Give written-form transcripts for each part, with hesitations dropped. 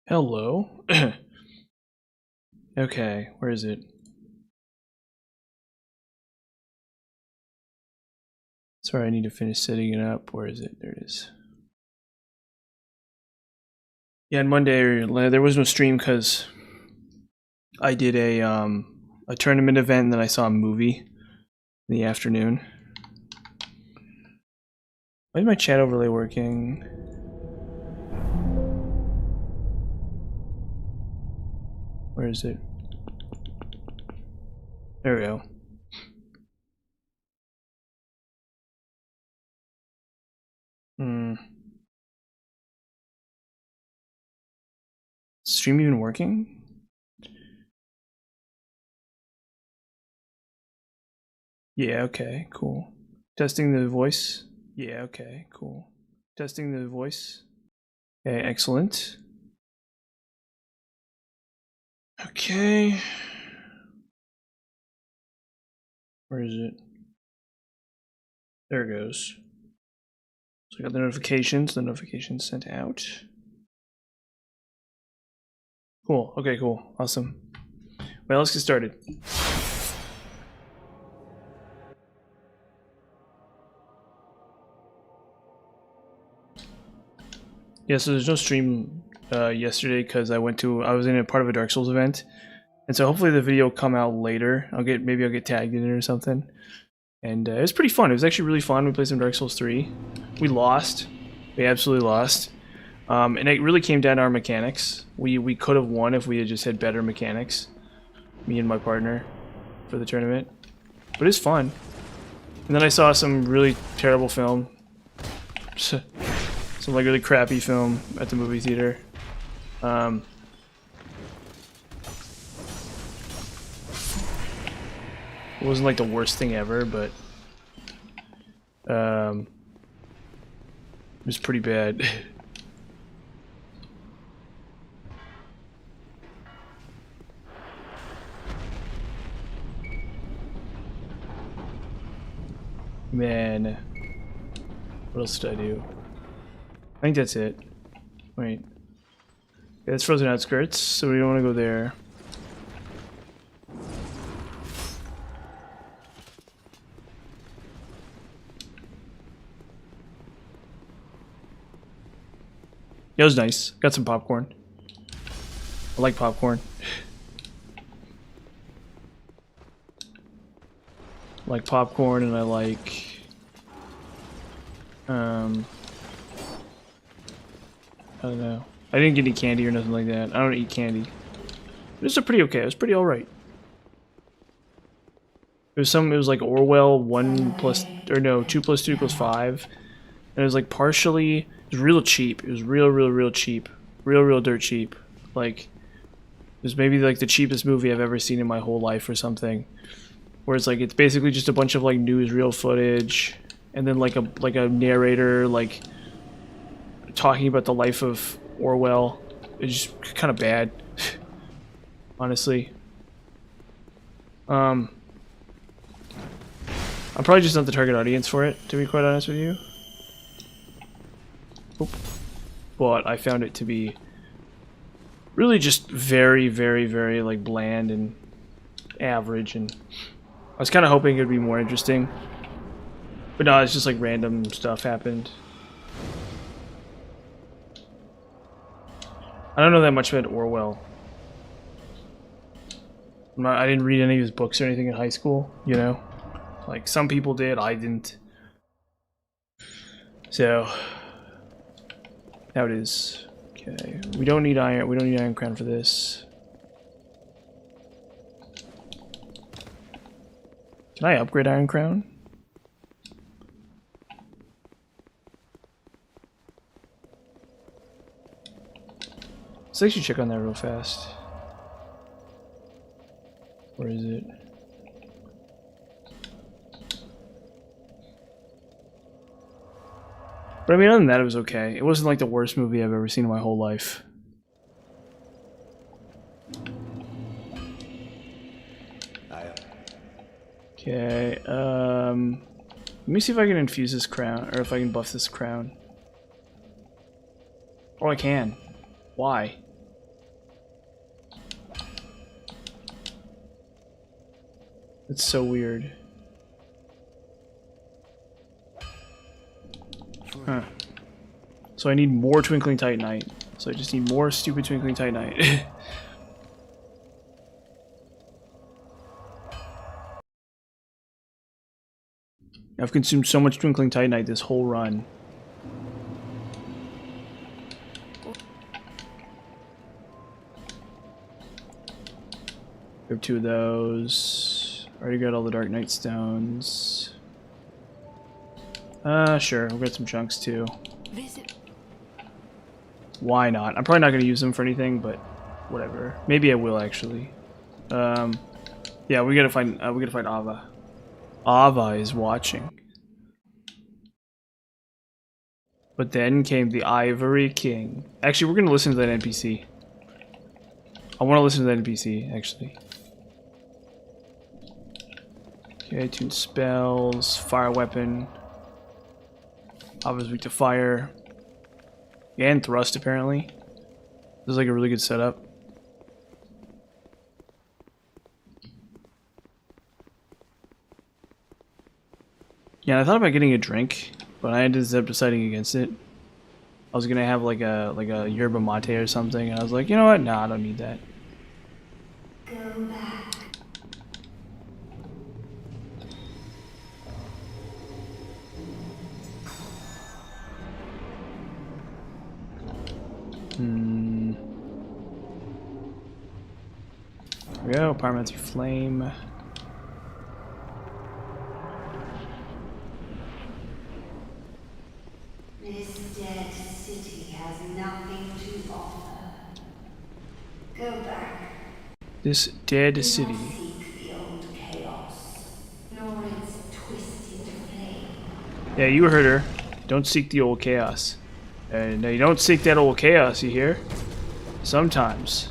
Hello. Okay, where is it? Sorry, I need to finish setting it up. Where is it? There it is. Yeah, on Monday there was no stream because I did a tournament event and then I saw a movie in the afternoon. Why is my chat overlay working? Where is it? There we go. Stream even working? Yeah, okay, cool. Testing the voice. Yeah, okay, cool. Testing the voice. Okay, excellent. Okay. Where is it? There it goes. So I got the notifications sent out. Cool, okay, cool, awesome. Well, let's get started. Yeah, so there's no stream yesterday because I was in a part of a Dark Souls event. And so hopefully the video will come out later. Maybe I'll get tagged in it or something. And it was pretty fun. It was actually really fun. We played some Dark Souls 3. We lost. We absolutely lost. And it really came down to our mechanics. We could have won if we had just had better mechanics. Me and my partner for the tournament. But it's fun. And then I saw some really terrible film. Some like really crappy film at the movie theater. It wasn't like the worst thing ever, but it was pretty bad. Man, what else did I do? I think that's it. Wait. Yeah, that's Frozen Outskirts, so we don't want to go there. It was nice. Got some popcorn. I like popcorn. I like popcorn, and I like I don't know. I didn't get any candy or nothing like that. I don't eat candy. It was pretty okay. It was pretty alright. It was like Orwell 2 + 2 = 5. And it was like partially, it was real cheap. It was real cheap. Real dirt cheap. Like, it was maybe like the cheapest movie I've ever seen in my whole life or something. Where it's like, it's basically just a bunch of like newsreel footage. And then like a narrator like talking about the life of Orwell. It's just kind of bad. Honestly. I'm probably just not the target audience for it, to be quite honest with you. Oop. But I found it to be really just very like bland and average, and I was kind of hoping it would be more interesting. But no, it's just like random stuff happened. I don't know that much about Orwell. I didn't read any of his books or anything in high school, you know? Like, some people did, I didn't. So, now it is. Okay, we don't need Iron Crown for this. Can I upgrade Iron Crown? Let's actually check on that real fast. Where is it? But I mean, other than that, it was okay. It wasn't like the worst movie I've ever seen in my whole life. Okay, let me see if I can infuse this crown, or if I can buff this crown. Oh, I can. Why? It's so weird. Huh. So I need more Twinkling Titanite. So I just need more stupid Twinkling Titanite. I've consumed so much Twinkling Titanite this whole run. Grab 2 of those. Already got all the Dark Knight stones. Sure. We'll get some chunks too. Why not? I'm probably not going to use them for anything, but whatever. Maybe I will actually. Yeah, we gotta find Ava. Ava is watching. But then came the Ivory King. Actually, we're gonna listen to that NPC. I want to listen to that NPC actually. Okay, tune spells, fire weapon. Ava's weak to fire. And thrust, apparently. This is like a really good setup. Yeah, I thought about getting a drink, but I ended up deciding against it. I was gonna have like a yerba mate or something, and I was like, you know what? Nah, I don't need that. Go back. There we go, Pyromancy Flame. This dead city has nothing to offer. Go back. This dead Do city. not seek the old chaos, nor its twisted flame. Yeah, you heard her. Don't seek the old chaos. And you don't seek that old chaos, you hear? Sometimes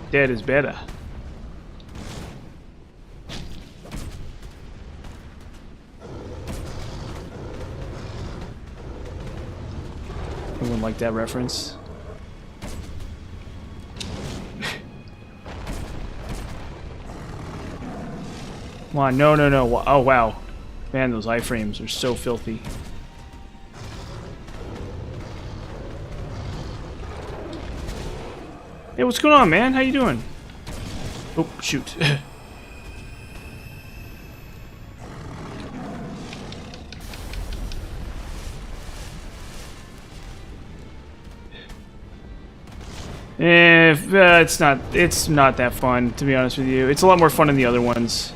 dead is better. Anyone like that reference? Come on, no, no, no. Oh, wow. Man, those iframes are so filthy. Hey, what's going on, man? How you doing? Oh, shoot. It's not that fun, to be honest with you. It's a lot more fun than the other ones.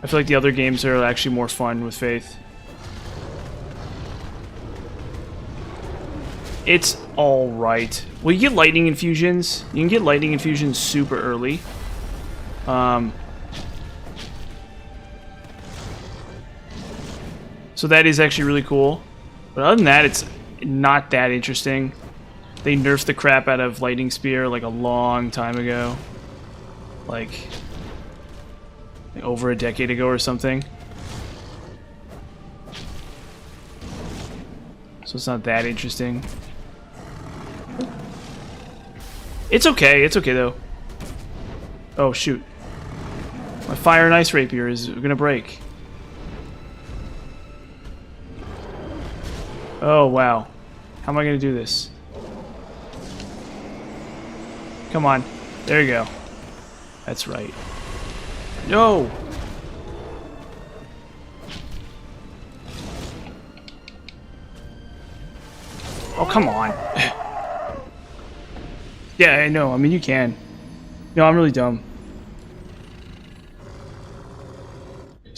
I feel like the other games are actually more fun with Faith. It's alright. Well, you get lightning infusions. You can get lightning infusions super early. So that is actually really cool. But other than that, it's not that interesting. They nerfed the crap out of Lightning Spear like a long time ago. Like over a decade ago or something. So it's not that interesting. It's okay though. Oh shoot. My fire and ice rapier is gonna break. Oh wow. How am I gonna do this? Come on. There you go. That's right. No! Oh, come on. Yeah, I know. I mean, you can. No, I'm really dumb.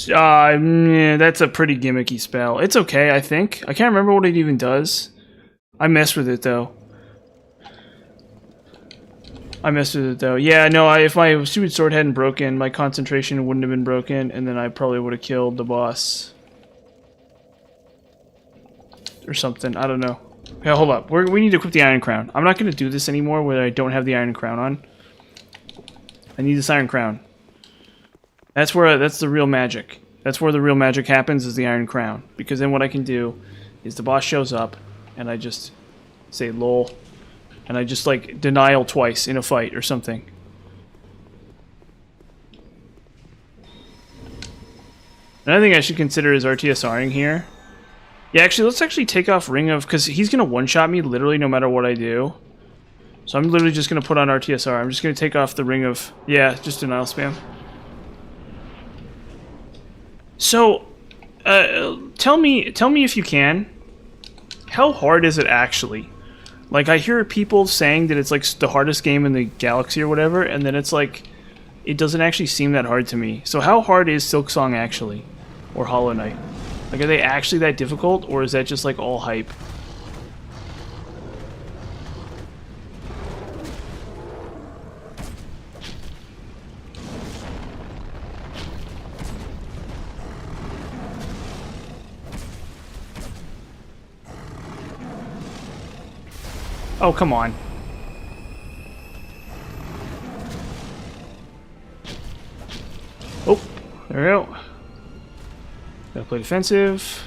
Yeah, that's a pretty gimmicky spell. It's okay, I think. I can't remember what it even does. I messed with it, though. Yeah, no, if my stupid sword hadn't broken, my concentration wouldn't have been broken, and then I probably would have killed the boss. Or something, I don't know. Okay, hold up. We need to equip the Iron Crown. I'm not going to do this anymore where I don't have the Iron Crown on. I need this Iron Crown. That's the real magic. That's where the real magic happens, is the Iron Crown. Because then what I can do is the boss shows up, and I just say lol. And I just, like, denial twice in a fight or something. Another thing I should consider is RTSRing here. Yeah, actually, let's actually take off Ring of... Because he's going to one-shot me literally no matter what I do. So I'm literally just going to put on RTSR. I'm just going to take off the Ring of... Yeah, just denial spam. So, tell me if you can. How hard is it actually? Like, I hear people saying that it's like the hardest game in the galaxy or whatever, and then it's like... It doesn't actually seem that hard to me. So how hard is Silksong actually? Or Hollow Knight? Like, are they actually that difficult, or is that just like all hype? Oh, come on. Oh, there we go. Gotta play defensive.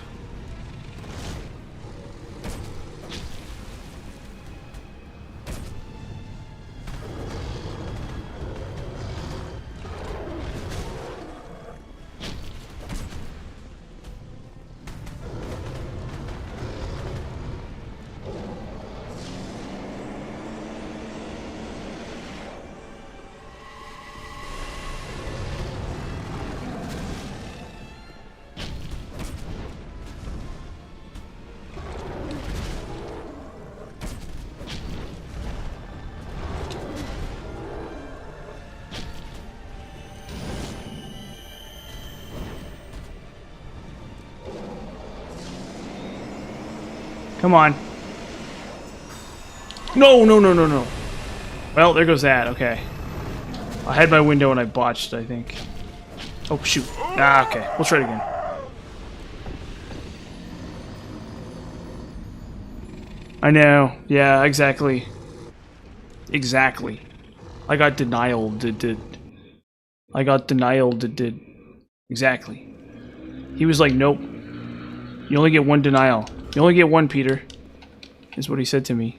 Come on. No, no, no, no, no. Well, there goes that. Okay. I had my window and I botched, I think. Oh, shoot. Ah, okay. We'll try it again. I know. Yeah, exactly. Exactly. I got denial. I got denial. Exactly. He was like, nope. You only get one denial. You only get one, Peter. Is what he said to me.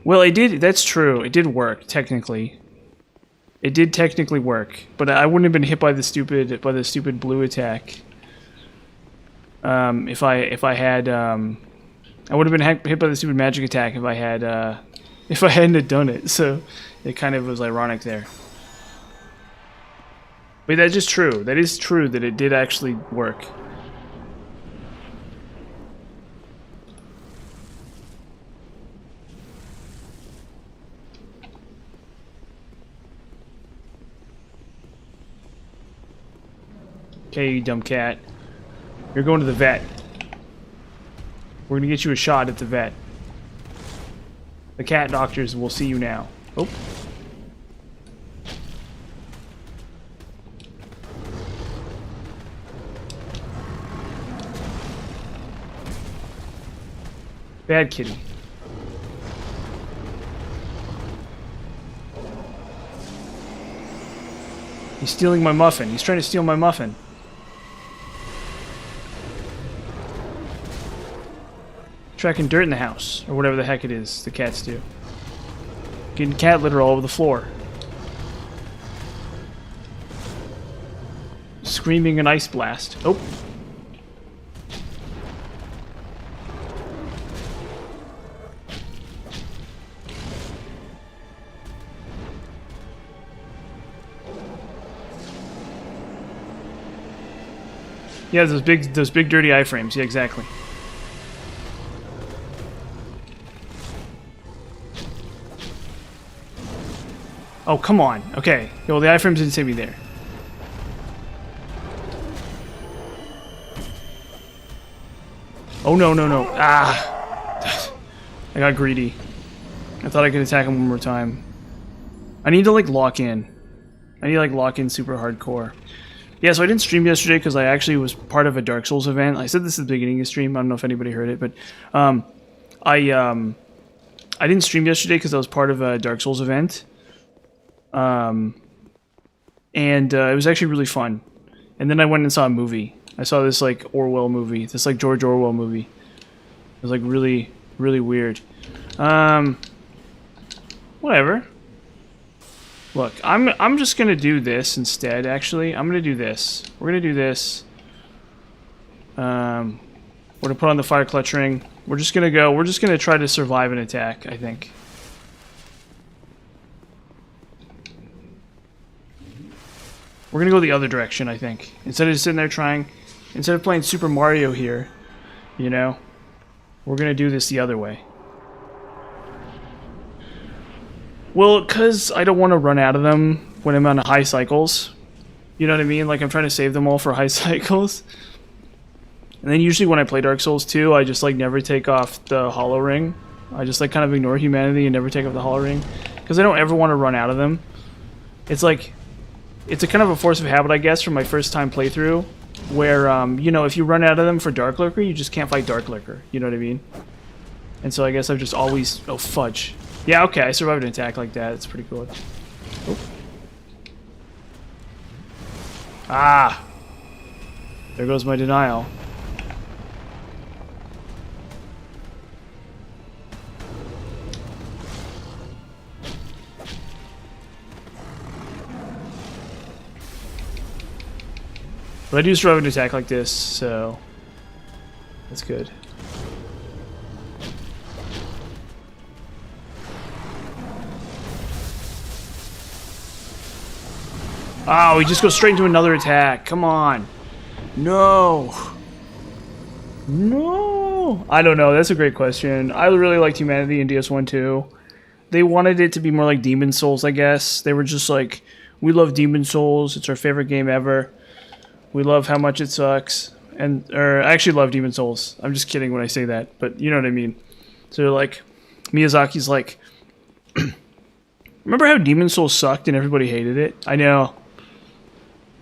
Well, it did. That's true. It did work, technically. It did technically work, but I wouldn't have been hit by the stupid blue attack. If I had I would have been hit by the stupid magic attack if I hadn't have done it. So it kind of was ironic there. But that's just true. That is true that it did actually work. Okay, you dumb cat. You're going to the vet. We're gonna get you a shot at the vet. The cat doctors will see you now. Oh. Bad kitty. He's stealing my muffin. He's trying to steal my muffin. Tracking dirt in the house, or whatever the heck it is the cats do. Getting cat litter all over the floor. Screaming an ice blast. Oh. Yeah, those big dirty iframes. Yeah, exactly. Oh, come on. Okay. Well, the iframes didn't save me there. Oh, no, no, no. Ah! I got greedy. I thought I could attack him one more time. I need to, like, lock in. I need to, like, lock in super hardcore. Yeah, so I didn't stream yesterday because I actually was part of a Dark Souls event. I said this at the beginning of the stream. I don't know if anybody heard it, but I didn't stream yesterday because I was part of a Dark Souls event. And it was actually really fun. And then I went and saw a movie. I saw this, like, Orwell movie. This, like, George Orwell movie. It was, like, really, really weird. Whatever. Look, I'm just gonna do this instead. Actually, I'm gonna do this. We're gonna do this. We're gonna put on the fire clutch ring. We're just gonna go. We're just gonna try to survive an attack, I think. We're gonna go the other direction, I think. Instead of just sitting there trying, instead of playing Super Mario here, you know, we're gonna do this the other way. Well, because I don't want to run out of them when I'm on high cycles. You know what I mean? Like, I'm trying to save them all for high cycles. And then usually when I play Dark Souls 2, I just, like, never take off the Hollow Ring. I just, like, kind of ignore humanity and never take off the Hollow Ring. Because I don't ever want to run out of them. It's like... It's a kind of a force of habit, I guess, from my first time playthrough. Where, you know, if you run out of them for Dark Lurker, you just can't fight Dark Lurker. You know what I mean? And so I guess I've just always... Oh, fudge. Yeah, okay, I survived an attack like that. It's pretty cool. Oh. Ah! There goes my denial. But I do survive an attack like this, so... That's good. Oh, he just goes straight into another attack. Come on. No. No. I don't know. That's a great question. I really liked Humanity in DS1 too. They wanted it to be more like Demon Souls, I guess. They were just like, we love Demon Souls. It's our favorite game ever. We love how much it sucks. Or I actually love Demon Souls. I'm just kidding when I say that, but you know what I mean. So they're like, Miyazaki's like, remember how Demon Souls sucked and everybody hated it? I know.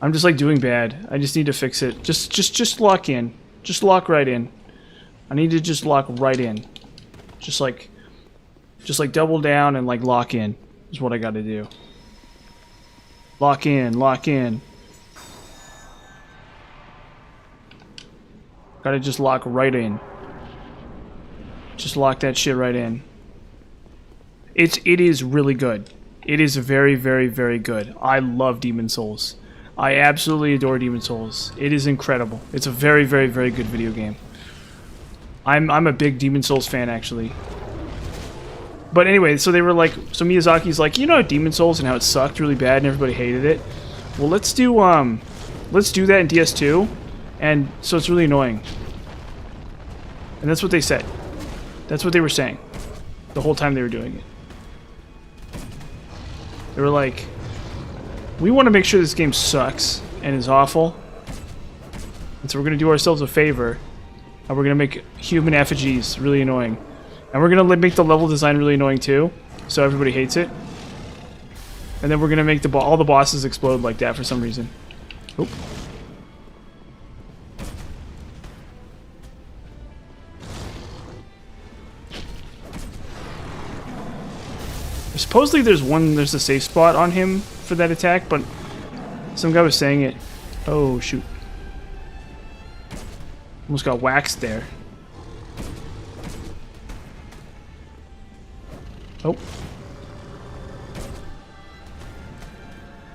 I'm just like doing bad. I just need to fix it. Just lock in. Just lock right in. I need to just lock right in. Just like double down and like lock in is what I got to do. Lock in, lock in. Gotta just lock right in. Just lock that shit right in. It is really good. It is very, very, very good. I love Demon Souls. I absolutely adore Demon Souls. It is incredible. It's a very, very, very good video game. I'm a big Demon Souls fan, actually. But anyway, so they were like, so Miyazaki's like, you know, Demon Souls and how it sucked really bad and everybody hated it. Well, let's do that in DS2, and so it's really annoying. And that's what they said. That's what they were saying the whole time they were doing it. They were like, we want to make sure this game sucks and is awful, and so we're going to do ourselves a favor, and we're going to make human effigies really annoying. And we're going to make the level design really annoying too, so everybody hates it. And then we're going to make all the bosses explode like that for some reason. Oop. Supposedly there's a safe spot on him for that attack, but some guy was saying it. Oh, shoot. Almost got waxed there. Oh.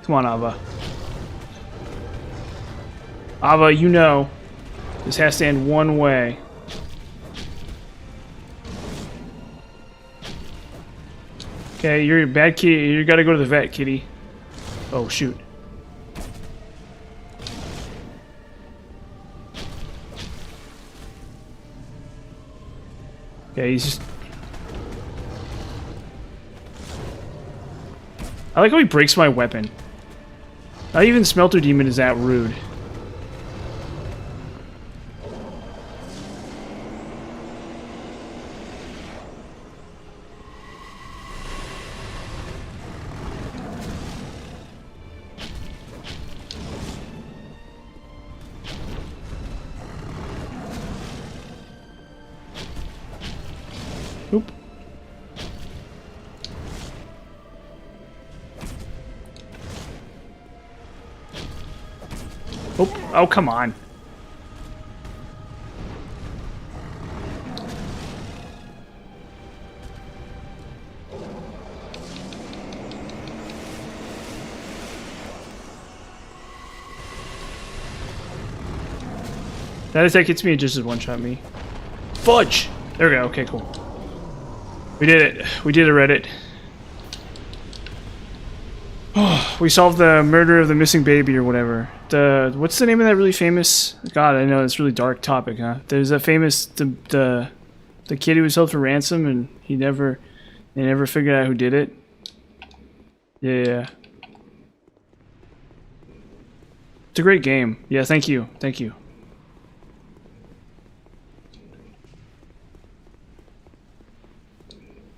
Come on, Ava. Ava, you know, this has to end one way. Okay, you're a bad kitty. You gotta go to the vet, kitty. Oh, shoot. Okay, he's just... I like how he breaks my weapon. Not even Smelter Demon is that rude. Oop. Oh, come on. That attack hits me, it just one-shot me. Fudge! There we go, okay, cool. We did it. We did it, Reddit. Oh, we solved the murder of the missing baby or whatever. What's the name of that really famous... God, I know, it's a really dark topic, huh? There's a famous... The kid who was held for ransom and they never figured out who did it. Yeah. It's a great game. Yeah, thank you. Thank you.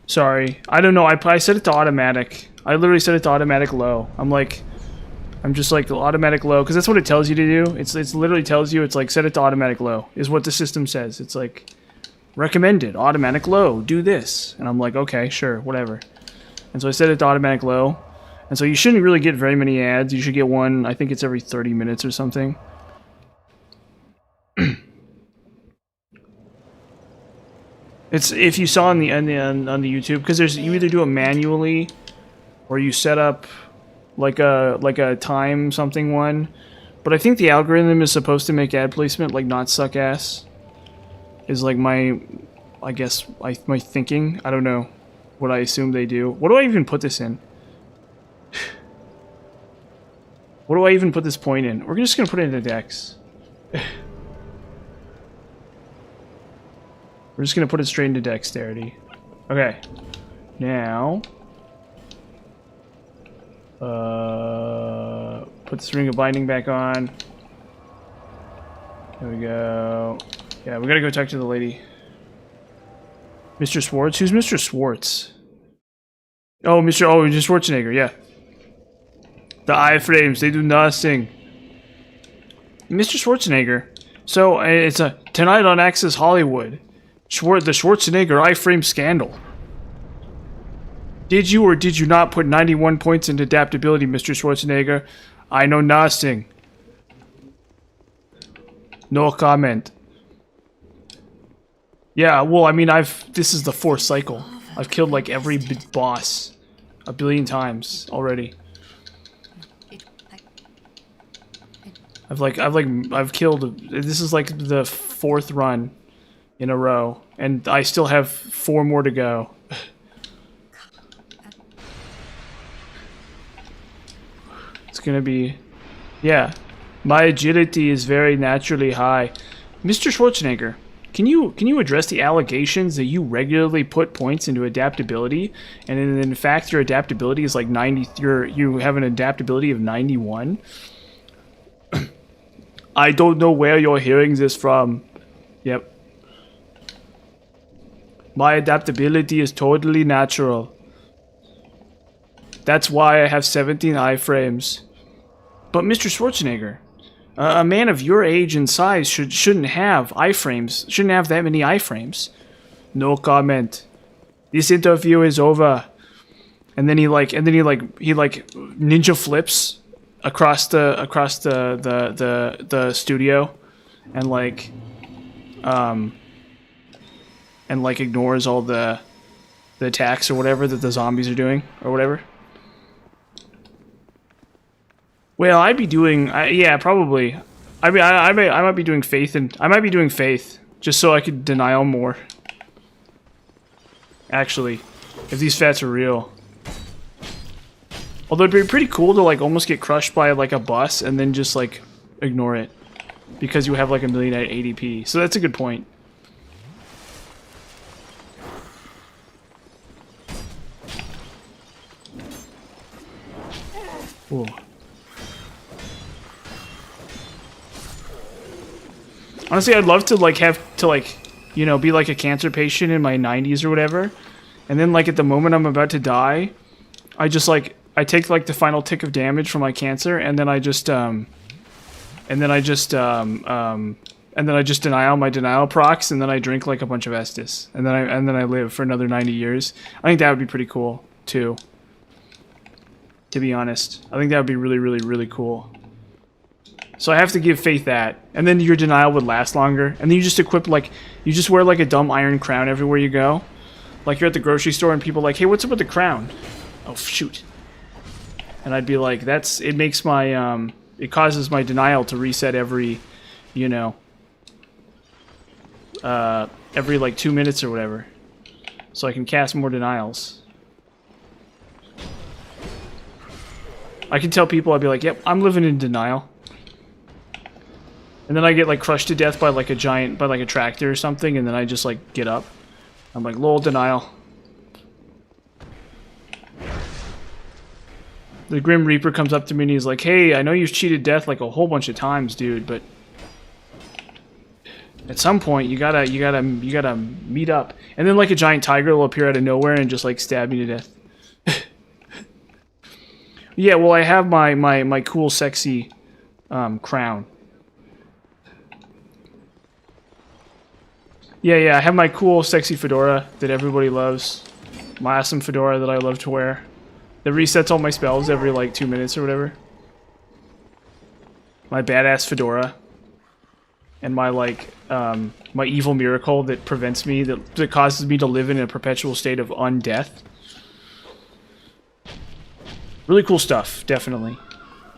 Sorry. I don't know. I set it to automatic. I literally set it to automatic low. I'm just like automatic low because that's what it tells you to do. It's literally tells you it's like set it to automatic low is what the system says. It's like recommended automatic low. Do this, and I'm like okay, sure, whatever. And so I set it to automatic low, and so you shouldn't really get very many ads. You should get one. I think it's every 30 minutes or something. It's if you saw on the YouTube because there's you either do it manually or you set up like a time something one, but I think the algorithm is supposed to make ad placement like not suck ass. Is like my thinking. I don't know what I assume they do. What do I even put this in? What do I even put this point in? We're just gonna put it into Dex. We're just gonna put it straight into dexterity. Okay. Now put this ring of binding back on. There we go. Yeah, we gotta go talk to the lady. Mr. Schwartz? Who's Mr. Schwartz? Oh, Mr. Schwarzenegger, yeah. The iframes, they do nothing. Mr. Schwarzenegger. So, it's a tonight on Access Hollywood. The Schwarzenegger iframe scandal. Did you or did you not put 91 points into adaptability, Mr. Schwarzenegger? I know nothing. No comment. Yeah, well, I mean, this is the 4th cycle. I've killed like every boss a billion times already. I've killed. This is like the 4th run in a row, and I still have 4 more to go. It's gonna be, yeah. My agility is very naturally high. Mr. Schwarzenegger, can you address the allegations that you regularly put points into adaptability, and in fact your adaptability is like 90? You have an adaptability of 91. I don't know where you're hearing this from. Yep. My adaptability is totally natural. That's why I have 17 iframes. But Mr. Schwarzenegger, a man of your age and size shouldn't have iframes. Shouldn't have that many iframes. No comment. This interview is over. And then he ninja flips across the studio, and ignores all the attacks or whatever that the zombies are doing or whatever. Well, I'd be doing, yeah, probably. I mean, I might be doing faith, and I might be doing faith just so I could denial more. Actually, if these fats are real. Although it'd be pretty cool to like almost get crushed by like a bus and then just like ignore it because you have like 1,000,000 at ADP. So that's a good point. Ooh. Honestly, I'd love to like have to like, you know, be like a cancer patient in my 90s or whatever, and then like at the moment I'm about to die, I just like I take like the final tick of damage from my cancer, and then I just denial my denial procs, and then I drink like a bunch of Estus, and then I live for another 90 years. I think that would be pretty cool too. To be honest, I think that would be really, really, really cool. So I have to give Faith that, and then your denial would last longer, and then you just equip like you just wear like a dumb iron crown everywhere you go, like you're at the grocery store and people are like, hey, what's up with the crown? Oh shoot. And I'd be like, it makes my, it causes my denial to reset every, you know, every like 2 minutes or whatever, so I can cast more denials. I can tell people, I'd be like, yep, I'm living in denial. And then I get like crushed to death by like a giant, by like a tractor or something, and then I just like get up. I'm like, lol, denial. The Grim Reaper comes up to me and he's like, hey, I know you've cheated death like a whole bunch of times, dude, but at some point you gotta meet up. And then like a giant tiger will appear out of nowhere and just like stab me to death. Yeah, well, I have my cool, sexy crown. Yeah, I have my cool, sexy fedora that everybody loves. My awesome fedora that I love to wear. That resets all my spells every like 2 minutes or whatever. My badass fedora. And my like, my evil miracle that prevents me, that causes me to live in a perpetual state of undeath. Really cool stuff, definitely.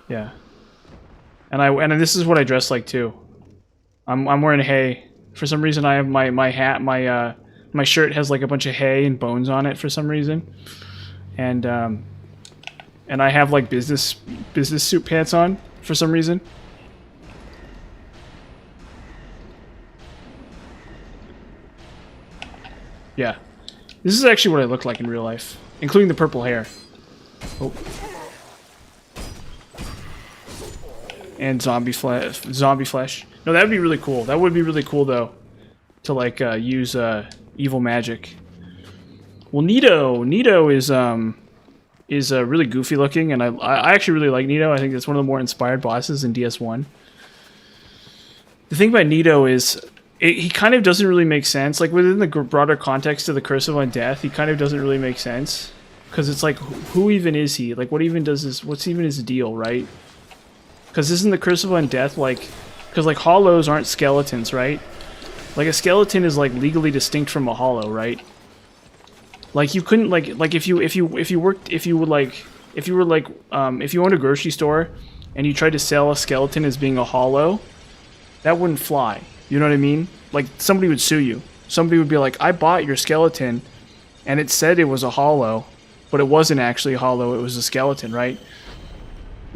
Yeah. And this is what I dress like too. I'm wearing hay. For some reason I have my hat, my shirt has like a bunch of hay and bones on it for some reason. And I have like business suit pants on for some reason. Yeah. This is actually what I look like in real life, including the purple hair. Oh. And zombie flesh. No, that would be really cool. That would be really cool though, to like use evil magic. Well, Nito is really goofy looking, and I actually really like Nito. I think it's one of the more inspired bosses in DS1. The thing about Nito is he kind of doesn't really make sense. Like within the broader context of the Curse of Undeath, he kind of doesn't really make sense. Because it's like, who even is he? Like, what even does this? What's even his deal, right? Because isn't the Curse of Undeath like? Because like hollows aren't skeletons, right? Like a skeleton is like legally distinct from a hollow, right? Like you couldn't like if you owned a grocery store and you tried to sell a skeleton as being a hollow, that wouldn't fly. You know what I mean? Like somebody would sue you. Somebody would be like, I bought your skeleton and it said it was a hollow, but it wasn't actually hollow, it was a skeleton, right?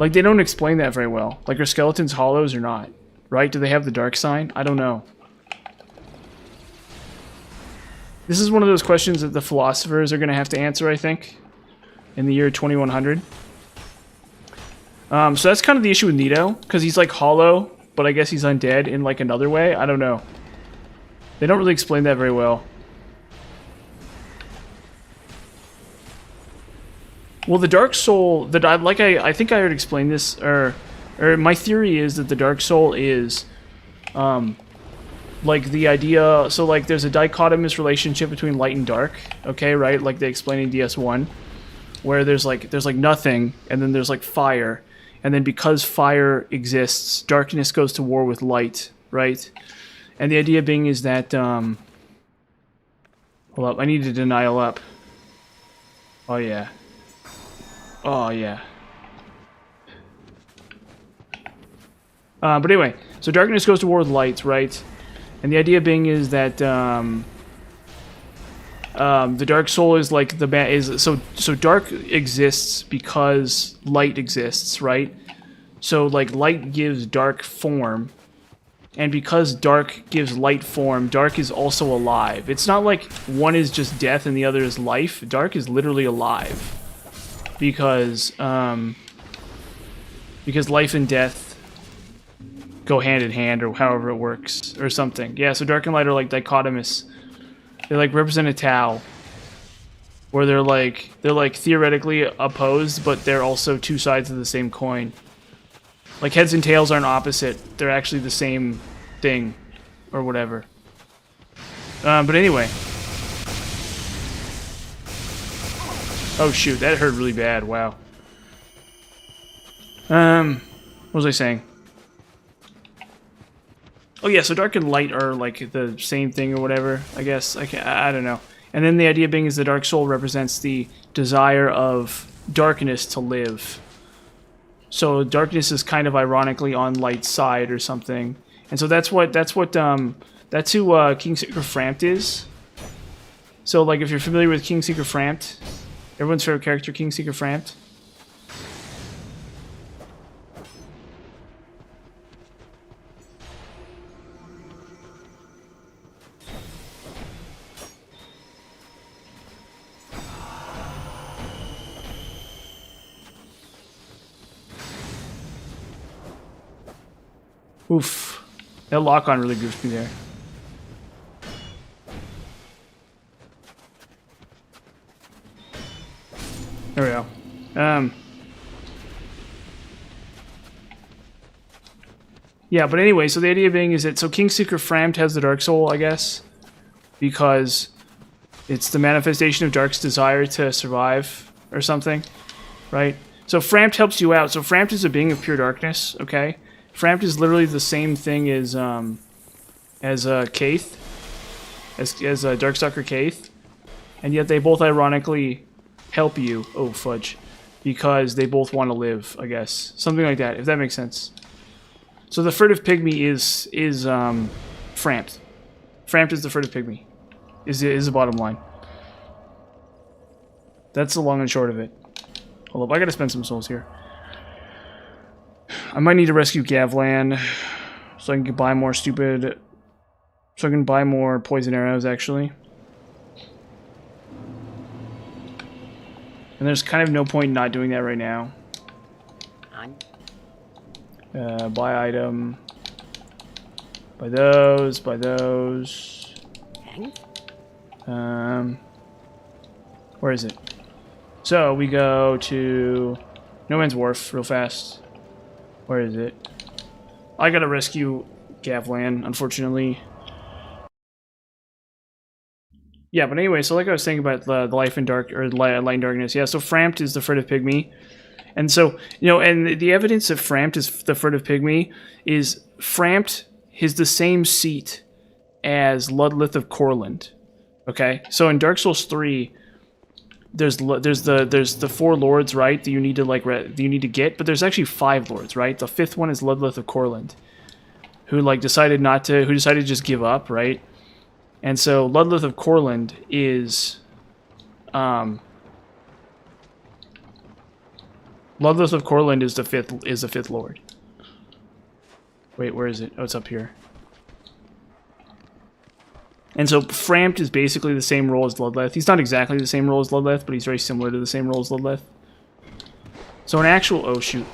Like, they don't explain that very well. Like, are skeletons hollows or not? Right? Do they have the dark sign? I don't know. This is one of those questions that the philosophers are going to have to answer, I think, in the year 2100. So that's kind of the issue with Nito, because he's, like, hollow, but I guess he's undead in, like, another way. I don't know. They don't really explain that very well. Well, the Dark Soul, I think I already explained this, or my theory is that the Dark Soul is, like the idea, so like there's a dichotomous relationship between light and dark, okay, right? Like they explain in DS1, where there's like nothing, and then there's like fire, and then because fire exists, darkness goes to war with light, right? And the idea being is that, hold up, I need to denial up. Oh yeah. Oh, yeah. But anyway, so darkness goes to war with light, right? And the idea being is that the Dark Soul is like so dark exists because light exists, right? So like light gives dark form, and because dark gives light form, dark is also alive. It's not like one is just death and the other is life. Dark is literally alive. Because life and death go hand in hand, or however it works, or something. Yeah, so dark and light are like dichotomous. They like represent a Tau, where they're like theoretically opposed, but they're also two sides of the same coin. Like heads and tails aren't opposite; they're actually the same thing, or whatever. But anyway. Oh shoot, that hurt really bad, wow. What was I saying? Oh yeah, so dark and light are like the same thing or whatever, I guess. I don't know. And then the idea being is the Dark Soul represents the desire of darkness to live. So darkness is kind of ironically on light's side or something. And so that's what That's who Kingseeker Frampt is. So, like, if you're familiar with Kingseeker Frampt, everyone's favorite character, Kingseeker Frampt. Oof. That lock-on really goofed me there. There we go. Yeah, but anyway, so the idea being is that, so Kingseeker Frampt has the Dark Soul, I guess, because it's the manifestation of Dark's desire to survive, or something, right? So Frampt helps you out. So Frampt is a being of pure darkness, okay? Frampt is literally the same thing as Kaith, as Darkstalker Kaith, and yet they both ironically help you. Oh fudge, because they both want to live, I guess, something like that. If that makes sense. So the furtive pygmy is Frampt. Frampt is the furtive pygmy. Is the bottom line. That's the long and short of it. Hold up, I gotta spend some souls here. I might need to rescue Gavlan so I can buy more stupid... So I can buy more poison arrows, actually. And there's kind of no point in not doing that right now. Buy item. Buy those, buy those. Where is it? So we go to No Man's Wharf real fast. Where is it? I gotta rescue Gavlan, unfortunately. Yeah, but anyway, so like I was saying about the life in dark, or light in darkness. Yeah, so Frampt is the furtive pygmy. And so, you know, and the evidence of Frampt is the furtive pygmy is Frampt is the same seat as Ludlith of Corland. Okay? So in Dark Souls 3, there's the 4 lords, right, that you need to get, but there's actually 5 lords, right? The 5th one is Ludlith of Corland, who decided to just give up, right? And so Ludlith of Corland is Ludlith of Corland is the fifth lord. Wait, where is it? Oh, it's up here. And so Frampt is basically the same role as Ludleth. He's not exactly the same role as Ludleth, but he's very similar to the same role as Ludleth. So in actual... Oh, shoot.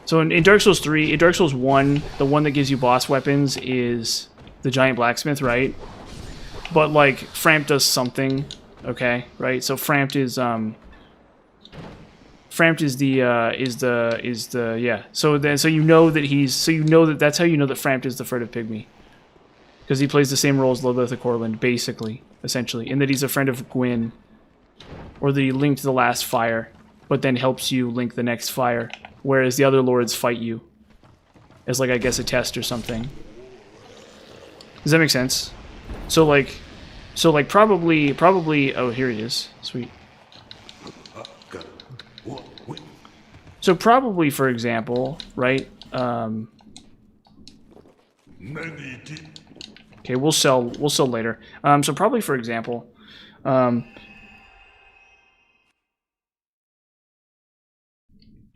So in Dark Souls 3, in Dark Souls 1, the one that gives you boss weapons is the Giant Blacksmith, right? But, like, Frampt does something, okay, right? So Frampt is, Frampt is the yeah. So you know that that's how you know that Frampt is the furtive pygmy. Because he plays the same role as Ludlith of Corland, basically, essentially. In that he's a friend of Gwyn. Or that he linked the last fire, but then helps you link the next fire. Whereas the other lords fight you. As, like, I guess a test or something. Does that make sense? So, like, probably, oh, here he is. Sweet. So probably, for example, right, okay, we'll sell later. So probably, for example,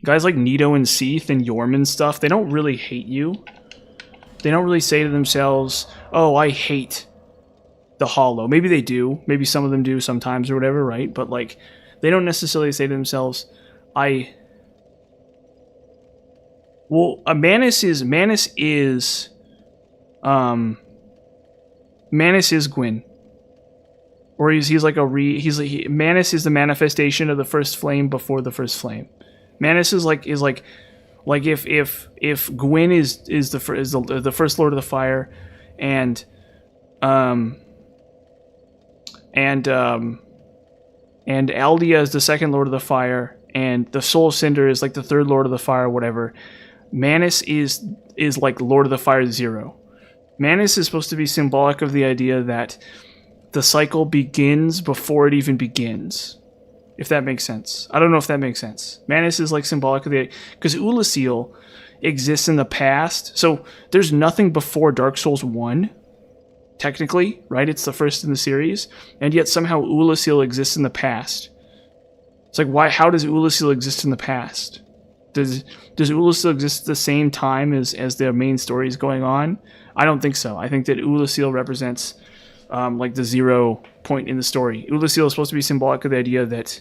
guys like Nito and Seath and Yorm and stuff, they don't really hate you. They don't really say to themselves, oh, I hate the Hollow. Maybe they do. Maybe some of them do sometimes or whatever, right? But, like, they don't necessarily say to themselves, well, Manus is Gwyn. Or he's like Manus is the manifestation of the first flame before the first flame. Manus is like if Gwyn is the first Lord of the Fire, and Aldia is the second Lord of the Fire, and the Soul of Cinder is like the third Lord of the Fire, whatever. Manus is like Lord of the Fire 0. Manus is supposed to be symbolic of the idea that the cycle begins before it even begins. If that makes sense. I don't know if that makes sense. Manus is like symbolic of the... Because Ulasil exists in the past. So there's nothing before Dark Souls 1, technically, right? It's the first in the series, and yet somehow Ulasil exists in the past. It's like, why? How does Ulasil exist in the past? Does Ulasil exist at the same time as the main story is going on? I don't think so. I think that Ulasil represents like the 0 point in the story. Ulasil is supposed to be symbolic of the idea that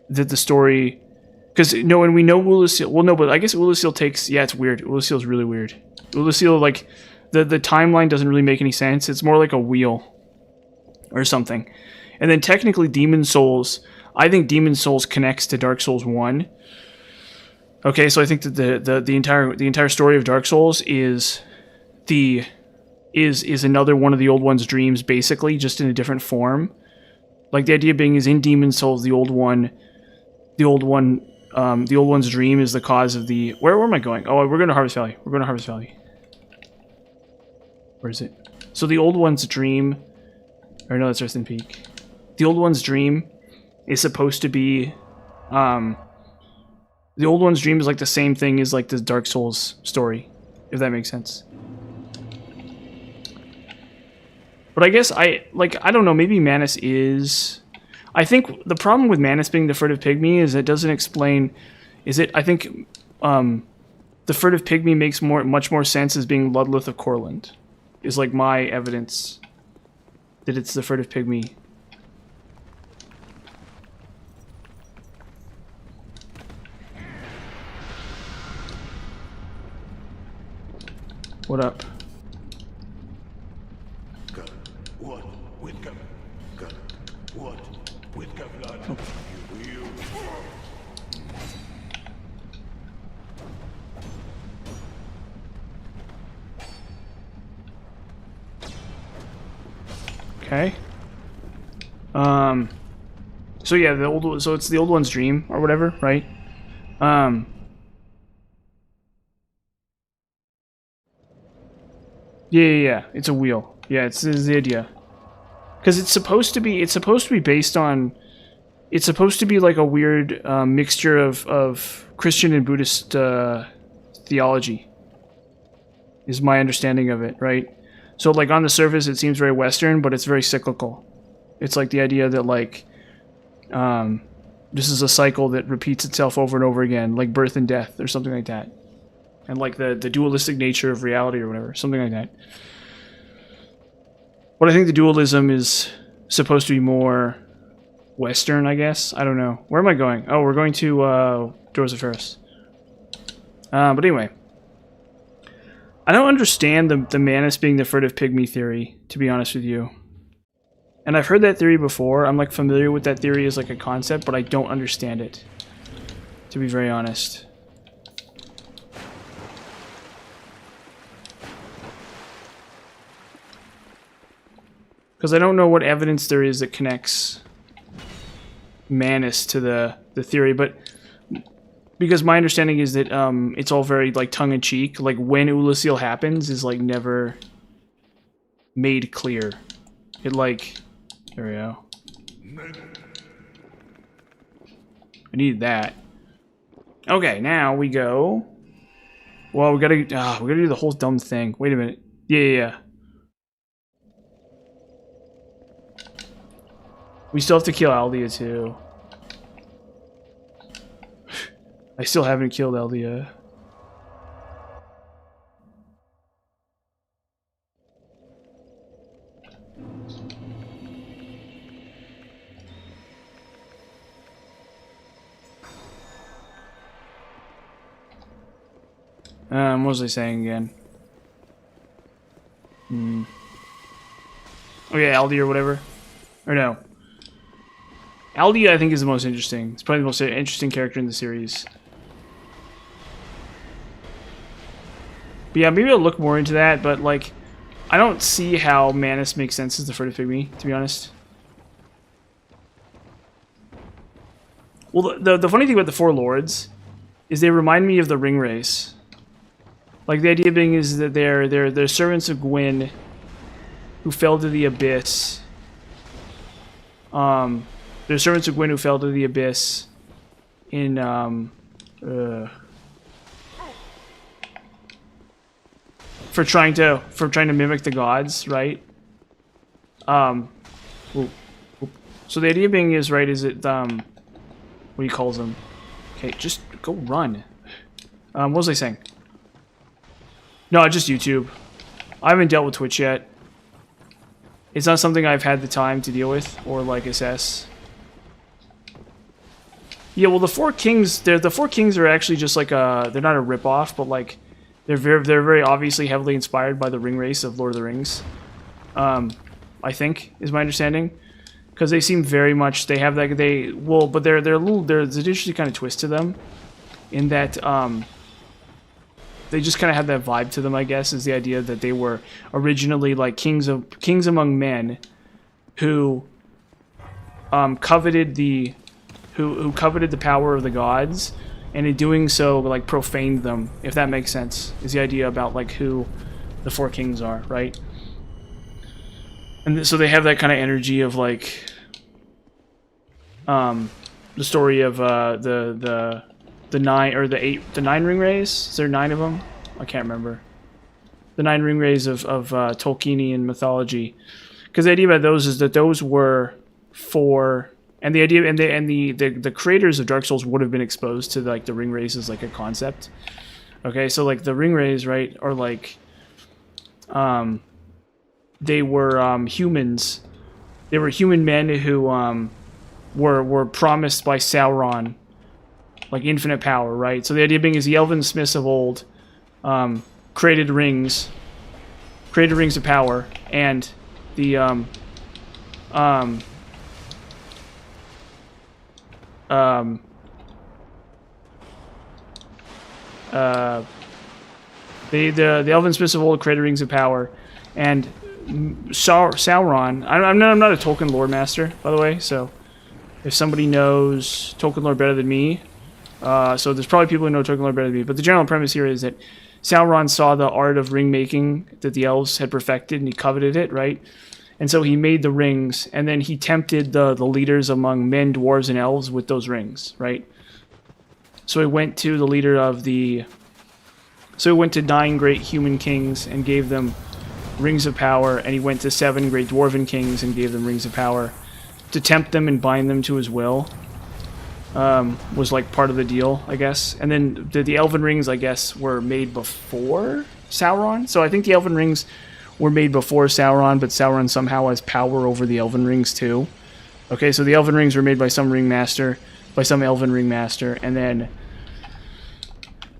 that the story, because no, and we know Ulasil. Well, no, but I guess Ulasil takes. Yeah, it's weird. Ulasil is really weird. Ulasil, like the timeline doesn't really make any sense. It's more like a wheel or something. And then technically, Demon Souls. I think Demon Souls connects to Dark Souls 1. Okay, so I think that the entire story of Dark Souls is another one of the Old One's dreams, basically, just in a different form. Like the idea being is in Demon Souls, the old one's dream is the cause of the. Where am I going? Oh, we're going to Harvest Valley. We're going to Harvest Valley. Where is it? So the old one's dream, or no, that's Earthen Peak. The old one's dream is supposed to be, the old one's dream is like the same thing as like the Dark Souls story, if that makes sense. But I guess I don't know, maybe Manus is... I think the problem with Manus being the furtive pygmy is it doesn't explain... I think the furtive pygmy makes much more sense as being Ludleth of Courland. Is like my evidence that it's the furtive pygmy. What up? Okay. So yeah, it's the old one's dream or whatever, right? Yeah. It's a wheel. Yeah, it's the idea. Because it's supposed to be based on. It's supposed to be like a weird mixture of Christian and Buddhist theology. Is my understanding of it, right? So like on the surface, it seems very Western, but it's very cyclical. It's like the idea that like this is a cycle that repeats itself over and over again, like birth and death or something like that. And like the dualistic nature of reality or whatever, something like that. But I think the dualism is supposed to be more Western, I guess. I don't know. Where am I going? Oh, we're going to Doors of Ferris. But anyway. I don't understand the Manus being the furtive pygmy theory, to be honest with you. And I've heard that theory before. I'm like familiar with that theory as like a concept, but I don't understand it, to be very honest. Because I don't know what evidence there is that connects Manus to the theory, but because my understanding is that it's all very like tongue-in-cheek. Like when Ulasil happens is like never made clear. It like there we go. I needed that. Okay, now we go. Well, we gotta do the whole dumb thing. Wait a minute. Yeah. We still have to kill Aldia too. I still haven't killed Aldia. What was I saying again? Oh yeah, Aldia or whatever. Or no. Aldia I think is the most interesting. It's probably the most interesting character in the series. But yeah, maybe I'll look more into that, but like, I don't see how Manus makes sense as the furtive pygmy, to be honest. Well, the funny thing about the Four Lords is they remind me of the Ring Race. Like, the idea being is that they're servants of Gwyn who fell to the abyss. They're servants of Gwyn who fell to the abyss in, for trying to mimic the gods, right? Ooh. So the idea being is, right, is it what he calls them? Okay, just go run. What was I saying? No, just YouTube. I haven't dealt with Twitch yet. It's not something I've had the time to deal with or like assess. Yeah, well, the Four Kings, the Four Kings are actually just like they're not a ripoff, but like they're very obviously heavily inspired by the ring race of Lord of the Rings. I think is my understanding, because they seem very much they have that but there's an interesting kind of twist to them, in that they just kind of have that vibe to them, I guess, is the idea that they were originally like kings among men who coveted the power of the gods, and in doing so like profaned them, if that makes sense, is the idea about like who the Four Kings are, right? And so they have that kind of energy of like the story of the 9 or the 9 ring rays. Is there 9 of them? I can't remember. The 9 ring rays of Tolkienian mythology. Because the idea about those is that those were for, and the idea and the creators of Dark Souls would have been exposed to like the ring rays as like a concept. Okay, so like the ring rays, right, are like they were humans. They were human men who were promised by Sauron like infinite power, right? So the idea being is the elven smiths of old created rings of power, and the the elven smiths of old created rings of power, and Sauron. I'm not a Tolkien lore master, by the way, so if somebody knows Tolkien lore better than me, so there's probably people who know Tolkien lore better than me, but the general premise here is that Sauron saw the art of ring making that the elves had perfected, and he coveted it, right? And so he made the rings, and then he tempted the leaders among men, dwarves, and elves with those rings, right? So he went to the leader of the... So he went to 9 great human kings and gave them rings of power, and he went to 7 great dwarven kings and gave them rings of power to tempt them and bind them to his will. Was like part of the deal, I guess. And then the elven rings, I guess, were made before Sauron. So I think the elven rings were made before Sauron, but Sauron somehow has power over the elven rings too. Okay, so the elven rings were made by some elven ringmaster, and then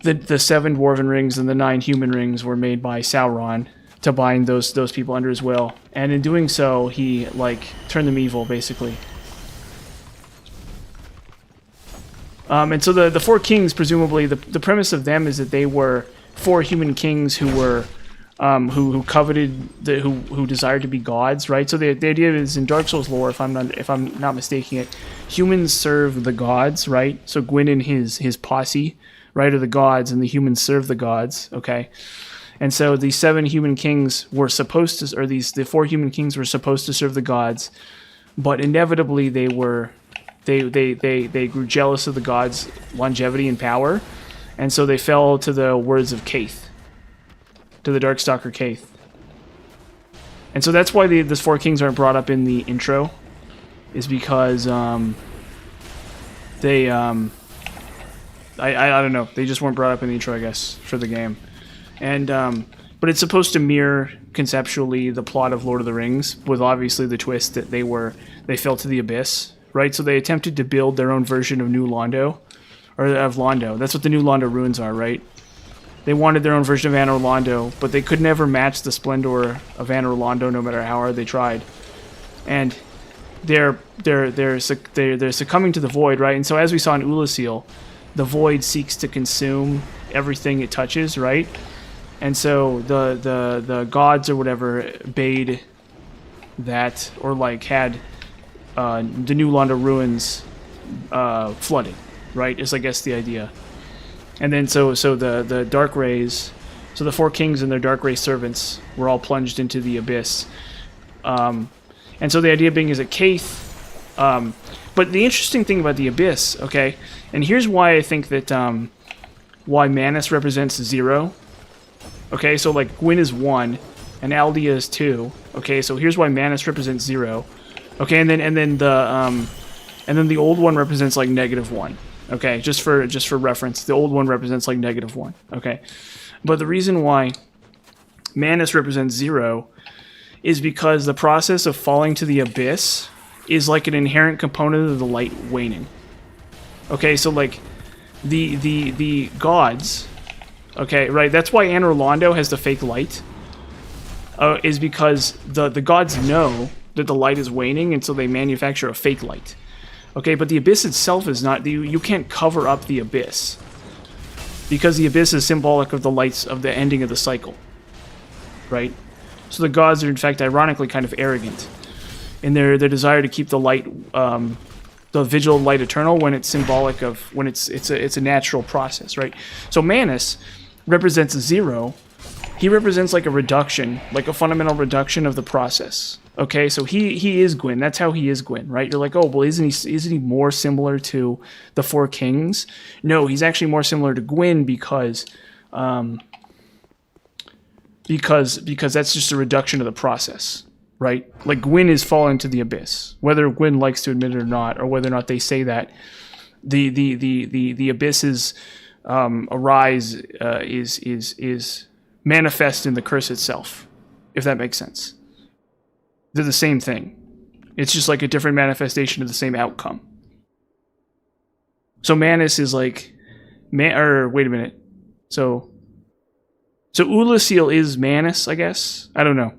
the 7 dwarven rings and the 9 human rings were made by Sauron to bind those people under his will. And in doing so, he like turned them evil, basically. And so the 4 kings, presumably, the premise of them is that they were 4 human kings who were who coveted who desired to be gods, right? So the idea is in Dark Souls lore, if I'm not mistaking it, humans serve the gods, right? So Gwyn and his posse, right, are the gods, and the humans serve the gods, okay? And so the 7 human kings were supposed to, or the 4 human kings were supposed to serve the gods, but inevitably they grew jealous of the gods' longevity and power, and so they fell to the words of Kaith, to the Darkstalker Kaith. And so that's why the 4 kings aren't brought up in the intro, is because they I don't know, they just weren't brought up in the intro, I guess, for the game. And but it's supposed to mirror conceptually the plot of Lord of the Rings, with obviously the twist that they fell to the abyss. Right, so they attempted to build their own version of New Londo, or of Londo. That's what the New Londo ruins are, right? They wanted their own version of Anor Londo, but they could never match the splendor of Anor Londo, no matter how hard they tried. And they're succumbing to the void, right? And so, as we saw in Ulasil, the void seeks to consume everything it touches, right? And so the gods or whatever bade that, or like had the New Londo ruins flooded, right? Is I guess the idea. And then so the dark rays, so the 4 kings and their dark ray servants were all plunged into the abyss. And so the idea being is that Kaith, but the interesting thing about the abyss, okay, and here's why I think that why Manus represents 0, Okay, so like Gwyn is 1 and Aldea is 2. Okay, so here's why Manus represents 0. Okay, and then the old one represents like -1. Okay, just for reference, the old one represents like -1. Okay, but the reason why Manus represents 0 is because the process of falling to the abyss is like an inherent component of the light waning. Okay, so like the gods. Okay, right. That's why Anor Londo has the fake light. Is because the gods know that the light is waning, and so they manufacture a fake light. Okay, but the abyss itself is not. You can't cover up the abyss because the abyss is symbolic of the lights of the ending of the cycle. Right. So the gods are in fact, ironically, kind of arrogant in their desire to keep the light, the vigil of light eternal, when it's symbolic of when it's a natural process. Right. So Manus represents 0. He represents like a reduction, like a fundamental reduction of the process. Okay, so he is Gwyn. That's how he is Gwyn, right? You're like, oh, well, isn't he more similar to the Four Kings? No, he's actually more similar to Gwyn because that's just a reduction of the process, right? Like Gwyn is falling to the abyss, whether Gwyn likes to admit it or not, or whether or not they say that. The abyss's arise is manifest in the curse itself, if that makes sense. They're the same thing. It's just like a different manifestation of the same outcome. So Manus is like, wait a minute. So Ulasil is Manus, I guess. I don't know.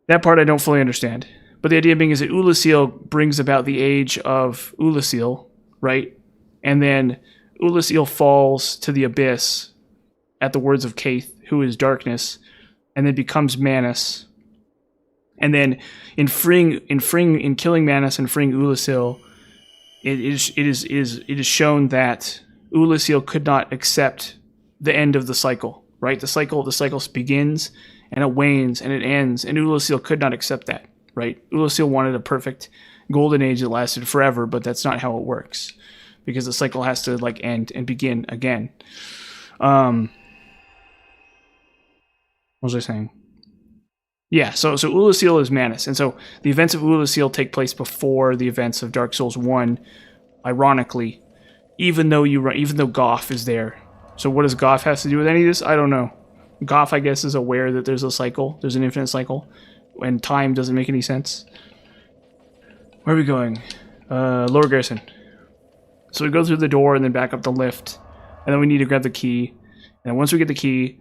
That part I don't fully understand. But the idea being is that Ulasil brings about the age of Ulasil, right? And then Ulasil falls to the abyss at the words of Kaith, who is darkness, and then becomes Manus. And then in killing Manus and freeing Ulasil, it is shown that Ulasil could not accept the end of the cycle, right? The cycle begins and it wanes and it ends, and Ulasil could not accept that, right? Ulasil wanted a perfect golden age that lasted forever, but that's not how it works, because the cycle has to like end and begin again. What was I saying? Yeah, so Ulasil is Manus, and so the events of Ulasil take place before the events of Dark Souls 1, ironically, even though Goff is there. So what does Goff have to do with any of this? I don't know. Goff, I guess, is aware that there's a cycle, there's an infinite cycle, and time doesn't make any sense. Where are we going? Lower Garrison. So we go through the door and then back up the lift, and then we need to grab the key. And once we get the key,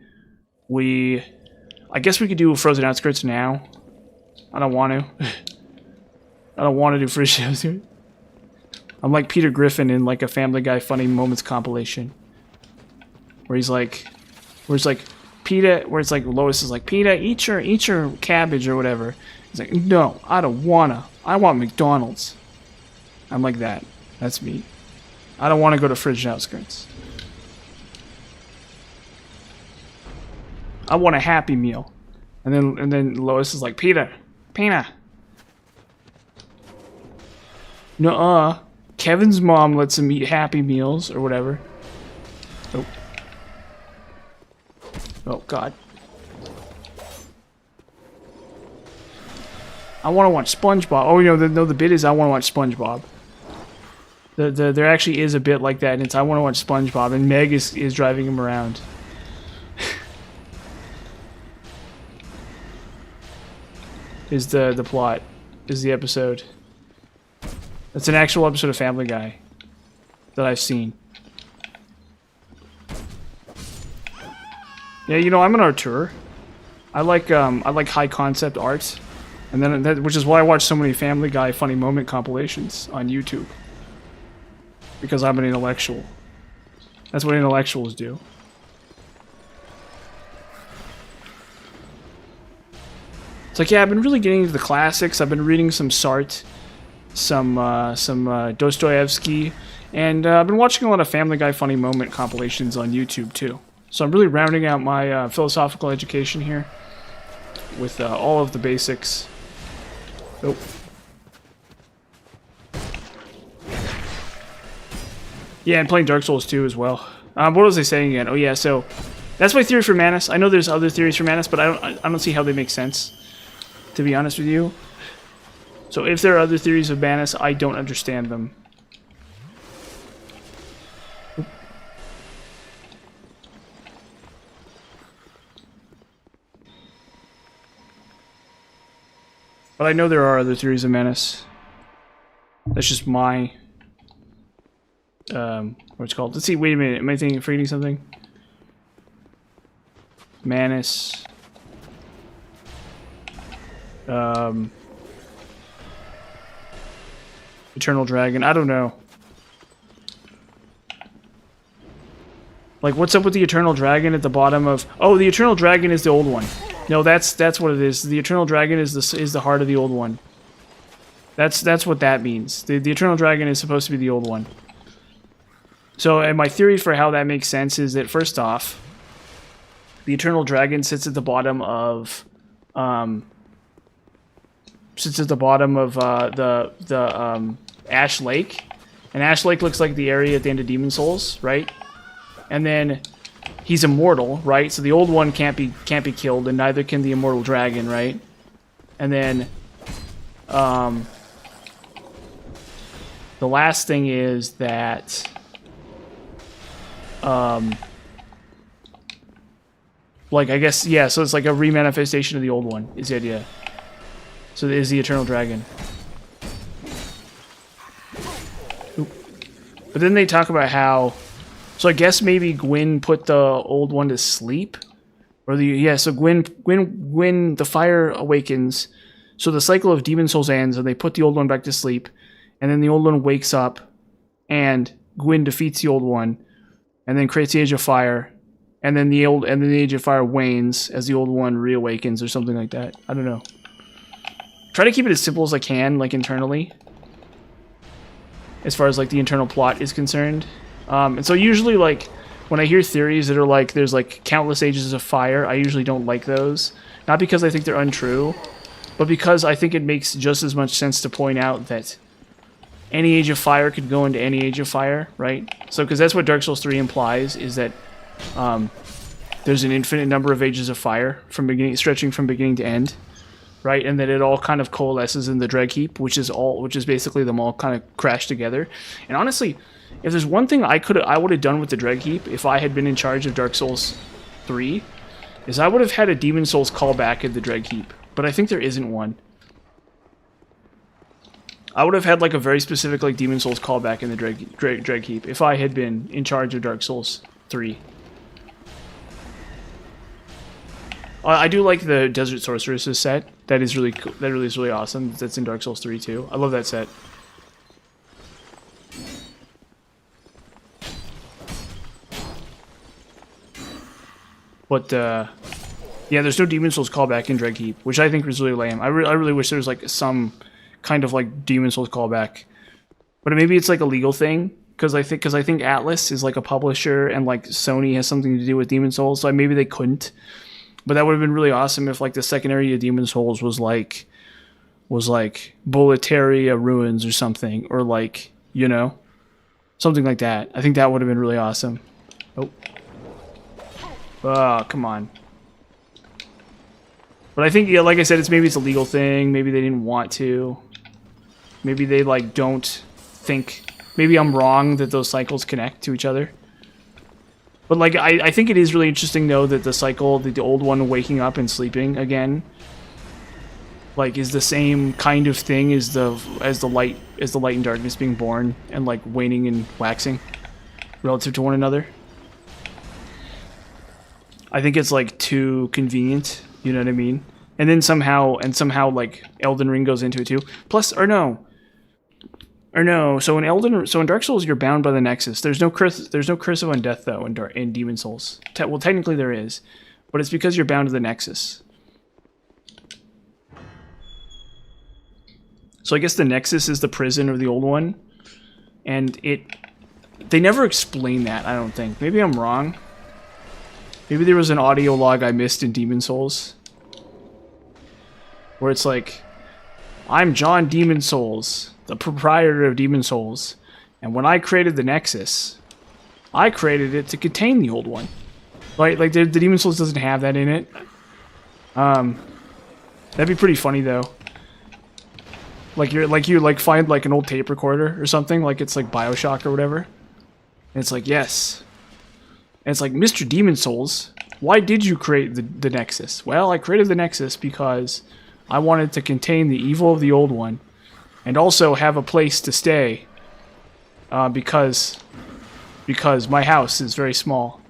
I guess we could do Frozen Outskirts now. I don't want to. I don't want to do Frozen Outskirts. I'm like Peter Griffin in like a Family Guy Funny Moments compilation, where it's like Peter, where it's like Lois is like, Peter, eat your cabbage or whatever. He's like, no, I don't wanna. I want McDonald's. I'm like that. That's me. I don't want to go to Frozen Outskirts. I want a Happy Meal. And then Lois is like, Peter. Nuh-uh. Kevin's mom lets him eat Happy Meals or whatever. Oh. Oh, God. I want to watch SpongeBob. Oh, the bit is I want to watch SpongeBob. There actually is a bit like that, and it's I want to watch SpongeBob, and Meg is driving him around. Is the plot, is the episode. It's an actual episode of Family Guy that I've seen. Yeah, I'm an auteur. I like high concept art, and then which is why I watch so many Family Guy funny moment compilations on YouTube. Because I'm an intellectual. That's what intellectuals do. It's like, yeah, I've been really getting into the classics. I've been reading some Sartre, some Dostoevsky, and I've been watching a lot of Family Guy funny moment compilations on YouTube too. So I'm really rounding out my philosophical education here with all of the basics. Oh. Yeah, and playing Dark Souls 2 as well. What was I saying again? Oh yeah, so That's my theory for Manus. I know there's other theories for Manus, but I don't see how they make sense, to be honest with you. So if there are other theories of Manus, I don't understand them. But I know there are other theories of Manus. That's just my... what's it called? Let's see, wait a minute. Am I forgetting something? Manus. Eternal Dragon. I don't know. Like, what's up with the Eternal Dragon at the bottom of... Oh, the Eternal Dragon is the old one. No, that's what it is. The Eternal Dragon is the heart of the old one. That's what that means. The Eternal Dragon is supposed to be the old one. So, and my theory for how that makes sense is that, first off, the Eternal Dragon sits at the bottom of... Ash Lake. And Ash Lake looks like the area at the end of Demon Souls, right? And then he's immortal, right? So the old one can't be killed, and neither can the immortal dragon, right? And then the last thing is that like, I guess, yeah, so it's like a remanifestation of the old one is the idea. So it is the Eternal Dragon. Oop. But then they talk about how... So I guess maybe Gwyn put the old one to sleep? Or so Gwyn, the fire awakens. So the cycle of Demon Souls ends, and they put the old one back to sleep. And then the old one wakes up, and Gwyn defeats the old one, and then creates the Age of Fire. And then the Age of Fire wanes as the old one reawakens, or something like that. I don't know. Try to keep it as simple as I can, like, internally. As far as, like, the internal plot is concerned. And so usually, like, when I hear theories that are like, there's, like, countless ages of fire, I usually don't like those. Not because I think they're untrue, but because I think it makes just as much sense to point out that any Age of Fire could go into any Age of Fire, right? So, because that's what Dark Souls 3 implies, is that there's an infinite number of Ages of Fire stretching from beginning to end. Right, and that it all kind of coalesces in the Dreadkeep, which is basically them all kind of crashed together. And honestly, if there's one thing I would have done with the Dreadkeep if I had been in charge of Dark Souls 3, is I would have had a Demon Souls callback at the Dreadkeep. But I think there isn't one. I would have had like a very specific like Demon Souls callback in the Dreadkeep if I had been in charge of Dark Souls 3. I do like the Desert Sorceress set. That is really cool. That really is really awesome. That's in Dark Souls 3 too. I love that set. But yeah, there's no Demon Souls callback in Dreadkeep, which I think was really lame. I really wish there was like some kind of like Demon Souls callback. But maybe it's like a legal thing, because I think Atlas is like a publisher, and like Sony has something to do with Demon Souls, so maybe they couldn't. But that would have been really awesome if, like, the second area of Demon Souls was like Boletaria Ruins or something, or like, you know, something like that. I think that would have been really awesome. Oh, come on. But I think, yeah, like I said, maybe it's a legal thing. Maybe they didn't want to. Maybe they like don't think. Maybe I'm wrong that those cycles connect to each other. But like, I think it is really interesting though that the cycle, the old one waking up and sleeping again, like, is the same kind of thing as the light and darkness being born and like waning and waxing relative to one another. I think it's like too convenient, you know what I mean? And then somehow like Elden Ring goes into it too. Plus, so in Dark Souls you're bound by the Nexus. There's no curse of undeath though in Demon Souls. Well, technically there is, but it's because you're bound to the Nexus. So I guess the Nexus is the prison of the old one, and they never explain that, I don't think. Maybe I'm wrong. Maybe there was an audio log I missed in Demon Souls where it's like, I'm John Demon Souls, the proprietor of Demon Souls, and when I created the Nexus, I created it to contain the old one. Right? Like the Demon Souls doesn't have that in it. That'd be pretty funny though. Like you find like an old tape recorder or something, like it's like BioShock or whatever. And it's like, yes. And it's like, Mr. Demon Souls, why did you create the Nexus? Well, I created the Nexus because I wanted to contain the evil of the old one and also have a place to stay because my house is very small.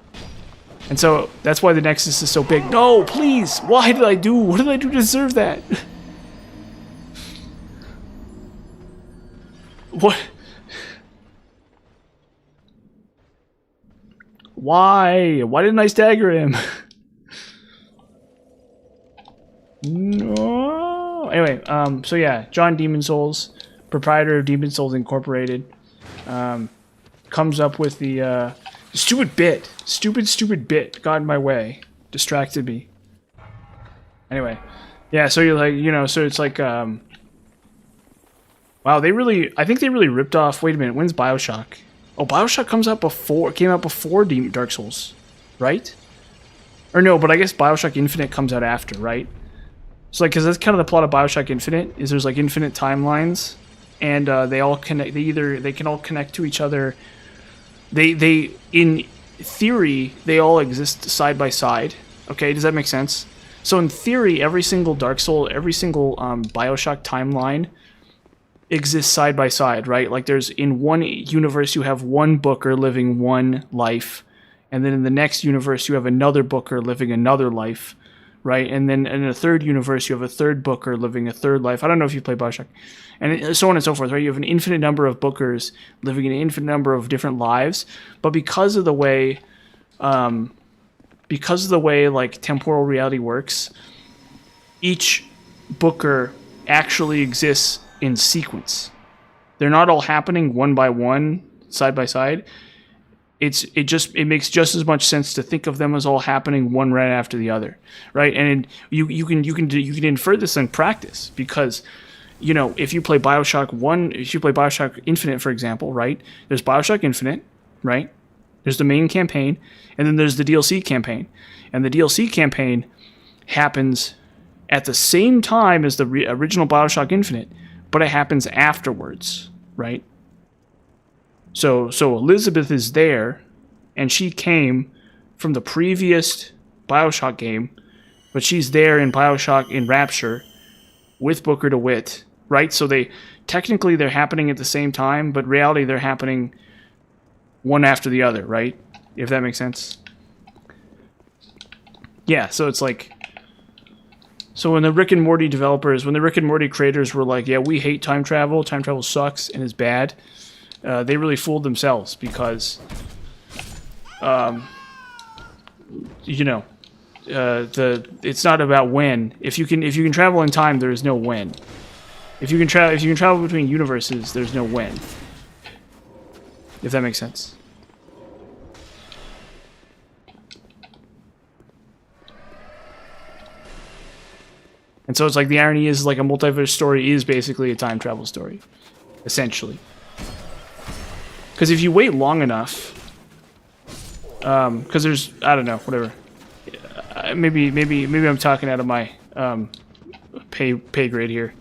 And so that's why the Nexus is so big. No, please! Why did I do? What did I do to deserve that? What? Why? Why didn't I stagger him? No. Anyway, so yeah, John Demon Souls, proprietor of Demon Souls Incorporated, comes up with the stupid bit got in my way, distracted me. Anyway, yeah, so you're like, so it's like, wow, I think they really ripped off. Wait a minute, when's BioShock? Oh, BioShock came out before Dark Souls, right? Or no, but I guess BioShock Infinite comes out after, right? So like, because that's kind of the plot of BioShock Infinite, is there's like infinite timelines, and they all connect. They can all connect to each other. They in theory they all exist side by side. Okay, does that make sense? So in theory, every single Dark Soul, every single BioShock timeline exists side by side, right? Like there's in one universe you have one Booker living one life, and then in the next universe you have another Booker living another life, right? And then in a third universe you have a third Booker living a third life. I don't know if you play BioShock, and so on and so forth, right? You have an infinite number of Bookers living an infinite number of different lives, but because of the way like temporal reality works, each Booker actually exists in sequence. They're not all happening one by one, side by side. It makes just as much sense to think of them as all happening one right after the other, right? And you can infer this in practice because, if you play BioShock Infinite, for example, right? There's BioShock Infinite, right? There's the main campaign, and then there's the DLC campaign, and the DLC campaign happens at the same time as the original BioShock Infinite, but it happens afterwards, right? So Elizabeth is there, and she came from the previous BioShock game, but she's there in BioShock in Rapture with Booker DeWitt, right? So they're happening at the same time, but reality they're happening one after the other, right? If that makes sense. Yeah, so it's like, so when the Rick and Morty creators were like, yeah, we hate time travel sucks and is bad, they really fooled themselves because, it's not about when. If you can travel in time, there is no when. If you can travel between universes, there's no when. If that makes sense. And so it's like the irony is like a multiverse story is basically a time travel story, essentially. Because if you wait long enough, because there's, I don't know, whatever. Maybe I'm talking out of my pay grade here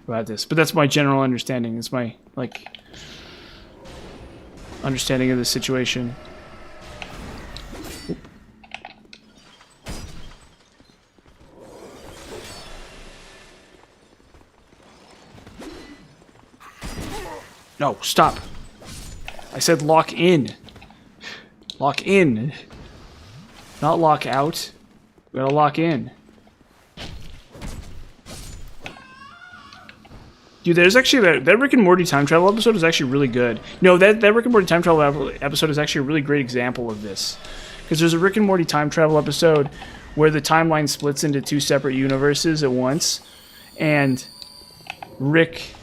about this, but that's my general understanding. It's my understanding of the situation. No, stop. I said lock in. Lock in. Not lock out. We gotta lock in. Dude, there's actually that Rick and Morty time travel episode is actually really good. No, that Rick and Morty time travel episode is actually a really great example of this. Because there's a Rick and Morty time travel episode where the timeline splits into two separate universes at once, and Rick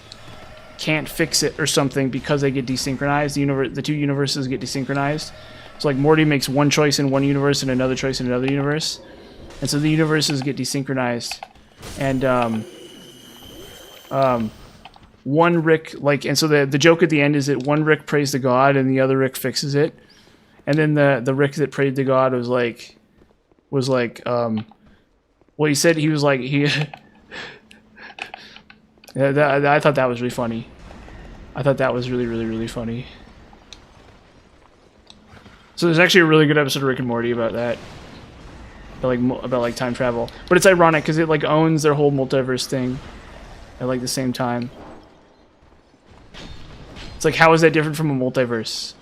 can't fix it or something because they get desynchronized. The two universes get desynchronized. So like Morty makes one choice in one universe and another choice in another universe, and so the universes get desynchronized. And one Rick and so the joke at the end is that one Rick prays to God and the other Rick fixes it. And then the Rick that prayed to God was like, well, he said he was like, he, yeah, I thought that was really funny. I thought that was really, really, really funny. So there's actually a really good episode of Rick and Morty about that. About like time travel. But it's ironic because it like owns their whole multiverse thing at like the same time. It's like, how is that different from a multiverse?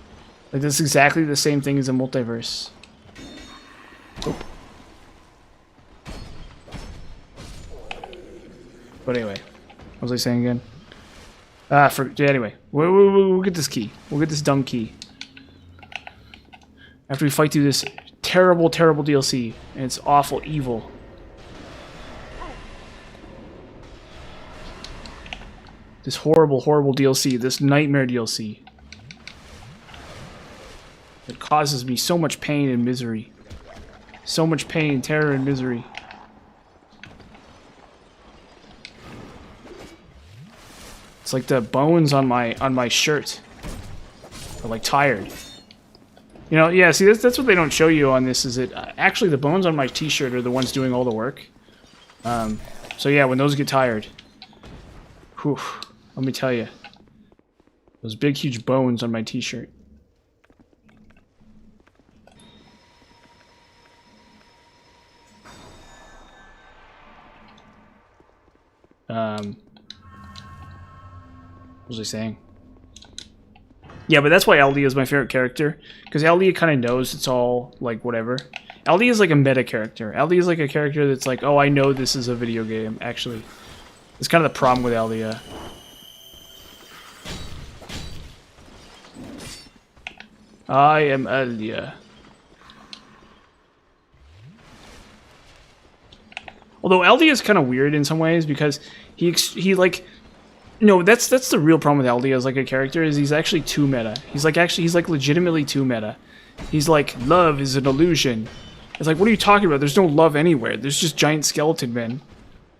Like, that's exactly the same thing as a multiverse. Oop. But anyway, what was I saying again? Anyway, we'll get this key. We'll get this dumb key. After we fight through this terrible, terrible DLC, and it's awful evil. This horrible, horrible DLC, this nightmare DLC. It causes me so much pain and misery. So much pain, terror, and misery. It's like the bones on my shirt are like tired. You know, yeah, see, that's what they don't show you on this, is that actually the bones on my t-shirt are the ones doing all the work. So yeah, when those get tired, whew, let me tell you, those big, huge bones on my t-shirt. What was I saying? Yeah, but that's why Aldia is my favorite character, because Aldia kind of knows it's all, like, whatever. Aldia is like a meta character. Aldia is like a character that's like, oh, I know this is a video game, actually. It's kind of the problem with Aldia. I am Aldia. Although Aldia is kind of weird in some ways, because he like... No, that's the real problem with Aldia as like a character, is he's actually too meta. He's like legitimately too meta. He's like, love is an illusion. It's like, what are you talking about? There's no love anywhere. There's just giant skeleton men,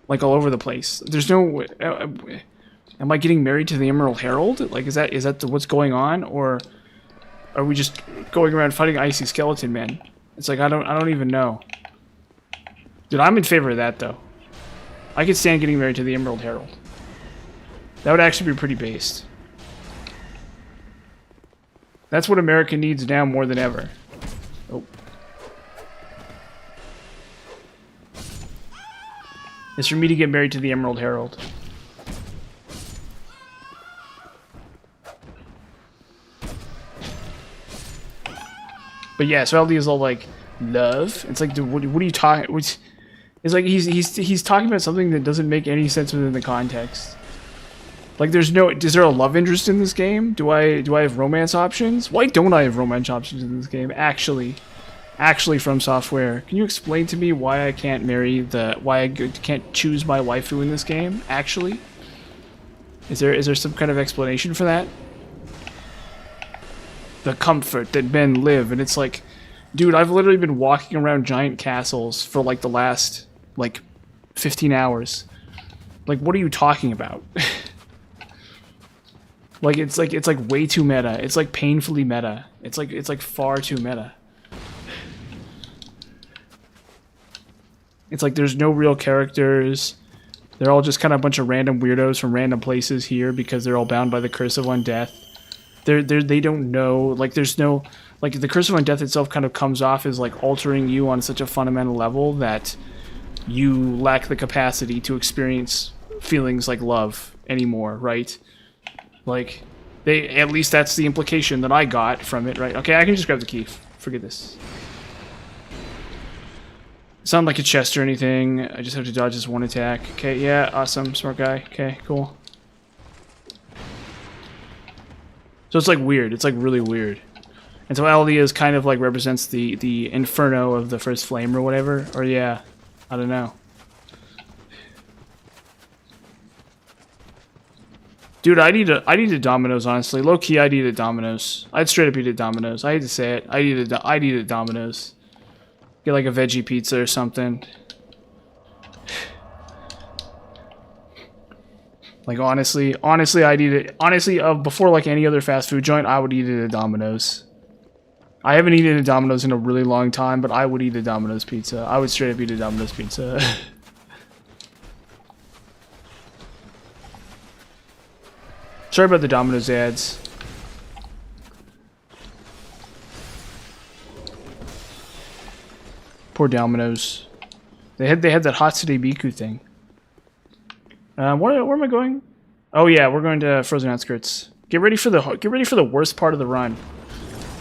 like, all over the place. There's no... am I getting married to the Emerald Herald? Like, is that what's going on, or are we just going around fighting icy skeleton men? It's like, I don't even know. Dude, I'm in favor of that though. I could stand getting married to the Emerald Herald. That would actually be pretty based. That's what America needs now more than ever. Oh. It's for me to get married to the Emerald Herald. But yeah, so LD is all like, love? It's like, dude, what are you talking... It's like he's talking about something that doesn't make any sense within the context. Like, is there a love interest in this game? Do I have romance options? Why don't I have romance options in this game? Actually, From Software, can you explain to me why I can't why I can't choose my waifu in this game? Actually, is there some kind of explanation for that? The comfort that men live, and it's like, dude, I've literally been walking around giant castles for like the last like 15 hours. Like, what are you talking about? Like, it's like way too meta. It's like painfully meta. It's like far too meta. It's like there's no real characters. They're all just kind of a bunch of random weirdos from random places here because they're all bound by the Curse of Undeath. They don't know, like, there's no, like, the Curse of Undeath itself kind of comes off as like altering you on such a fundamental level that you lack the capacity to experience feelings like love anymore, right? Like, at least that's the implication that I got from it, right? Okay, I can just grab the key. Forget this. It's not like a chest or anything. I just have to dodge this one attack. Okay, yeah, awesome. Smart guy. Okay, cool. So it's like weird. It's like really weird. And so Aldia is kind of like represents the inferno of the first flame or whatever. Or yeah, I don't know. Dude, I need a Domino's, honestly. Low key, I'd eat at Domino's. I'd straight up eat at Domino's. I hate to say it. I'd eat at Domino's. Get like a veggie pizza or something. Like, honestly, I'd eat it. Honestly, before like any other fast food joint, I would eat it at Domino's. I haven't eaten a Domino's in a really long time, but I would eat a Domino's pizza. I would straight up eat a Domino's pizza. Sorry about the Domino's ads. Poor Domino's. They had that Hatsune Miku thing. Where am I going? Oh yeah, we're going to Frozen Outskirts. Get ready for the worst part of the run.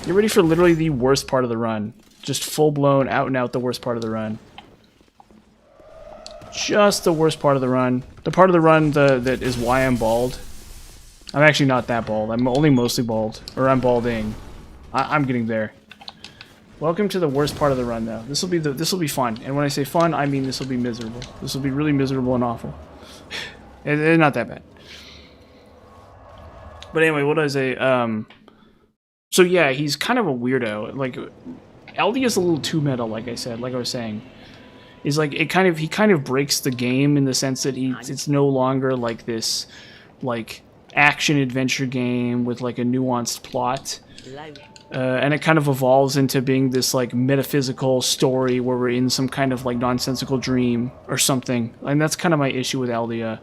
Get ready for literally the worst part of the run. Just full blown out and out the worst part of the run. Just the worst part of the run. The part of the run that is why I'm bald. I'm actually not that bald. I'm only mostly bald. Or I'm balding. I'm getting there. Welcome to the worst part of the run, though. This will be fun. And when I say fun, I mean this will be miserable. This will be really miserable and awful. It's not that bad. But anyway, what did I say? So yeah, he's kind of a weirdo. Like, Aldi is a little too meta, like I said, like I was saying. Is like he kind of breaks the game in the sense that it's no longer like this, like, action adventure game with like a nuanced plot. And it kind of evolves into being this like metaphysical story where we're in some kind of like nonsensical dream or something. And that's kind of my issue with Aldia.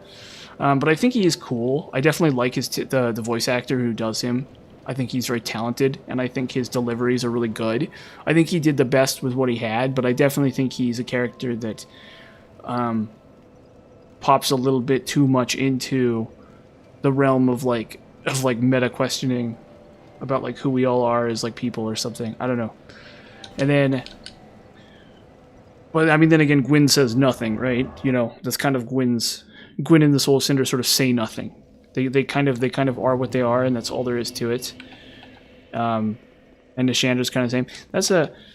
But I think he is cool. I definitely like the voice actor who does him. I think he's very talented, and I think his deliveries are really good. I think he did the best with what he had, but I definitely think he's a character that pops a little bit too much into the realm of like meta questioning about like who we all are as like people or something. I don't know. And then, but I mean, then again, Gwyn says nothing, right? You know, that's kind of Gwyn and the Soul Cinder sort of say nothing. They kind of are what they are, and that's all there is to it. And Nishandra's kind of the same.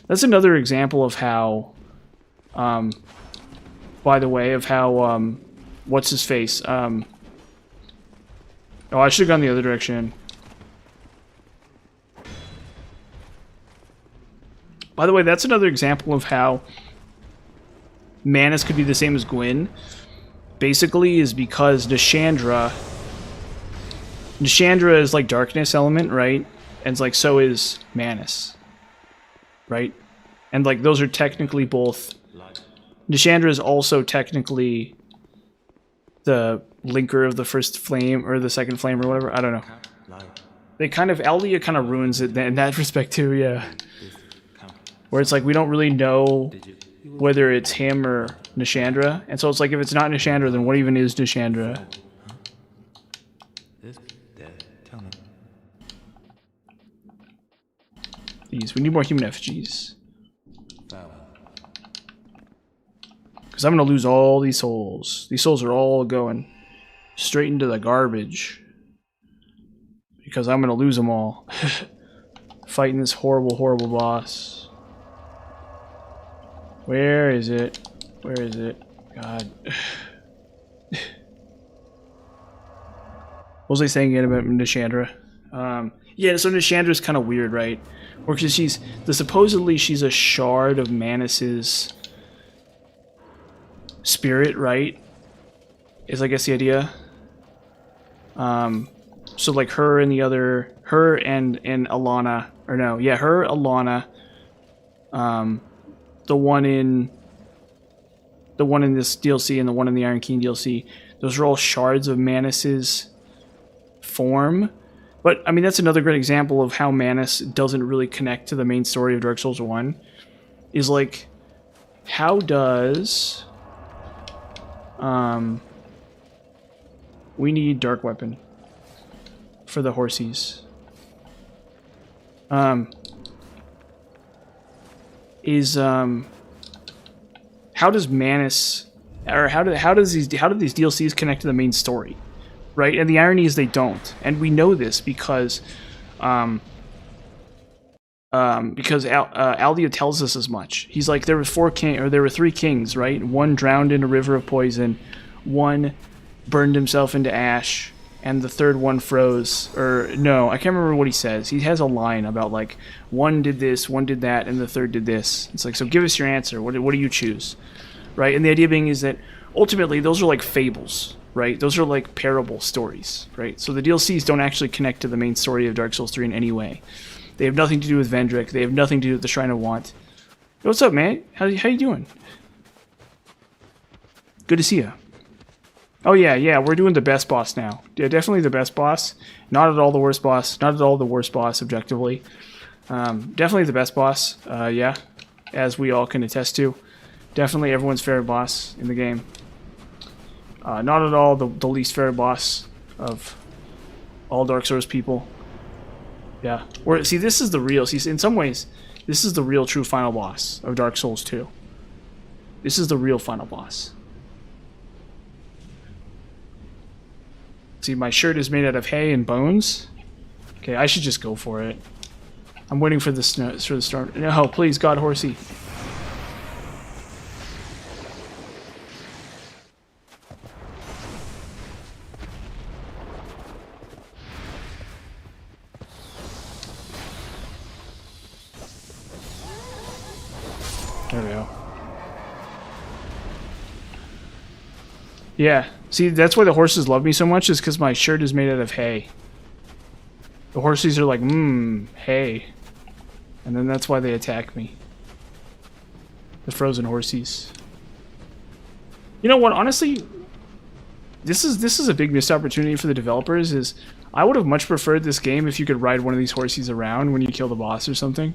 That's another example of how, by the way, of how what's his face? Oh, I should have gone the other direction. By the way, that's another example of how Manus could be the same as Gwyn. Basically, is because Nishandra is like darkness element, right? And it's like so is Manus, right? And like those are technically both. Nishandra is also technically the linker of the first flame or the second flame or whatever. I don't know. They kind of Aldia kind of ruins it in that respect too, yeah. Where it's like we don't really know whether it's him or Nishandra, and so it's like if it's not Nishandra, then what even is Nishandra? We need more human effigies. Because I'm going to lose all these souls. These souls are all going straight into the garbage. Because I'm going to lose them all. Fighting this horrible, horrible boss. Where is it? Where is it? God. What was I saying again about Nishandra? Yeah, so Nishandra's kind of weird, right? Or because supposedly she's a shard of Manus's spirit, right? Is I guess the idea. So like her and Alana, or no, yeah, her, Alana, the one in this DLC and the one in the Iron King DLC, those are all shards of Manus's form. But, I mean, that's another great example of how Manus doesn't really connect to the main story of Dark Souls 1. Is, like, how does... we need Dark Weapon for the horsies. How does Manus... Or how do these DLCs connect to the main story? Right, and the irony is they don't, and we know this because, Aldia tells us as much. He's like, there were 3 kings, right? One drowned in a river of poison, one burned himself into ash, and the third one froze. Or no, I can't remember what he says. He has a line about like, one did this, one did that, and the third did this. It's like, so give us your answer. What do you choose, right? And the idea being is that ultimately those are like fables. Right? Those are like parable stories, right? So the DLCs don't actually connect to the main story of Dark Souls 3 in any way. They have nothing to do with Vendrick. They have nothing to do with the Shrine of Want. Hey, what's up, man? How you doing? Good to see you. Oh yeah, we're doing the best boss now. Yeah, definitely the best boss. Not at all the worst boss. Not at all the worst boss objectively. Definitely the best boss. Yeah, as we all can attest to. Definitely everyone's favorite boss in the game. Not at all the least favorite boss of all Dark Souls people. Yeah. See, this is the real. See, in some ways, this is the real true final boss of Dark Souls 2. This is the real final boss. See, my shirt is made out of hay and bones. Okay, I should just go for it. I'm waiting for the snow, for the storm. No, please, God, horsey. There we go. Yeah. See, that's why the horses love me so much, is because my shirt is made out of hay. The horses are like, hay. And then that's why they attack me. The frozen horsies. You know what, honestly, this is a big missed opportunity for the developers, is I would have much preferred this game if you could ride one of these horsies around when you kill the boss or something.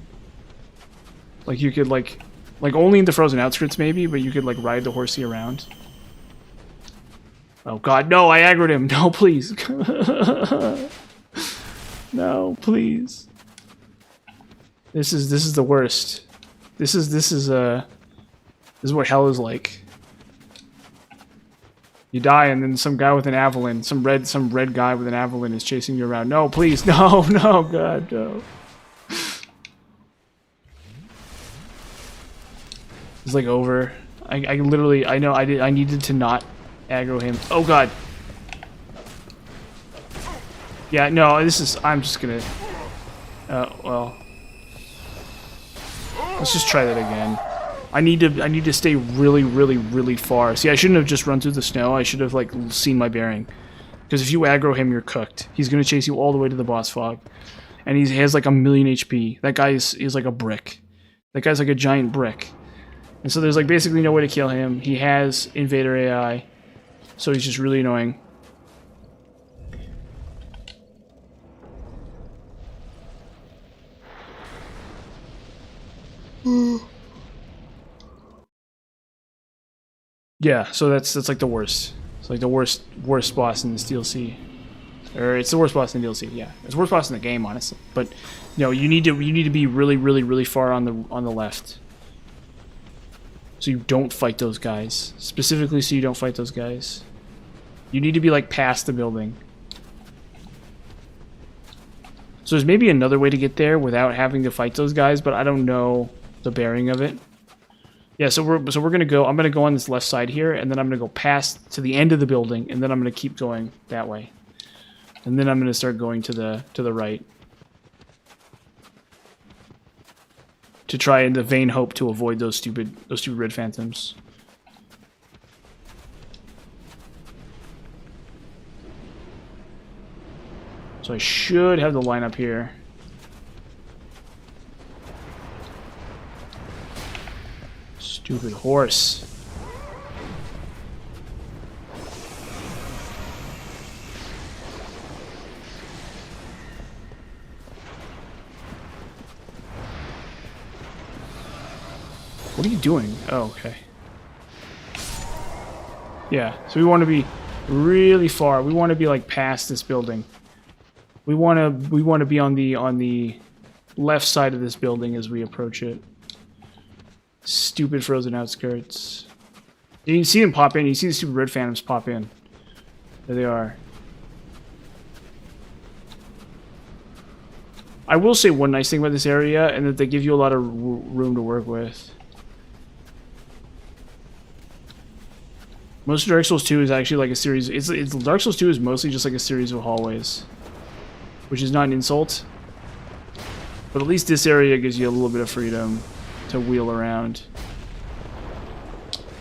Like you could like only in the frozen outskirts maybe, but you could like ride the horsey around. Oh god, no, I aggroed him. No, please. No, please. This is the worst. This is what hell is like. You die and then some guy with an Avalon, some red guy with an Avalon is chasing you around. No, please. No, no, god, no. It's like over. I literally, I know I needed to not aggro him. Oh god. Yeah, no, I'm just gonna, well. Let's just try that again. I need to stay really far. See, I shouldn't have just run through the snow. I should have like seen my bearing. Because if you aggro him, you're cooked. He's gonna chase you all the way to the boss fog. And he has like 1,000,000 HP. That guy is like a brick. That guy's like a giant brick. And so there's like basically no way to kill him. He has Invader AI. So he's just really annoying. Yeah, so that's like the worst. It's like the worst boss in this DLC. Or it's the worst boss in the DLC, yeah. It's the worst boss in the game, honestly. But you know, you need to be really far on the left. So you don't fight those guys. Specifically so you don't fight those guys. You need to be like past the building. So there's maybe another way to get there without having to fight those guys, but I don't know the bearing of it. Yeah, so we're gonna go. I'm gonna go on this left side here, and then I'm gonna go past to the end of the building, and then I'm gonna keep going that way, and then I'm gonna start going to the right to try in the vain hope to avoid those stupid red phantoms. So I should have the lineup here. Stupid horse. What are you doing? Oh, okay. Yeah, so we want to be really far. We want to be like past this building. We want to be on the left side of this building as we approach it. Stupid frozen outskirts. You can see them pop in. You see the stupid red phantoms pop in. There they are. I will say one nice thing about this area, and that they give you a lot of room to work with. Most of Dark Souls 2 is actually like a series. It's Dark Souls 2 is mostly just like a series of hallways, which is not an insult. But at least this area gives you a little bit of freedom to wheel around.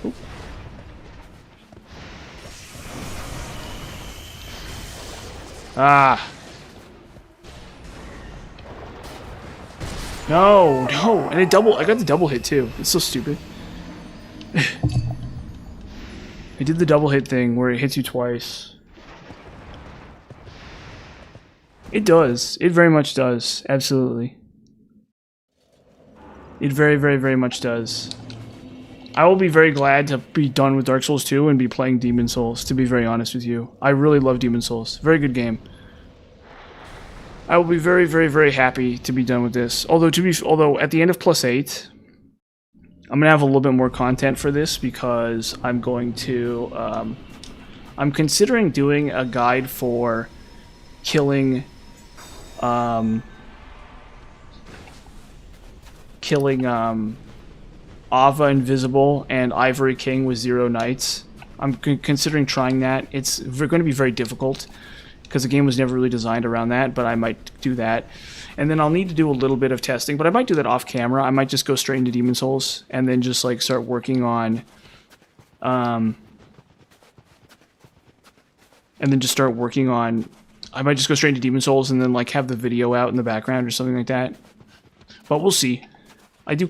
Oop. Ah. No, no, and I got the double hit too. It's so stupid. I did the double hit thing where it hits you twice. It does. It very much does. Absolutely. It very, very, very much does. I will be very glad to be done with Dark Souls 2 and be playing Demon Souls, to be very honest with you. I really love Demon Souls. Very good game. I will be very, very, very happy to be done with this. Although at the end of +8, I'm gonna have a little bit more content for this because I'm going to. I'm considering doing a guide for killing Ava Invisible and Ivory King with 0 knights. I'm considering trying that. It's going to be very difficult because the game was never really designed around that, but I might do that. And then I'll need to do a little bit of testing, but I might do that off camera. I might just go straight into Demon Souls and then just like start working on I might just go straight into Demon Souls and then like have the video out in the background or something like that. But we'll see. I do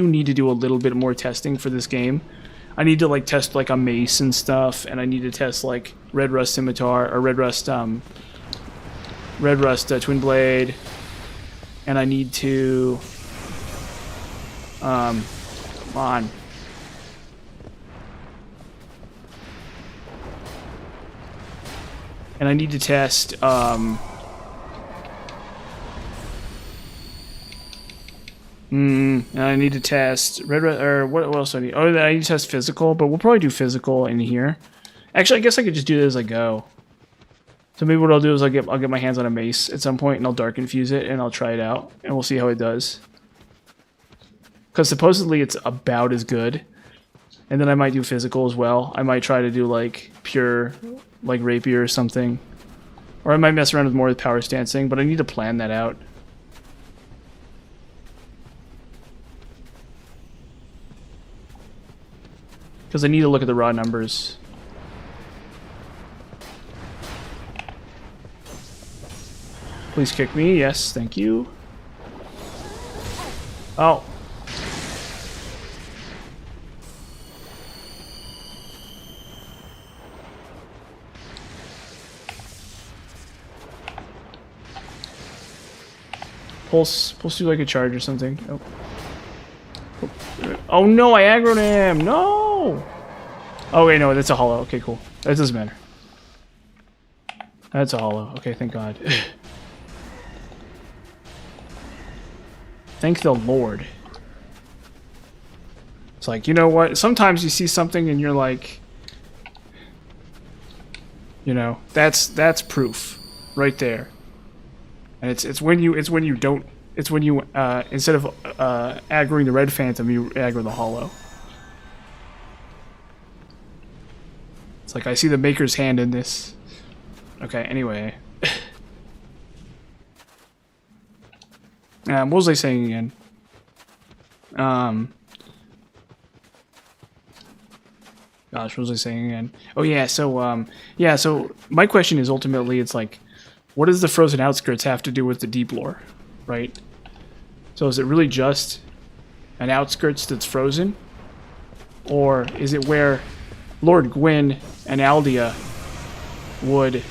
need to do a little bit more testing for this game. I need to like test like a mace and stuff, and I need to test like Red Rust Scimitar or Red Rust Twin Blade, and I need to come on. And I need to test and I need to test what else do I need? Oh, I need to test physical, but we'll probably do physical in here. Actually, I guess I could just do it as I go. So maybe what I'll do is I'll get my hands on a mace at some point and I'll dark infuse it and I'll try it out and we'll see how it does. Because supposedly it's about as good. And then I might do physical as well. I might try to do like pure like rapier or something. Or I might mess around with more with power stancing, but I need to plan that out. Because I need to look at the raw numbers. Please kick me. Yes, thank you. Oh. Pulse do like a charge or something. Oh. Oh no, I aggroed him! No! Oh wait, no, that's a hollow. Okay, cool. That doesn't matter. That's a hollow. Okay, thank God. Thank the Lord. It's like, you know what? Sometimes you see something and you're like, you know, that's proof right there. And it's when you don't. It's when you, instead of aggroing the red phantom, you aggro the hollow. It's like, I see the maker's hand in this. Okay, anyway. What was I saying again? Gosh, what was I saying again? Oh yeah, so my question is ultimately, it's like, what does the frozen outskirts have to do with the deep lore, right? So is it really just an outskirts that's frozen? Or is it where Lord Gwyn and Aldea would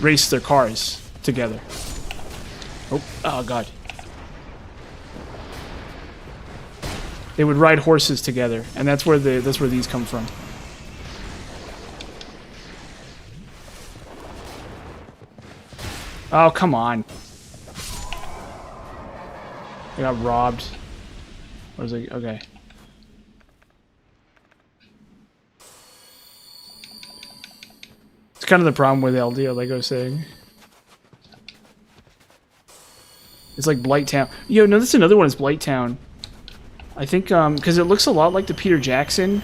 race their cars together? Oh God. They would ride horses together, and that's where these come from. Oh, come on. I got robbed. Or was I... Okay. It's kind of the problem with LDO, like I was saying. It's like Blighttown. Yo, no, that's another one. It's Blighttown. I think, because it looks a lot like the Peter Jackson.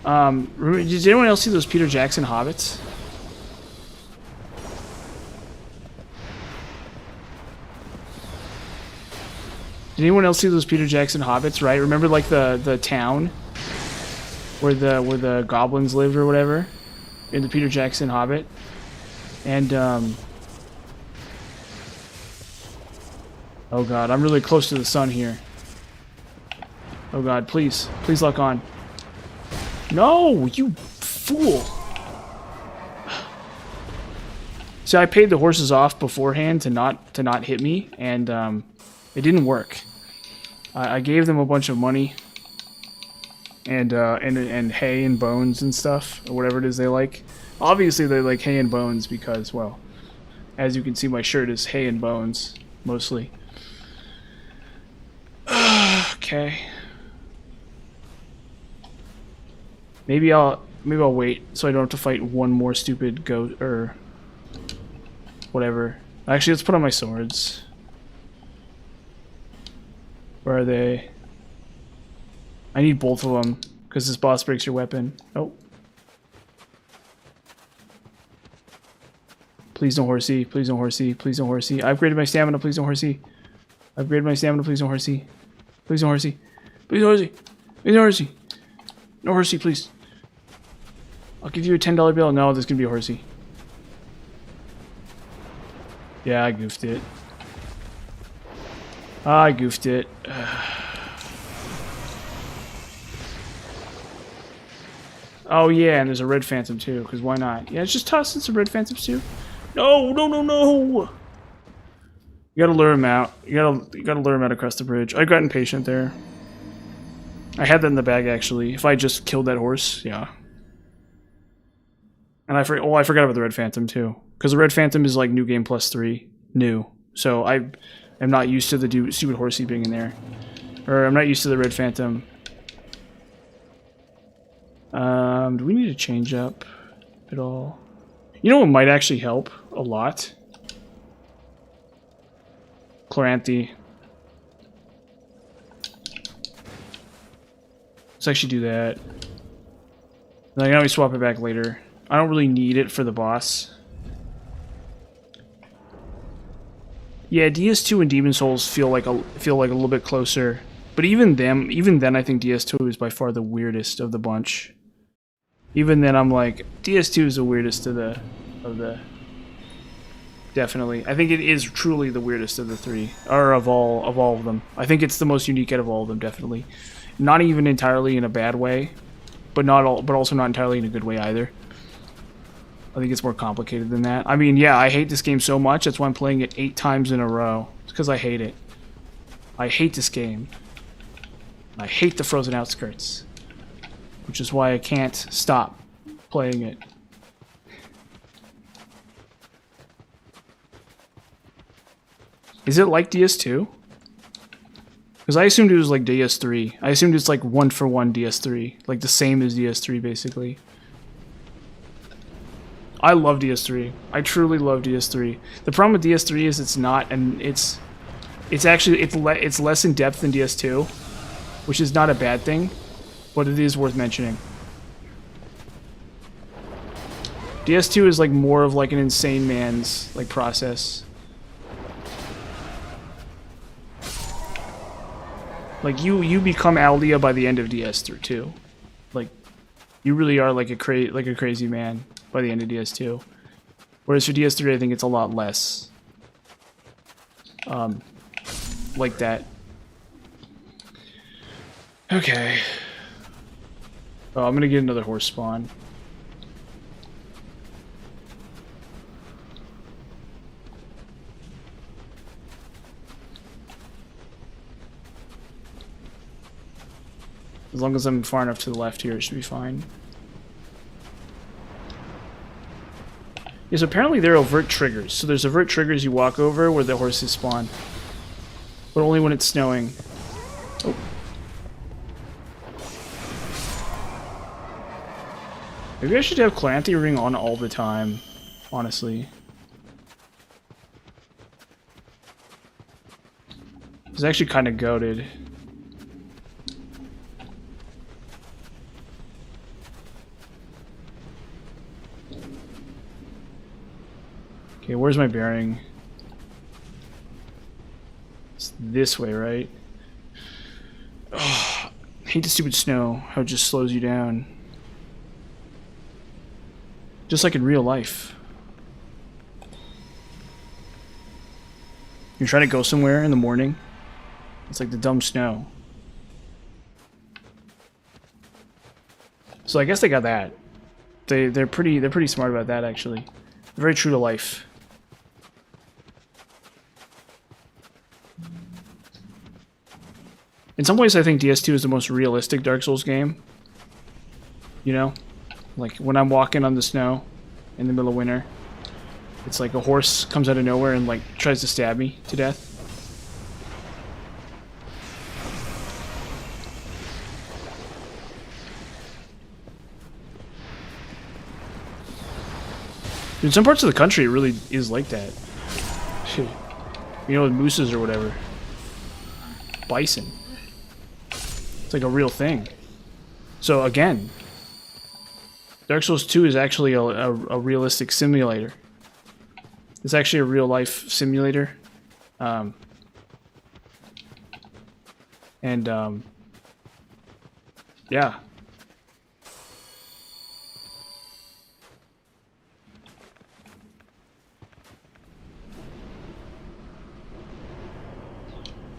Did anyone else see those Peter Jackson hobbits? Did anyone else see those Peter Jackson hobbits, right? Remember like the town where the goblins lived or whatever in the Peter Jackson Hobbit? And Oh god, I'm really close to the sun here. Oh god, please. Please lock on. No, you fool. See, I paid the horses off beforehand to not hit me, and it didn't work. I gave them a bunch of money and hay and bones and stuff, or whatever it is they like. Obviously, they like hay and bones because, well, as you can see, my shirt is hay and bones mostly. Okay. Maybe I'll wait so I don't have to fight one more stupid goat or whatever. Actually, let's put on my swords. Where are they? I need both of them because this boss breaks your weapon. Oh. Please don't horsey. Please don't horsey. Please don't horsey. I upgraded my stamina. Please don't horsey. I upgraded my stamina. Please don't horsey. Please don't horsey. Please don't horsey. Please don't horsey. No horsey, please. I'll give you a $10 bill. No, there's gonna be a horsey. Yeah, I goofed it. I goofed it. Oh yeah, and there's a red phantom too, because why not? Yeah, it's just toss in some red phantoms too. No, no, no, no! You gotta lure him out. You gotta lure him out across the bridge. I got impatient there. I had that in the bag actually. If I just killed that horse, yeah. And I forgot about the red phantom too, because the red phantom is like new game +3, new. So I am not used to the stupid horsey being in there, or I'm not used to the red phantom. Do we need to change up at all? You know what might actually help a lot? Chloranthy. Let's actually do that. I can always swap it back later. I don't really need it for the boss. Yeah, DS2 and Demon Souls feel like a little bit closer, but even then, I think DS2 is by far the weirdest of the bunch. Even then, I'm like, DS2 is the weirdest of the. Definitely, I think it is truly the weirdest of the three, or of all of them. I think it's the most unique out of all of them, definitely. Not even entirely in a bad way, but also not entirely in a good way either. I think it's more complicated than that. I mean, yeah, I hate this game so much. That's why I'm playing it 8 times in a row. It's because I hate it. I hate this game. I hate the Frozen Outskirts, which is why I can't stop playing it. Is it like DS2? Because I assumed it was like DS3. I assumed it's like 1-for-1 DS3. Like the same as DS3, basically. I love DS3. I truly love DS3. The problem with DS3 is it's not, and it's less in depth than DS2, which is not a bad thing, but it is worth mentioning. DS2 is like more of like an insane man's like process. Like you become Aldia by the end of DS2. Like you really are like a crazy man by the end of DS2. Whereas for DS3, I think it's a lot less like that. Okay. Oh, I'm gonna get another horse spawn. As long as I'm far enough to the left here, it should be fine. Yes, apparently there are overt triggers. So there's overt triggers you walk over where the horses spawn. But only when it's snowing. Oh. Maybe I should have Chloranthy Ring on all the time, honestly. It's actually kind of goated. Okay, where's my bearing? It's this way, right? Oh, I hate the stupid snow, how it just slows you down. Just like in real life. You're trying to go somewhere in the morning. It's like the dumb snow. So I guess they got that. They're pretty smart about that actually. They're very true to life. In some ways, I think DS2 is the most realistic Dark Souls game. You know? Like, when I'm walking on the snow in the middle of winter, it's like a horse comes out of nowhere and, like, tries to stab me to death. In some parts of the country, it really is like that. Shit. You know, with mooses or whatever. Bison. It's like a real thing. So again, Dark Souls 2 is actually a realistic simulator. It's actually a real life simulator. Yeah.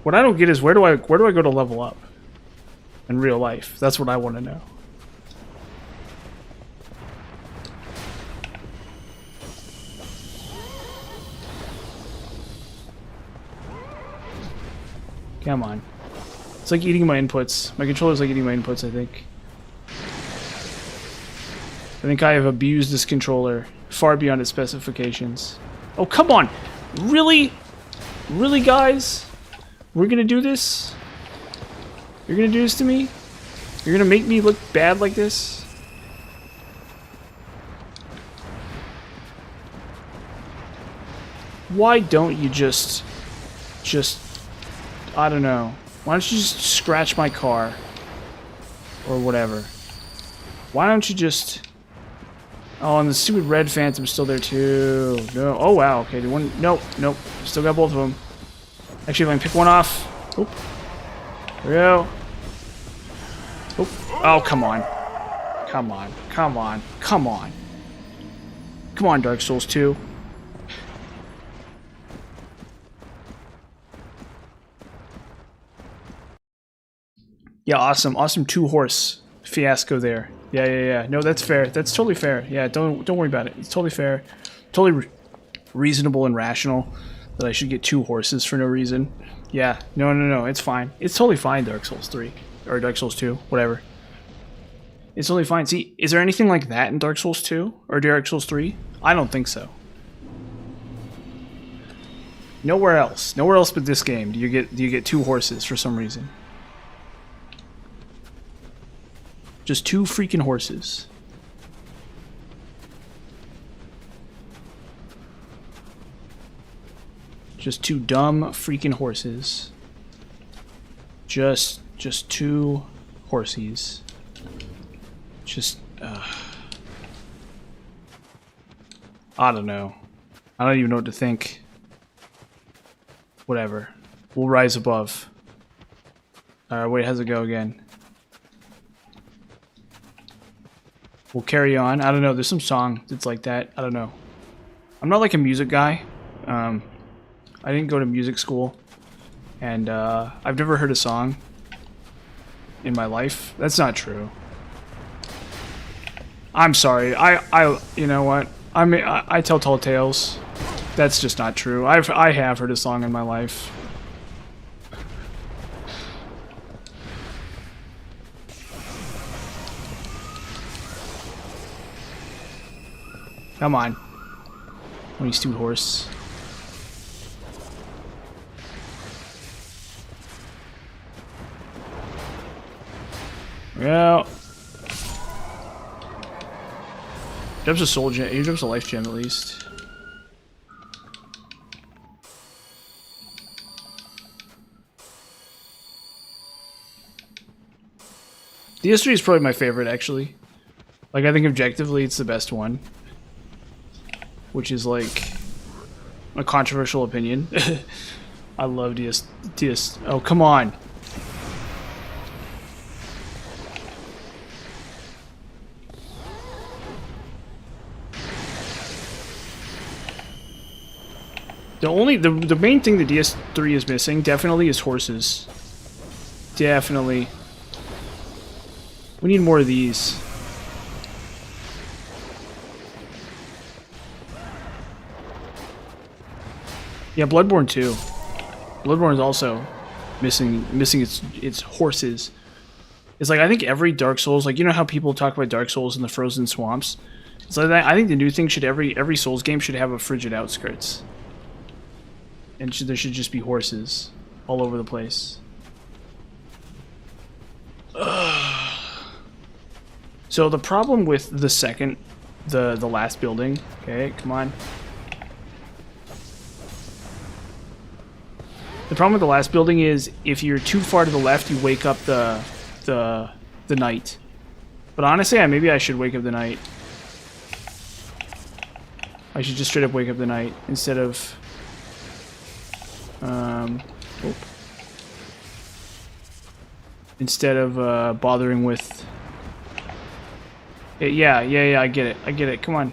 What I don't get is where do I go to level up in real life? That's what I want to know. Come on. It's like eating my inputs. My controller's like eating my inputs, I think. I think I have abused this controller far beyond its specifications. Oh, come on! Really? Really, guys? We're gonna do this? You're gonna do this to me? You're gonna make me look bad like this? Why don't you just, I don't know. Why don't you just scratch my car? Or whatever. Why don't you just... Oh, and the stupid red phantom's still there too. No. Oh, wow. Okay, nope, nope. Still got both of them. Actually, if I can pick one off. Oop. There we go. Oop. Oh, come on. Come on. Come on. Come on. Come on, Dark Souls 2. Yeah, awesome. Awesome two-horse fiasco there. Yeah. No, that's fair. That's totally fair. Yeah, don't worry about it. It's totally fair. Totally reasonable and rational that I should get two horses for no reason. Yeah. No. It's fine. It's totally fine, Dark Souls 3. Or Dark Souls 2. Whatever. It's totally fine. See, is there anything like that in Dark Souls 2? Or Dark Souls 3? I don't think so. Nowhere else. Nowhere else but this game do you get two horses for some reason. Just two freaking horses. Just two dumb freaking horses. Just two horsies. Just, I don't know. I don't even know what to think. Whatever. We'll rise above. Alright, wait, how's it go again? We'll carry on. I don't know, there's some song that's like that. I don't know. I'm not like a music guy. I didn't go to music school. And I've never heard a song in my life. That's not true. I'm sorry. I you know what? I tell tall tales. That's just not true. I have heard a song in my life. Come on. When you stupid horse. Well. Drops a soul gem. He drops a life gem at least. DS3 is probably my favorite, actually. Like, I think objectively it's the best one. Which is, like, a controversial opinion. I love DS. Oh, come on. The main thing the DS3 is missing definitely is horses. Definitely. We need more of these. Yeah, Bloodborne too. Bloodborne is also missing its horses. It's like I think every Dark Souls, like you know how people talk about Dark Souls in the frozen swamps. It's like that. I think the new thing should every Souls game should have a frigid outskirts, and there should just be horses all over the place. So the problem with the last building. Okay, come on. The problem with the last building is if you're too far to the left, you wake up the knight. But honestly, maybe I should wake up the knight. I should just straight up wake up the knight instead of bothering with. Yeah, I get it. Come on.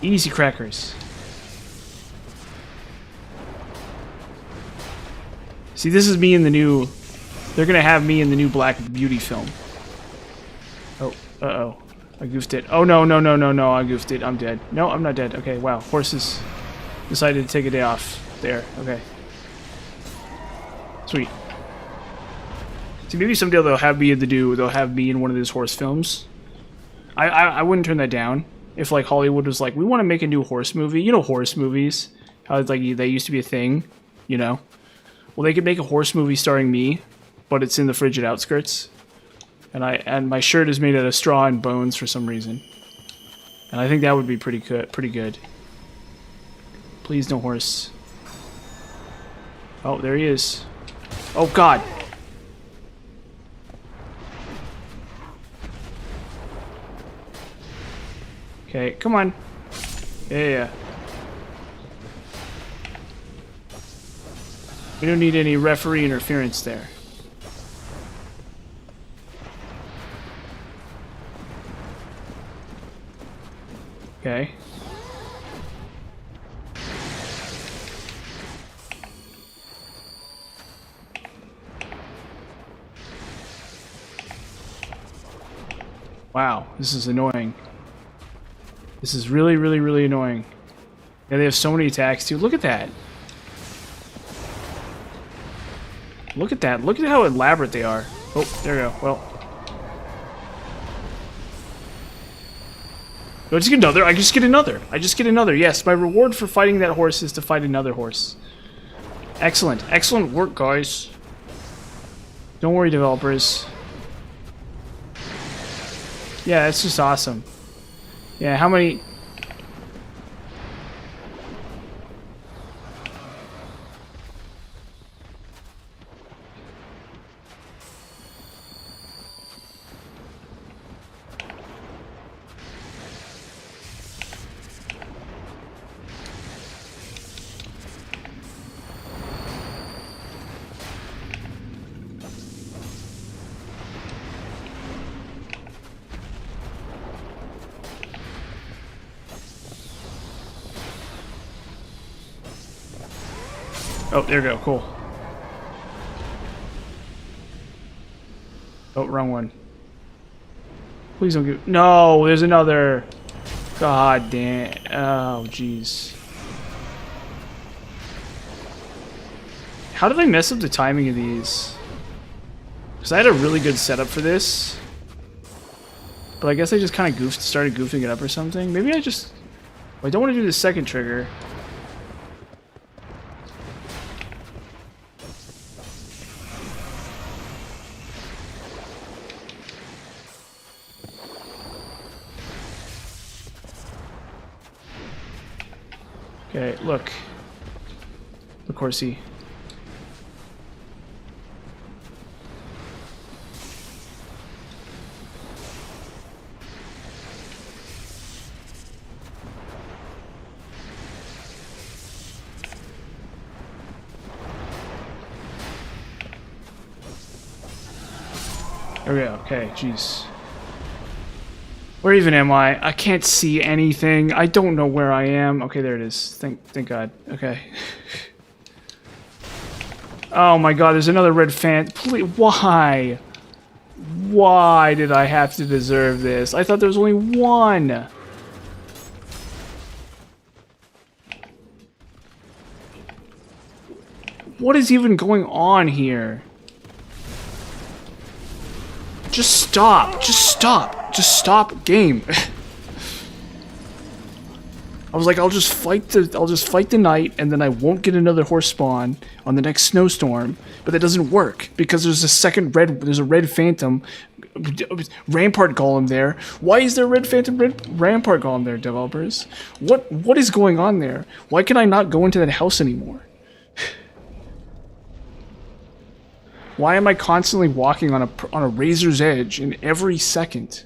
Easy crackers. See, this is me in the new... They're gonna have me in the new Black Beauty film. Oh, uh-oh. I goofed it. Oh, no, I goofed it. I'm dead. No, I'm not dead. Okay, wow. Horses decided to take a day off there. Okay. Sweet. See, maybe someday they'll have me in one of these horse films. I wouldn't turn that down. If like Hollywood was like, we want to make a new horse movie, you know, horse movies, how it's like they used to be a thing, you know. Well, they could make a horse movie starring me, but it's in the frigid outskirts, and my shirt is made out of straw and bones for some reason, and I think that would be pretty good. Please, no horse. Oh, there he is. Oh God. Okay, come on. Yeah. We don't need any referee interference there. Okay. Wow, this is annoying. This is really, really, really annoying. Yeah, they have so many attacks too. Look at that. Look at that. Look at how elaborate they are. Oh, there we go. Well. Do I just get another? I just get another. I just get another. Yes, my reward for fighting that horse is to fight another horse. Excellent. Excellent work, guys. Don't worry, developers. Yeah, that's just awesome. Yeah, how many... Oh, there we go. Cool. Oh, wrong one. Please don't give... No, there's another. God damn. Oh, jeez. How did I mess up the timing of these? Because I had a really good setup for this. But I guess I just kind of started goofing it up or something. Maybe I just... I don't want to do the second trigger. Okay, look. Look, horsey. There we go. Okay, jeez. Where even am I? I can't see anything. I don't know where I am. Okay, there it is. Thank God. Okay. Oh my God, there's another red fan. Please, why? Why did I have to deserve this? I thought there was only one. What is even going on here? Just stop. Just stop. Just stop game. I was like, I'll just fight the knight, and then I won't get another horse spawn on the next snowstorm. But that doesn't work because there's a red phantom rampart golem there. Why is there a red phantom rampart golem there, developers? What is going on there? Why can I not go into that house anymore? Why am I constantly walking on a razor's edge in every second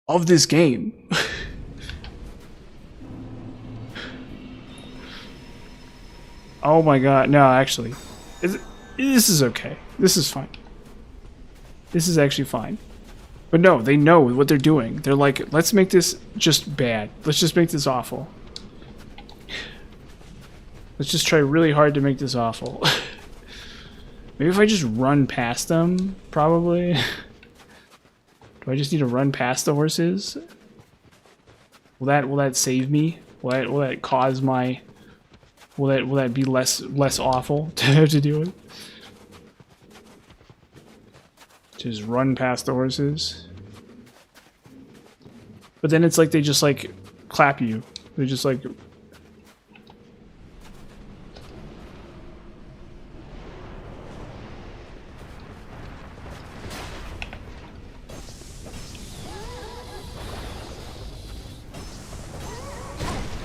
of this game? Oh my God! No, actually, this is okay. This is fine. This is actually fine. But no, they know what they're doing. They're like, let's make this just bad. Let's just make this awful. Let's just try really hard to make this awful. Maybe if I just run past them, probably. Do I just need to run past the horses? Will that save me? Will that cause my? Will that be less awful to have to deal with? Just run past the horses. But then it's like they just like clap you. They just like.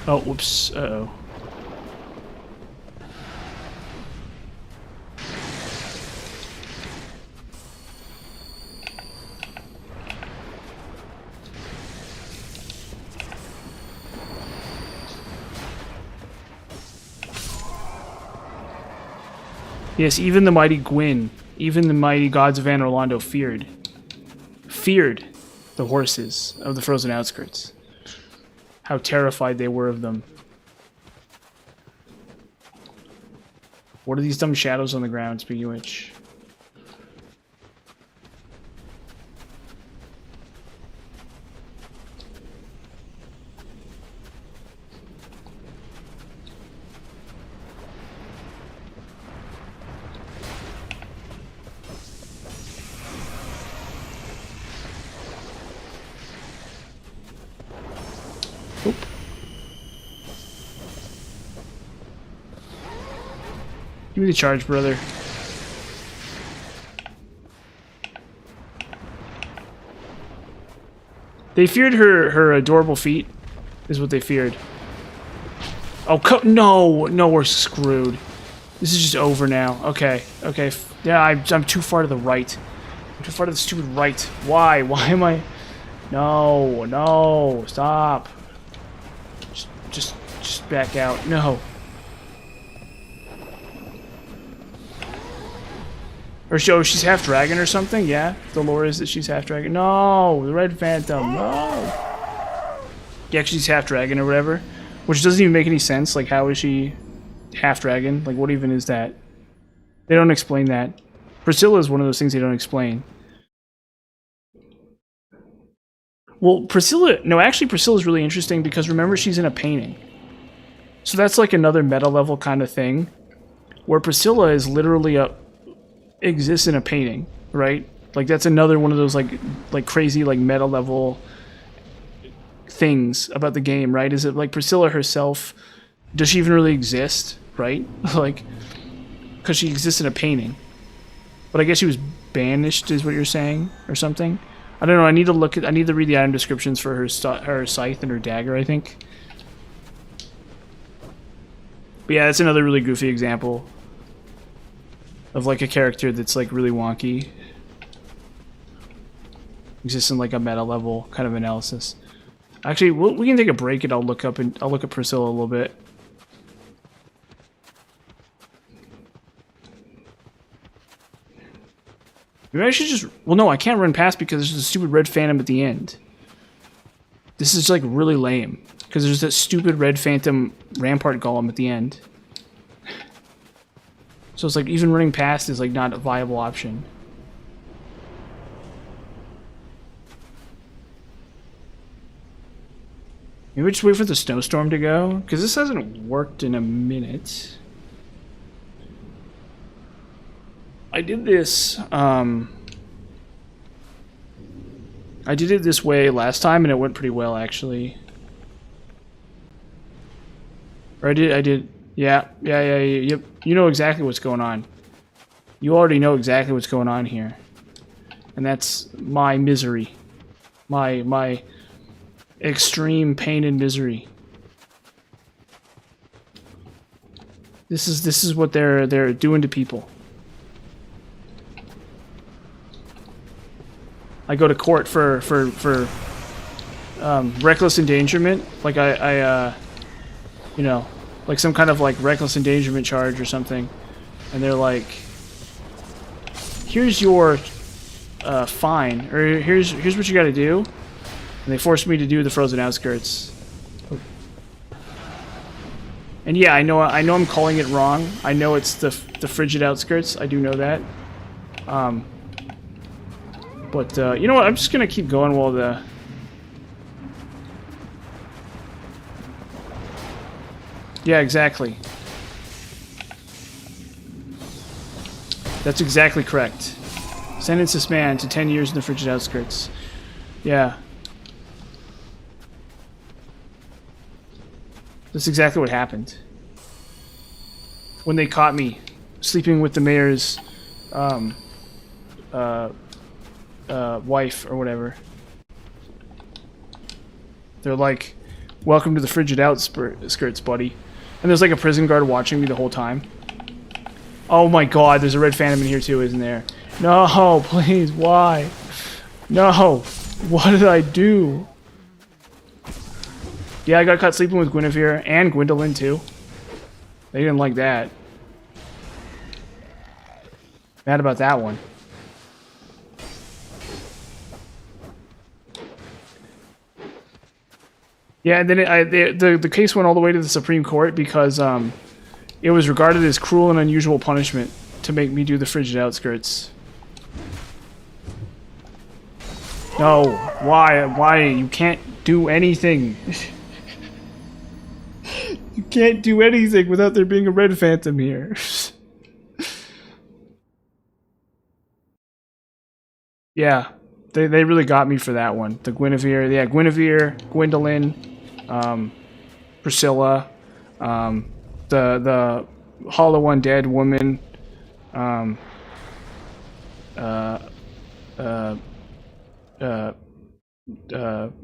Oh, whoops. Uh-oh. Yes, even the mighty Gwyn, even the mighty gods of Anor Londo feared the horses of the frozen outskirts. How terrified they were of them. What are these dumb shadows on the ground, speaking of which? Oop. Give me the charge, brother. They feared her adorable feet, is what they feared. Oh, no, we're screwed. This is just over now. Okay. Yeah, I'm too far to the right. I'm too far to the stupid right. Why? Why am I? No, stop. Just back out. No. Or she's half dragon or something? Yeah, the lore is that she's half dragon. No, the red phantom. No. Yeah, she's half dragon or whatever, which doesn't even make any sense. Like, how is she half dragon? Like, what even is that? They don't explain that. Priscilla is one of those things they don't explain. Well, actually Priscilla's really interesting because remember she's in a painting. So that's like another meta level kind of thing where Priscilla is literally exists in a painting, right? Like that's another one of those like crazy like meta level things about the game, right? Is it like Priscilla herself, does she even really exist, right? Like cuz she exists in a painting. But I guess she was banished is what you're saying or something. I don't know. I need to read the item descriptions for her scythe and her dagger, I think. But yeah, that's another really goofy example of like a character that's like really wonky. Exists in like a meta level kind of analysis. Actually, we can take a break and I'll look at Priscilla a little bit. Maybe I should just... Well, no, I can't run past because there's a stupid red phantom at the end. This is, like, really lame. Because there's that stupid red phantom rampart golem at the end. So it's like, even running past is, like, not a viable option. Maybe we just wait for the snowstorm to go? Because this hasn't worked in a minute. I did this, I did it this way last time and it went pretty well, actually. Or I did, yeah, yep. You know exactly what's going on. You already know exactly what's going on here. And that's my misery. My extreme pain and misery. This is what they're doing to people. I go to court for reckless endangerment, like you know, like some kind of like reckless endangerment charge or something, and they're like, here's your fine, or here's what you got to do, and they forced me to do the Frozen Outskirts. And yeah, I know I'm calling it wrong. I know it's the Frigid Outskirts. I do know that. But, you know what? I'm just gonna keep going while the... Yeah, exactly. That's exactly correct. Sentence this man to 10 years in the Frigid Outskirts. Yeah. That's exactly what happened. When they caught me sleeping with the mayor's, wife or whatever. They're like, welcome to the Frigid Outskirts, buddy. And there's like a prison guard watching me the whole time. Oh my god, there's a red phantom in here too, isn't there? No, please, why? No, what did I do? Yeah, I got caught sleeping with Guinevere and Gwendolyn too. They didn't like that. Mad about that one. Yeah, and then the case went all the way to the Supreme Court because it was regarded as cruel and unusual punishment to make me do the Frigid Outskirts. No, why? Why? You can't do anything. You can't do anything without there being a red phantom here. Yeah, they really got me for that one. The Guinevere, yeah, Guinevere, Gwendolyn, Priscilla, the Hollow Undead woman,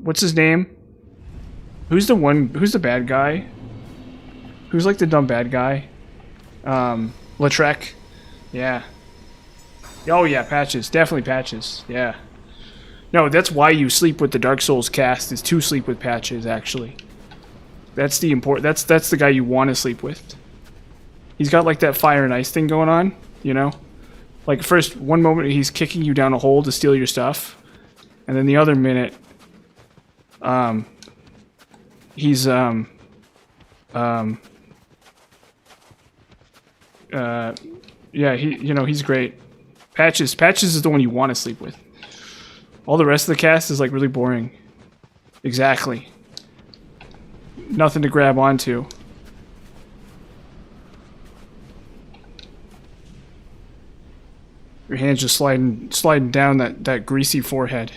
what's his name? Who's the bad guy? Who's like the dumb bad guy? Lautrec. Yeah. Oh yeah, Patches. Definitely Patches. Yeah. No, that's why you sleep with the Dark Souls cast, is to sleep with Patches, actually. That's the that's the guy you want to sleep with. He's got like that fire and ice thing going on, you know? Like first one moment he's kicking you down a hole to steal your stuff, and then the other minute he's yeah, he's great. Patches is the one you want to sleep with. All the rest of the cast is like really boring. Exactly. Nothing to grab onto. Your hand's just sliding down that greasy forehead.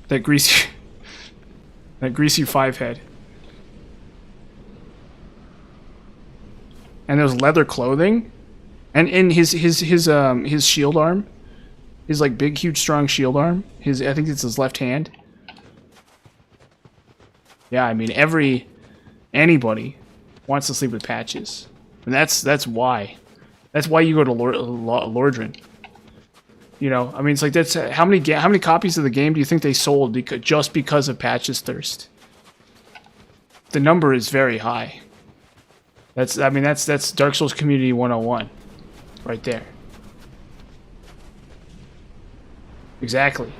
That greasy five head. And those leather clothing, and in his shield arm, his like big, huge, strong shield arm. I think it's his left hand. Yeah, I mean anybody wants to sleep with Patches, and that's why. That's why you go to Lordran. You know, I mean, it's like that's how many copies of the game do you think they sold just because of Patches Thirst? The number is very high. That's Dark Souls Community 101, right there. Exactly.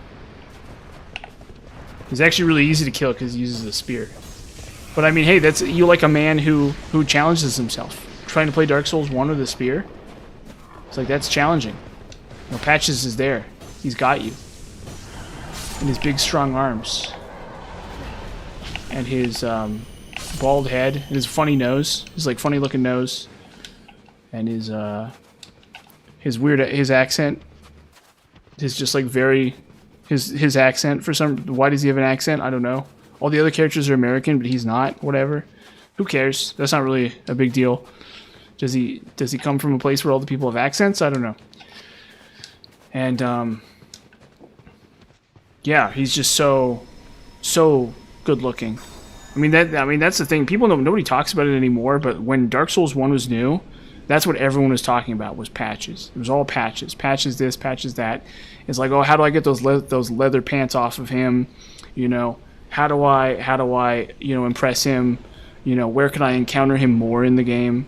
He's actually really easy to kill because he uses a spear. But I mean, hey, that's you like a man who challenges himself. Trying to play Dark Souls 1 with a spear? It's like, that's challenging. You know, Patches is there. He's got you. And his big, strong arms. And his bald head. And his funny nose. His, like, funny-looking nose. And his weird... His accent. His just, like, very... His accent, for some... Why does he have an accent? I don't know. All the other characters are American, but he's not. Whatever. Who cares? That's not really a big deal. Does he come from a place where all the people have accents? I don't know. And, yeah, he's just so good looking. I mean, that's the thing. People nobody talks about it anymore, but when Dark Souls 1 was new, that's what everyone was talking about, was patches. It was all patches. Patches this, patches that. It's like, oh, how do I get those leather pants off of him? You know, how do I, you know, impress him? You know, where can I encounter him more in the game?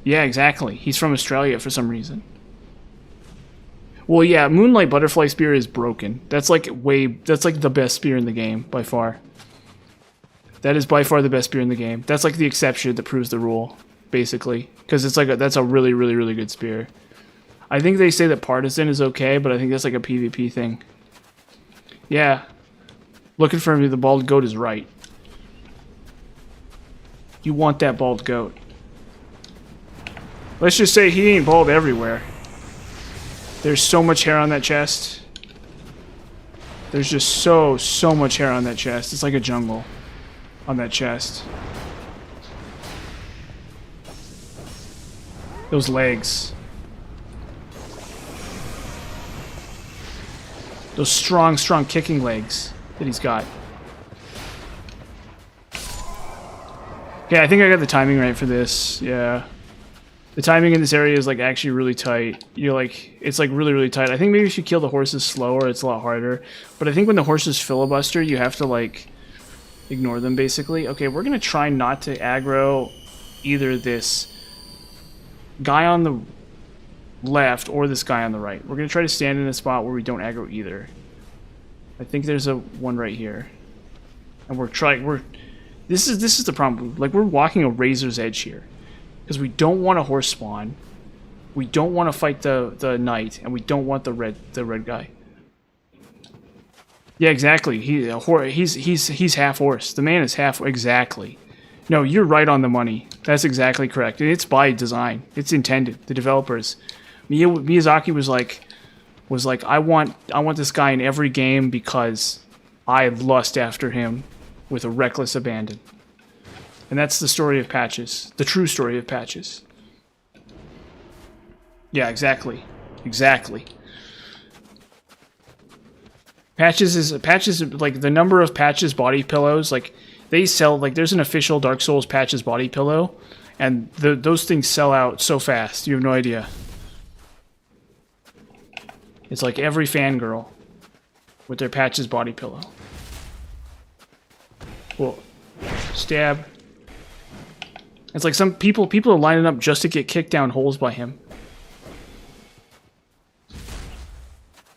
Yeah, exactly. He's from Australia for some reason. Well, yeah, Moonlight Butterfly Spear is broken. That's like the best spear in the game by far. That is by far the best spear in the game. That's like the exception that proves the rule, basically, because it's like that's a really, really, really good spear. I think they say that Partisan is okay, but I think that's like a PvP thing. Yeah, looking for me, the bald goat is right. You want that bald goat. Let's just say he ain't bald everywhere. There's so much hair on that chest. There's just so much hair on that chest. It's like a jungle on that chest. Those legs. Those strong kicking legs that he's got. Yeah, I think I got the timing right for this. Yeah. The timing in this area is like actually really tight. You're like, it's like really, really tight. I think maybe if you kill the horses slower, it's a lot harder. But I think when the horses filibuster, you have to like ignore them basically. Okay, we're gonna try not to aggro either this guy on the left or this guy on the right. We're gonna try to stand in a spot where we don't aggro either. I think there's a one right here, and this is the problem. Like, we're walking a razor's edge here. Because we don't want a horse spawn, we don't want to fight the knight, and we don't want the red guy. Yeah, exactly. He's half horse. The man is half exactly. No, you're right on the money. That's exactly correct. And it's by design. It's intended. The developers, Miyazaki was like, I want this guy in every game because I lust after him with a reckless abandon. And that's the story of Patches. The true story of Patches. Yeah, exactly. Exactly. Patches is like the number of Patches body pillows, like they sell, like there's an official Dark Souls Patches body pillow, and those things sell out so fast, you have no idea. It's like every fangirl with their Patches body pillow. Well, stab. It's like some people are lining up just to get kicked down holes by him.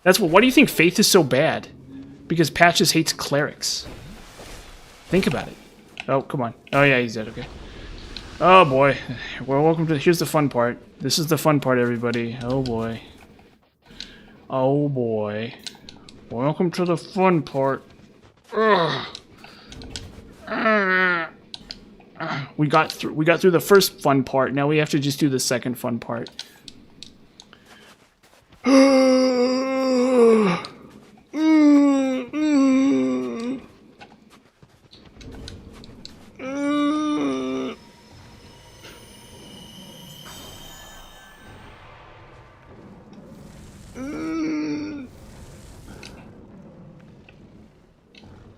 That's why do you think Faith is so bad? Because Patches hates clerics. Think about it. Oh, come on. Oh yeah, he's dead, okay. Oh boy. Well, welcome to, here's the fun part. This is the fun part, everybody. Oh boy. Oh boy. Welcome to the fun part. Ugh. We got through the first fun part. Now we have to just do the second fun part.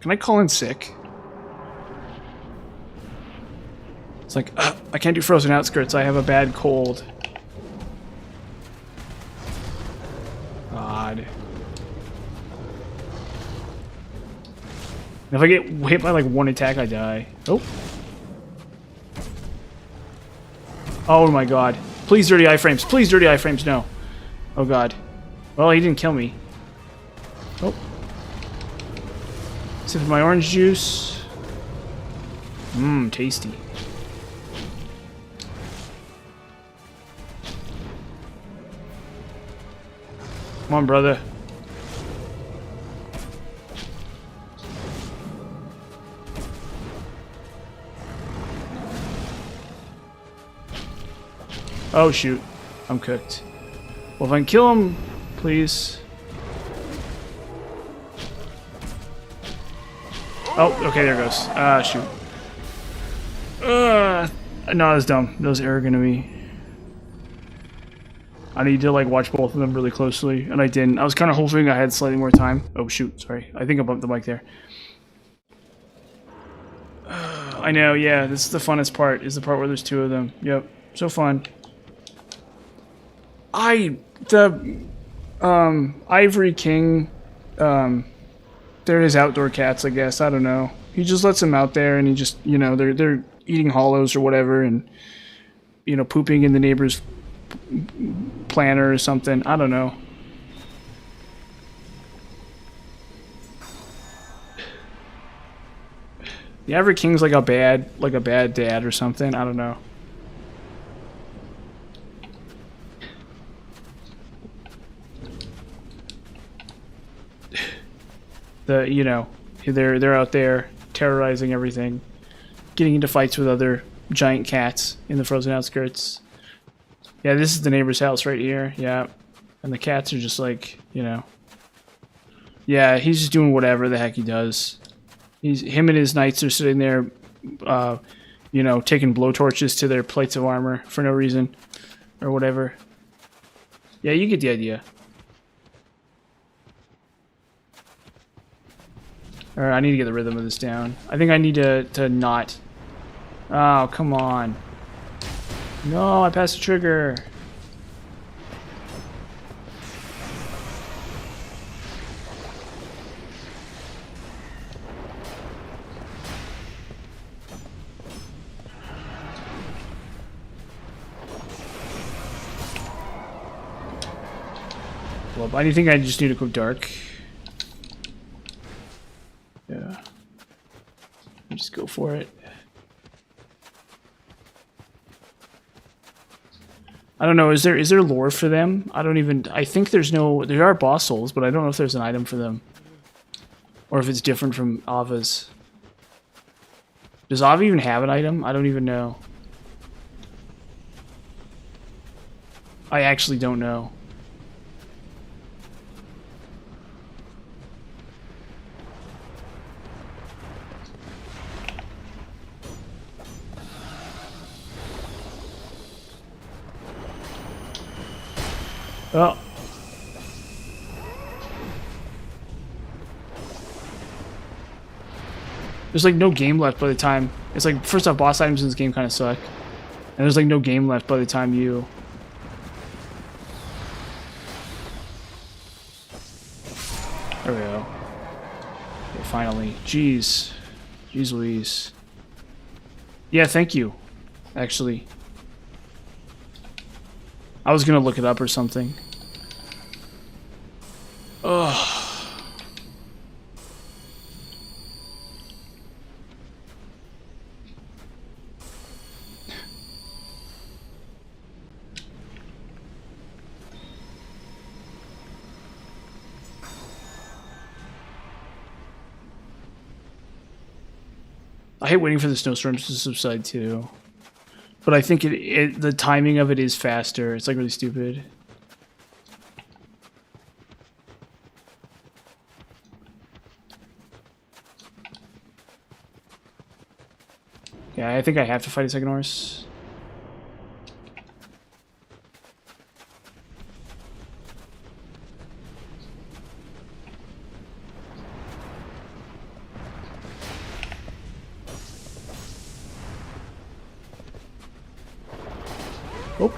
Can I call in sick? It's like, I can't do Frozen Outskirts, I have a bad cold. God. If I get hit by like one attack, I die. Oh. Oh my god. Please, dirty iframes. Please, dirty iframes, no. Oh god. Well, he didn't kill me. Sip my orange juice. Mmm, tasty. Come on, brother. Oh, shoot. I'm cooked. Well, if I can kill him, please. Oh, okay, there it goes. Ah, shoot. No, that was dumb. That was arrogant of me. I need to, like, watch both of them really closely, and I didn't. I was kind of hoping I had slightly more time. Oh, shoot, sorry. I think I bumped the mic there. I know, yeah, this is the funnest part, is the part where there's two of them. Yep, so fun. Ivory King, they're his outdoor cats, I guess. I don't know. He just lets them out there, and he just, you know, they're eating hollows or whatever, and, you know, pooping in the neighbor's planter or something. I don't know. The Ivory King's like a bad dad or something. I don't know. You know, they're out there terrorizing everything, getting into fights with other giant cats in the frozen outskirts. Yeah, this is the neighbor's house right here. Yeah, and the cats are just like, you know. Yeah, he's just doing whatever the heck he does. Him and his knights are sitting there, you know, taking blowtorches to their plates of armor for no reason, or whatever. Yeah, you get the idea. Alright, I need to get the rhythm of this down. I think I need to not... Oh, come on. No, I passed the trigger. Well, I think I just need to go dark. Yeah. Just go for it. I don't know, is there lore for them? I think there are boss souls, but I don't know if there's an item for them. Or if it's different from Ava's. Does Ava even have an item? I don't even know. I actually don't know. Oh. There's like no game left by the time... It's like, first off, boss items in this game kind of suck. And there's like no game left by the time you... There we go. Okay, finally. Jeez. Jeez Louise. Yeah, thank you. Actually. I was gonna look it up or something. Ugh. I hate waiting for the snowstorms to subside too. But I think the timing of it is faster. It's like really stupid. Yeah, I think I have to fight a second horse. Oh.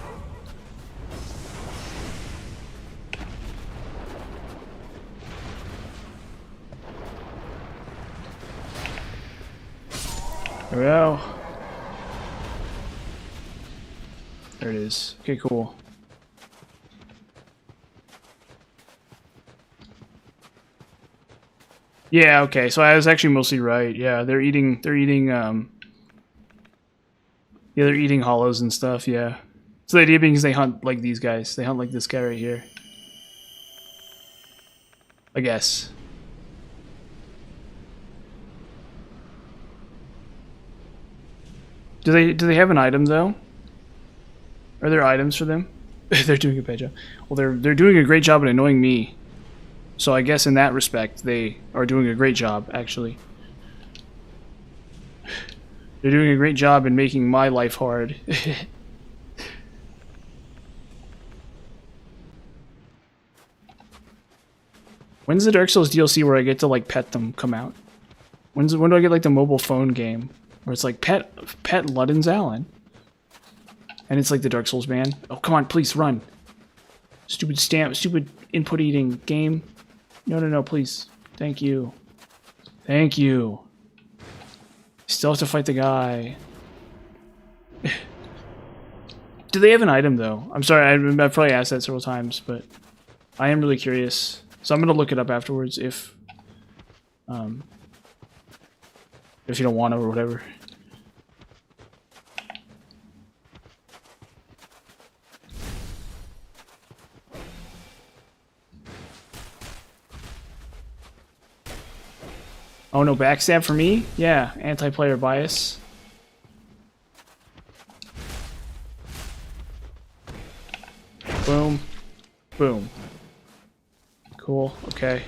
There we go. There it is. Okay, cool. Yeah, okay, so I was actually mostly right. Yeah, they're eating yeah, they're eating hollows and stuff, yeah. So the idea being is they hunt like these guys. They hunt like this guy right here. I guess. Do they have an item though? Are there items for them? They're doing a bad job. Well, they're doing a great job at annoying me. So I guess in that respect, they are doing a great job, actually. They're doing a great job in making my life hard. When's the Dark Souls DLC where I get to like pet them come out? When do I get like the mobile phone game where it's like pet Ludden's Allen? And it's like the Dark Souls man. Oh, come on, please run. Stupid input eating game. No, please. Thank you. Thank you. Still have to fight the guy. Do they have an item though? I'm sorry, I've probably asked that several times, but I am really curious. So I'm gonna look it up afterwards if you don't want to or whatever. Oh no, backstab for me? Yeah, anti-player bias. Boom. Boom. Cool, okay.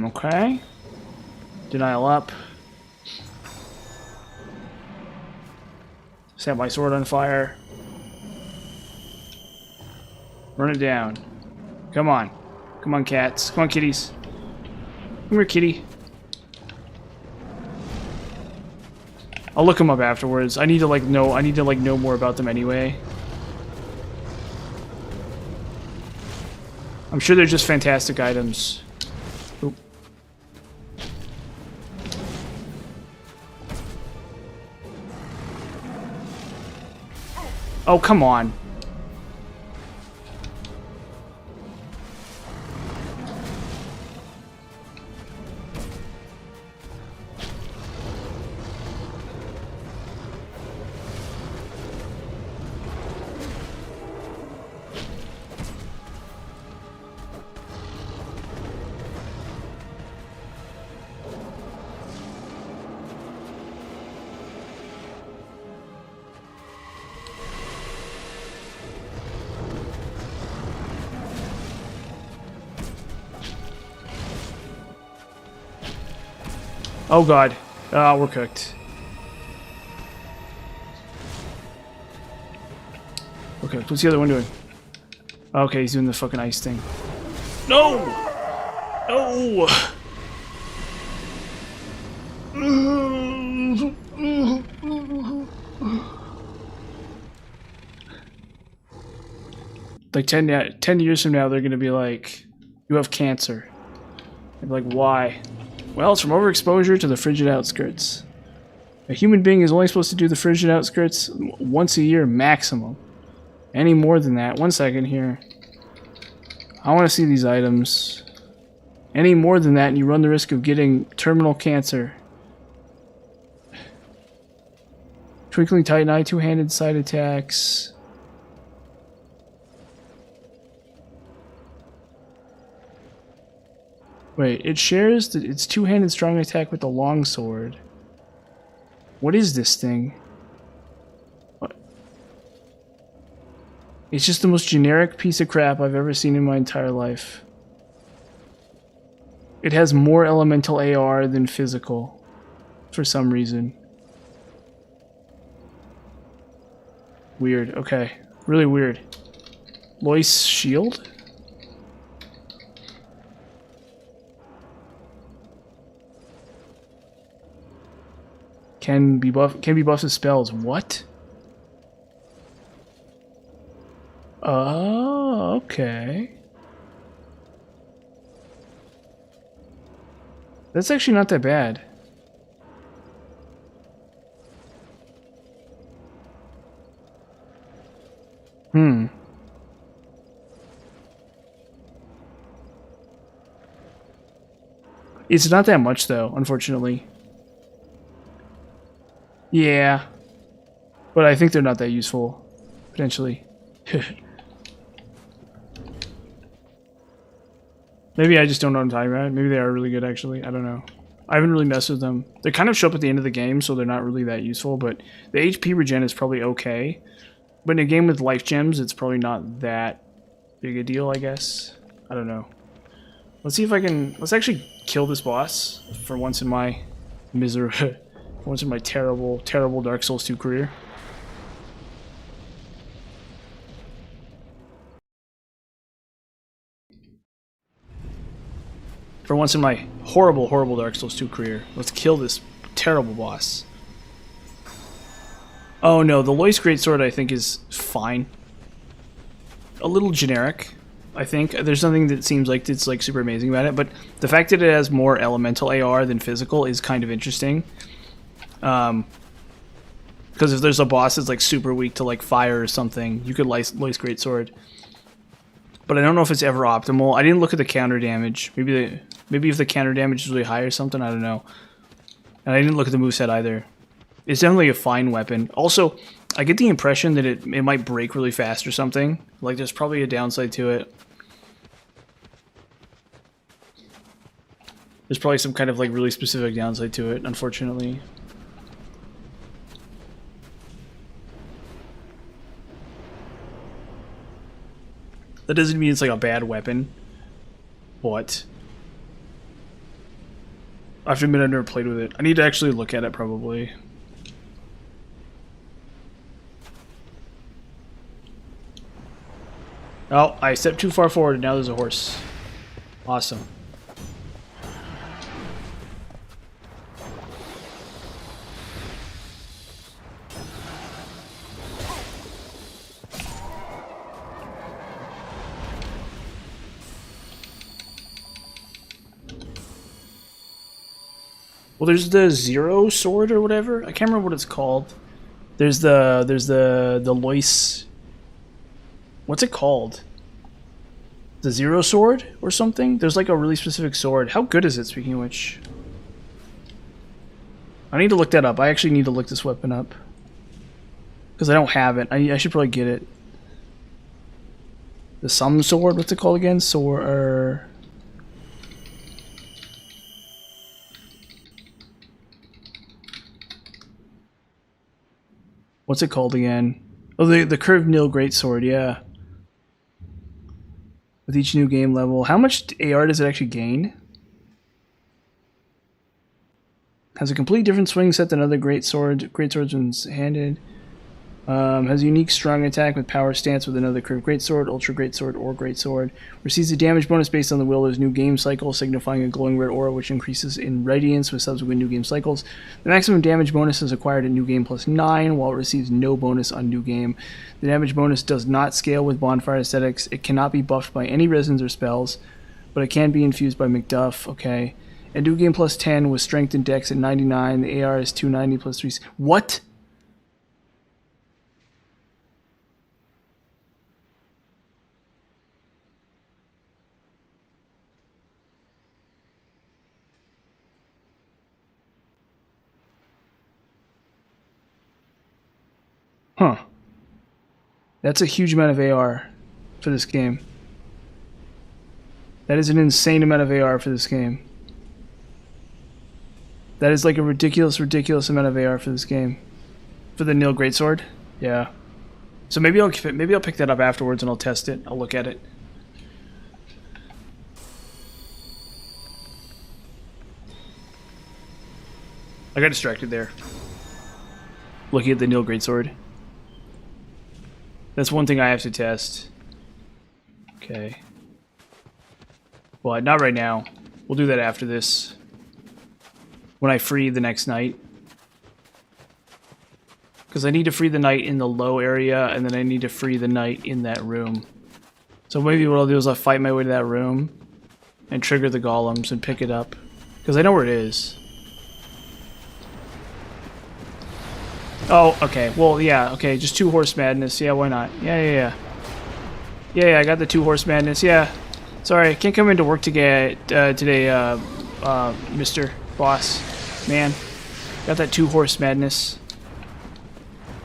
Okay. Denial up. Set my sword on fire. Run it down. Come on. Come on, cats. Come on, kitties. Come here, kitty. I'll look them up afterwards. I need to know more about them anyway. I'm sure they're just fantastic items. Oop. Oh, come on. Oh god. We're cooked. Okay, what's the other one doing? Okay, he's doing the fucking ice thing. No! No! Like 10 years from now, they're gonna be like, you have cancer. I'd be like, why? Well, it's from overexposure to the frigid outskirts. A human being is only supposed to do the frigid outskirts once a year maximum. Any more than that, 1 second here. I want to see these items. Any more than that and you run the risk of getting terminal cancer. Twinkling Titan Eye, two-handed side attacks. Wait, it shares its two-handed strong attack with the longsword. What is this thing? What? It's just the most generic piece of crap I've ever seen in my entire life. It has more elemental AR than physical, for some reason. Weird, okay. Really weird. Lois shield? Can be buffed with spells. What? Oh, Okay. That's actually not that bad. Hmm. It's not that much, though, unfortunately. Yeah. But I think they're not that useful, potentially. Maybe I just don't know what I'm talking about. Maybe they are really good, actually. I don't know. I haven't really messed with them. They kind of show up at the end of the game, so they're not really that useful, but the HP regen is probably okay. But in a game with life gems, it's probably not that big a deal, I guess. I don't know. Let's see if I can... Let's actually kill this boss for once in my misery. For once in my terrible, terrible Dark Souls 2 career. For once in my horrible, horrible Dark Souls 2 career. Let's kill this terrible boss. Oh no, the Lois Greatsword I think is fine. A little generic, I think. There's nothing that seems like it's like super amazing about it, but the fact that it has more elemental AR than physical is kind of interesting. Because if there's a boss that's like super weak to like fire or something, you could Lois Greatsword. But I don't know if it's ever optimal. I didn't look at the counter damage. Maybe if the counter damage is really high or something, I don't know. And I didn't look at the moveset either. It's definitely a fine weapon. Also, I get the impression that it might break really fast or something. Like, there's probably a downside to it. There's probably some kind of, like, really specific downside to it, unfortunately. That doesn't mean it's, like, a bad weapon. But I have to admit I've never played with it. I need to actually look at it, probably. Oh, I stepped too far forward and now there's a horse. Awesome. Well, there's the Zero Sword or whatever. I can't remember what it's called. There's the Lois. What's it called? The Zero Sword or something? There's like a really specific sword. How good is it, speaking of which? I need to look that up. I actually need to look this weapon up. Because I don't have it. I should probably get it. The Some Sword? What's it called again? Sword... What's it called again? Oh, the Curved Nil Greatsword, yeah. With each new game level. How much AR does it actually gain? Has a completely different swing set than other greatswords when handed. Has a unique strong attack with power stance with another curved greatsword, ultra greatsword, or greatsword. Receives a damage bonus based on the Wielder's new game cycle, signifying a glowing red aura which increases in radiance with subsequent new game cycles. The maximum damage bonus is acquired at new game plus 9, while it receives no bonus on new game. The damage bonus does not scale with bonfire aesthetics. It cannot be buffed by any resins or spells, but it can be infused by McDuff. Okay. At new game plus 10 with strength and dex at 99. The AR is 290 plus 3. What? Huh. That's a huge amount of AR for this game. That is an insane amount of AR for this game. That is like a ridiculous, ridiculous amount of AR for this game. For the Nil Greatsword? Yeah. So maybe I'll pick that up afterwards and I'll test it. I'll look at it. I got distracted there. Looking at the Nil Greatsword. That's one thing I have to test. Okay. Well, not right now. We'll do that after this. When I free the next knight. Because I need to free the knight in the low area, and then I need to free the knight in that room. So maybe what I'll do is I'll fight my way to that room and trigger the golems and pick it up. Because I know where it is. Oh, okay. Well, yeah, okay. Just 2 horse madness. Yeah, why not? Yeah. Yeah, I got the 2 horse madness. Yeah. Sorry, I can't come into work today, Mr. Boss. Man. Got that 2 horse madness.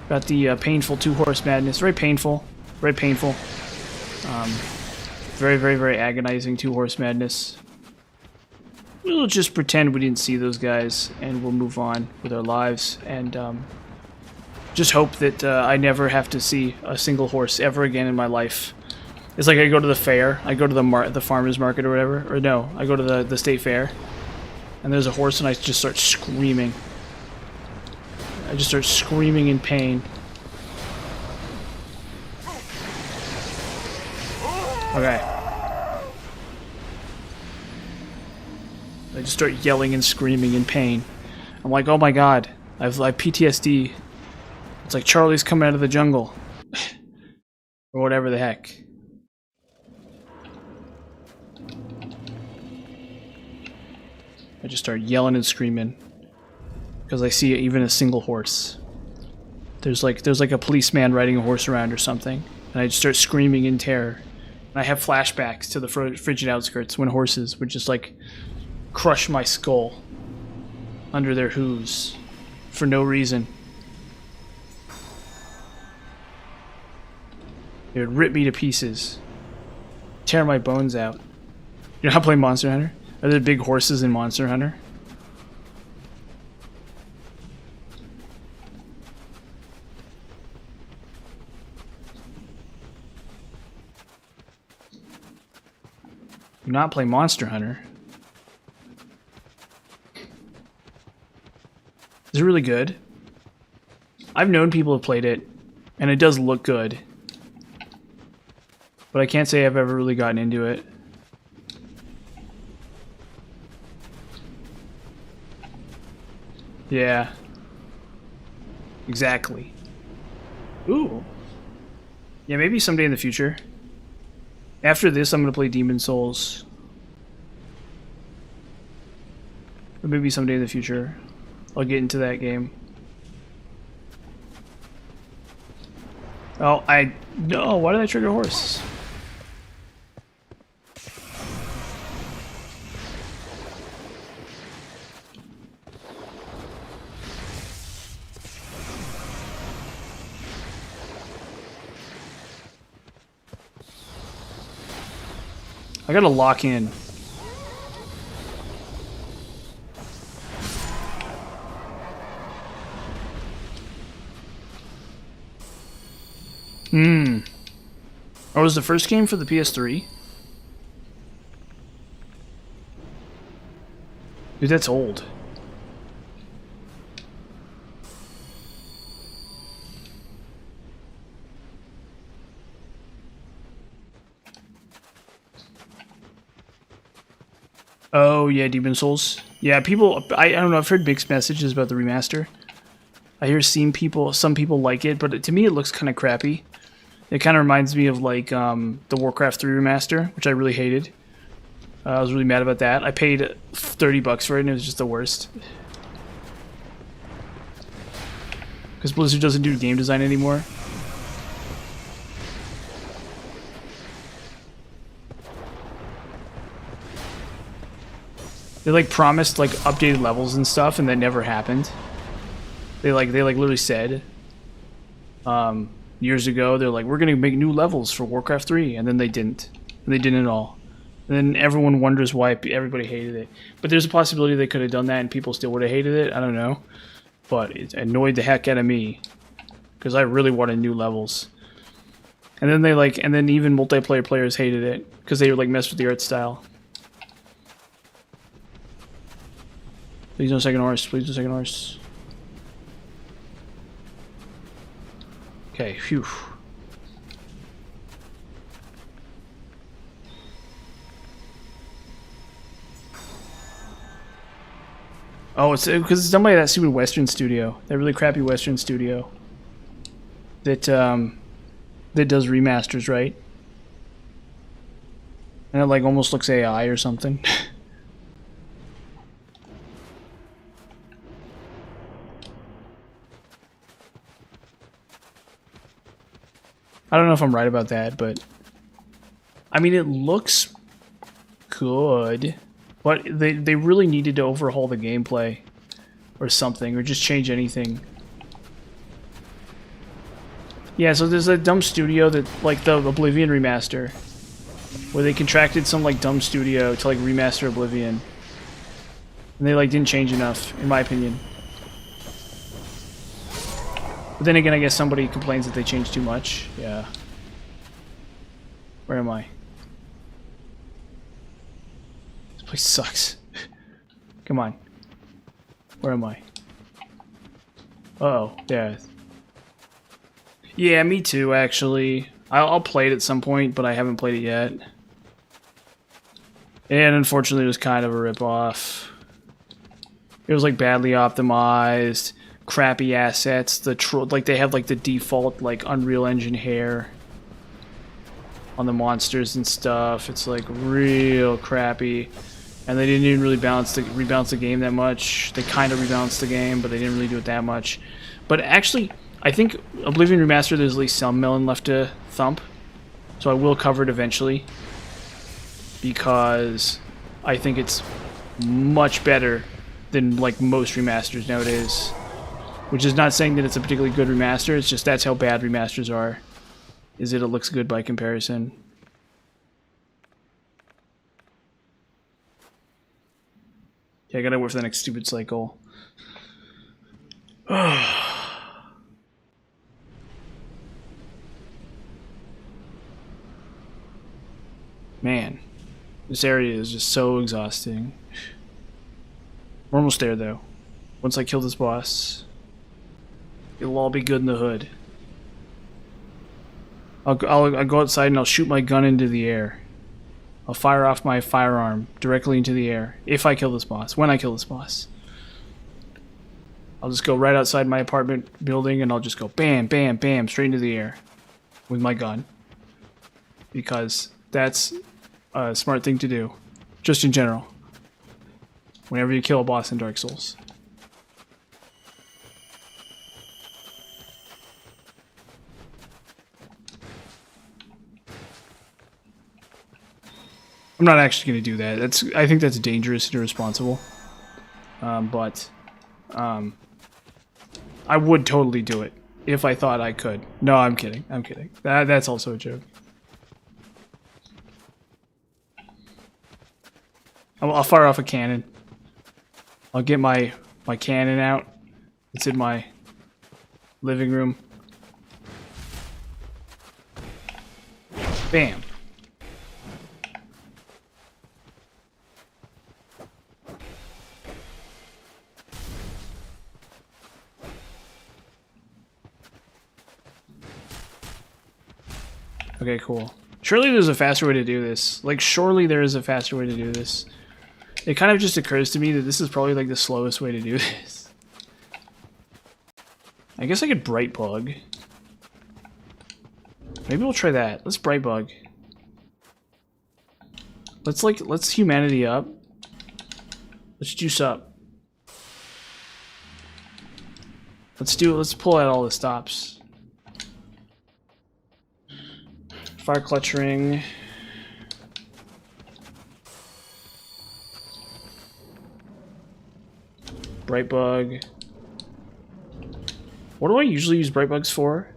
Got the painful 2 horse madness. Very painful. Very painful. Very, very, very agonizing 2 horse madness. We'll just pretend we didn't see those guys and we'll move on with our lives and just hope that I never have to see a single horse ever again in my life. It's like I go to the fair, I go to the farmer's market or whatever, or no, I go to the state fair and there's a horse and I just start screaming. I just start screaming in pain. Okay. I just start yelling and screaming in pain. I'm like, oh my god, I've like PTSD. It's like Charlie's coming out of the jungle. Or whatever the heck. I just start yelling and screaming. Because I see even a single horse. There's like a policeman riding a horse around or something. And I just start screaming in terror. And I have flashbacks to the frigid outskirts when horses would just like crush my skull under their hooves for no reason. They would rip me to pieces, tear my bones out. You know how I play Monster Hunter? Are there big horses in Monster Hunter? Do not play Monster Hunter. Is it really good? I've known people who played it, and it does look good. But I can't say I've ever really gotten into it. Yeah. Exactly. Ooh. Yeah, maybe someday in the future. After this, I'm going to play Demon Souls. Or maybe someday in the future, I'll get into that game. Oh, no, why did I trigger a horse? I gotta lock in. Oh, was the first game for the PS3? Dude, that's old. Oh, yeah, Demon Souls. Yeah, people, I don't know, I've heard mixed messages about the remaster. I hear some people like it, but to me it looks kind of crappy. It kind of reminds me of like the Warcraft 3 remaster, which I really hated. I was really mad about that. I paid $30 for it and it was just the worst. Because Blizzard doesn't do game design anymore. They like promised like updated levels and stuff, and that never happened. They literally said years ago they're like, we're gonna make new levels for Warcraft 3, and then they didn't, and they didn't at all. And then everyone wonders why everybody hated it. But there's a possibility they could have done that and people still would have hated it. I don't know, but it annoyed the heck out of me because I really wanted new levels. And then and then even multiplayer players hated it because they like messed with the art style. Please no second horse. Please no second horse. Okay, phew. Oh, it's because it's done by that stupid Western studio. That really crappy Western studio. That that does remasters, right? And it like almost looks AI or something. I don't know if I'm right about that, but I mean, it looks good, but they really needed to overhaul the gameplay or something, or just change anything. Yeah, so there's a dumb studio that, like the Oblivion remaster, where they contracted some like dumb studio to like remaster Oblivion, and they like didn't change enough, in my opinion. But then again, I guess somebody complains that they changed too much. Yeah. Where am I? This place sucks. Come on. Where am I? Uh-oh. Yeah. Yeah, me too, actually. I'll play it at some point, but I haven't played it yet. And unfortunately, it was kind of a ripoff. It was like badly optimized, crappy assets. Like they have like the default like Unreal Engine hair on the monsters and stuff. It's like real crappy, and they didn't even really rebalance the game that much. They kind of rebalanced the game, but they didn't really do it that much. But actually, I think Oblivion Remastered, there's at least some melon left to thump, so I will cover it eventually, because I think it's much better than like most remasters nowadays. Which is not saying that it's a particularly good remaster, it's just that's how bad remasters are, is that it looks good by comparison. Yeah, I gotta wait for the next stupid cycle. Man, this area is just so exhausting. We're almost there, though. Once I kill this boss, it'll all be good in the hood. I'll go outside and I'll shoot my gun into the air. I'll fire off my firearm directly into the air if I kill this boss. When I kill this boss, I'll just go right outside my apartment building and I'll just go bam, bam, bam, straight into the air with my gun. Because that's a smart thing to do, just in general. Whenever you kill a boss in Dark Souls. I'm not actually going to do that. I think that's dangerous and irresponsible. But I would totally do it if I thought I could. No, I'm kidding. I'm kidding. That's also a joke. I'll fire off a cannon. I'll get my cannon out. It's in my living room. Bam. Okay, cool. Surely there's a faster way to do this. Like, surely there is a faster way to do this. It kind of just occurs to me that this is probably like the slowest way to do this. I guess I could bright bug. Maybe we'll try that. Let's bright bug. Let's humanity up. Let's juice up. Let's pull out all the stops. Fire clutch ring. Bright bug. What do I usually use bright bugs for?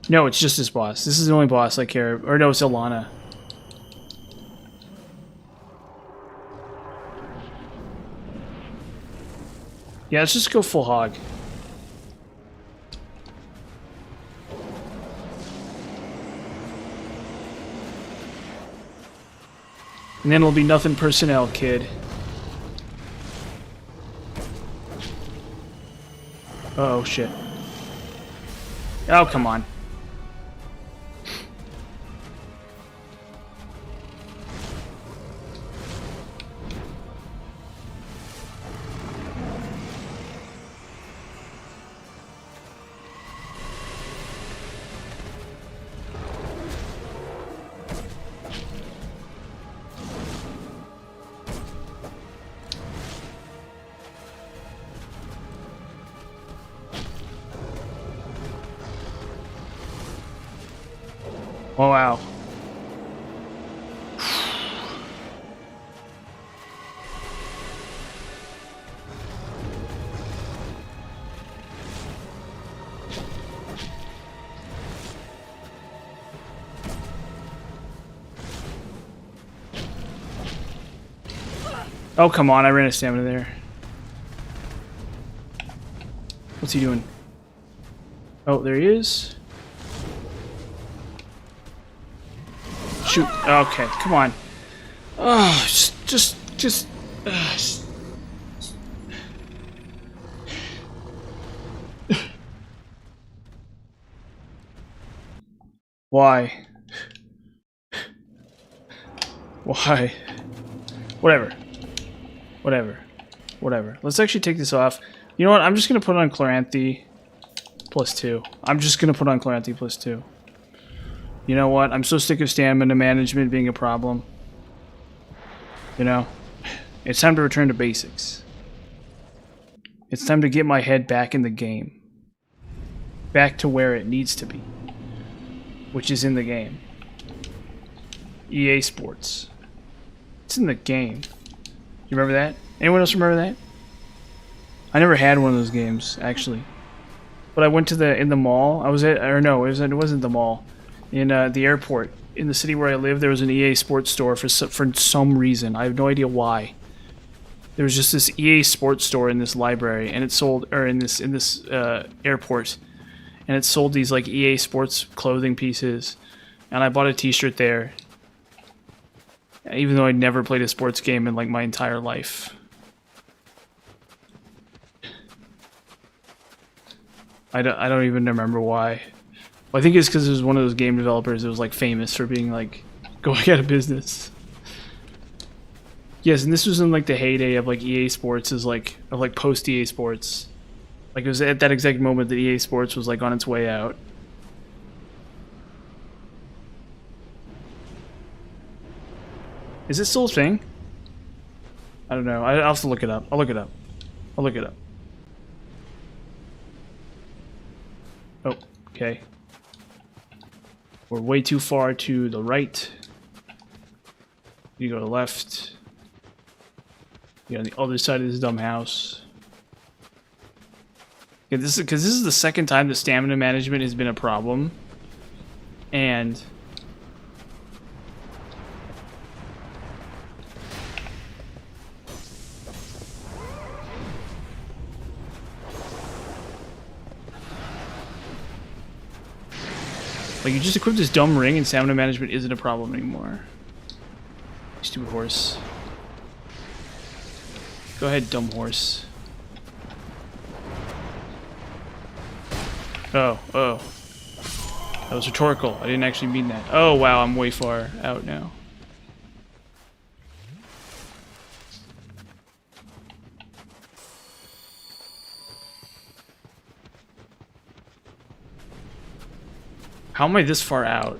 No, it's just this boss. This is the only boss I care. Or no, it's Ilana. Yeah, let's just go full hog. And then it'll be nothing personnel, kid. Oh shit. Oh, come on. Oh, wow. Oh, come on. I ran a stamina there. What's he doing? Oh, there he is. Shoot. Okay, come on. Oh, just. Why? Why? Whatever. Whatever. Let's actually take this off. You know what? I'm just gonna put on Chloranthy +2. I'm just gonna put on Chloranthy +2. You know what? I'm so sick of stamina management being a problem. You know? It's time to return to basics. It's time to get my head back in the game. Back to where it needs to be. Which is in the game. EA Sports. It's in the game. You remember that? Anyone else remember that? I never had one of those games, actually. But I went to in the mall. I was at, or no, it wasn't the mall. In the airport. In the city where I live, there was an EA Sports store for some reason. I have no idea why. There was just this EA Sports store in this library, and it sold, or in this airport, and it sold these like EA Sports clothing pieces, and I bought a T-shirt there. Even though I'd never played a sports game in like my entire life. I don't even remember why. Well, I think it's because it was one of those game developers that was like famous for being like going out of business. Yes, and this was in like the heyday of like EA Sports of like post EA Sports. Like it was at that exact moment that EA Sports was like on its way out. Is it still a thing? I don't know. I'll have to look it up. I'll look it up. Oh, okay. We're way too far to the right. You go to the left. You're on the other side of this dumb house. Yeah, this is the second time that stamina management has been a problem. And like, you just equipped this dumb ring and stamina management isn't a problem anymore. Stupid horse. Go ahead, dumb horse. Oh. That was rhetorical. I didn't actually mean that. Oh, wow, I'm way far out now. How am I this far out?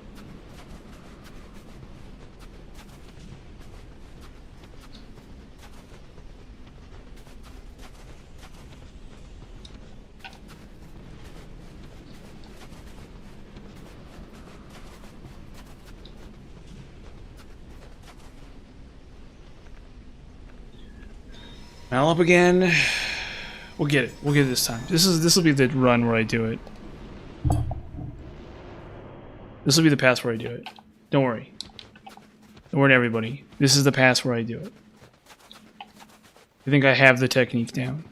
Mal up again. We'll get it. We'll get it this time. This will be the run where I do it. This will be the pass where I do it. Don't worry. Don't worry, everybody. This is the pass where I do it. I think I have the technique down.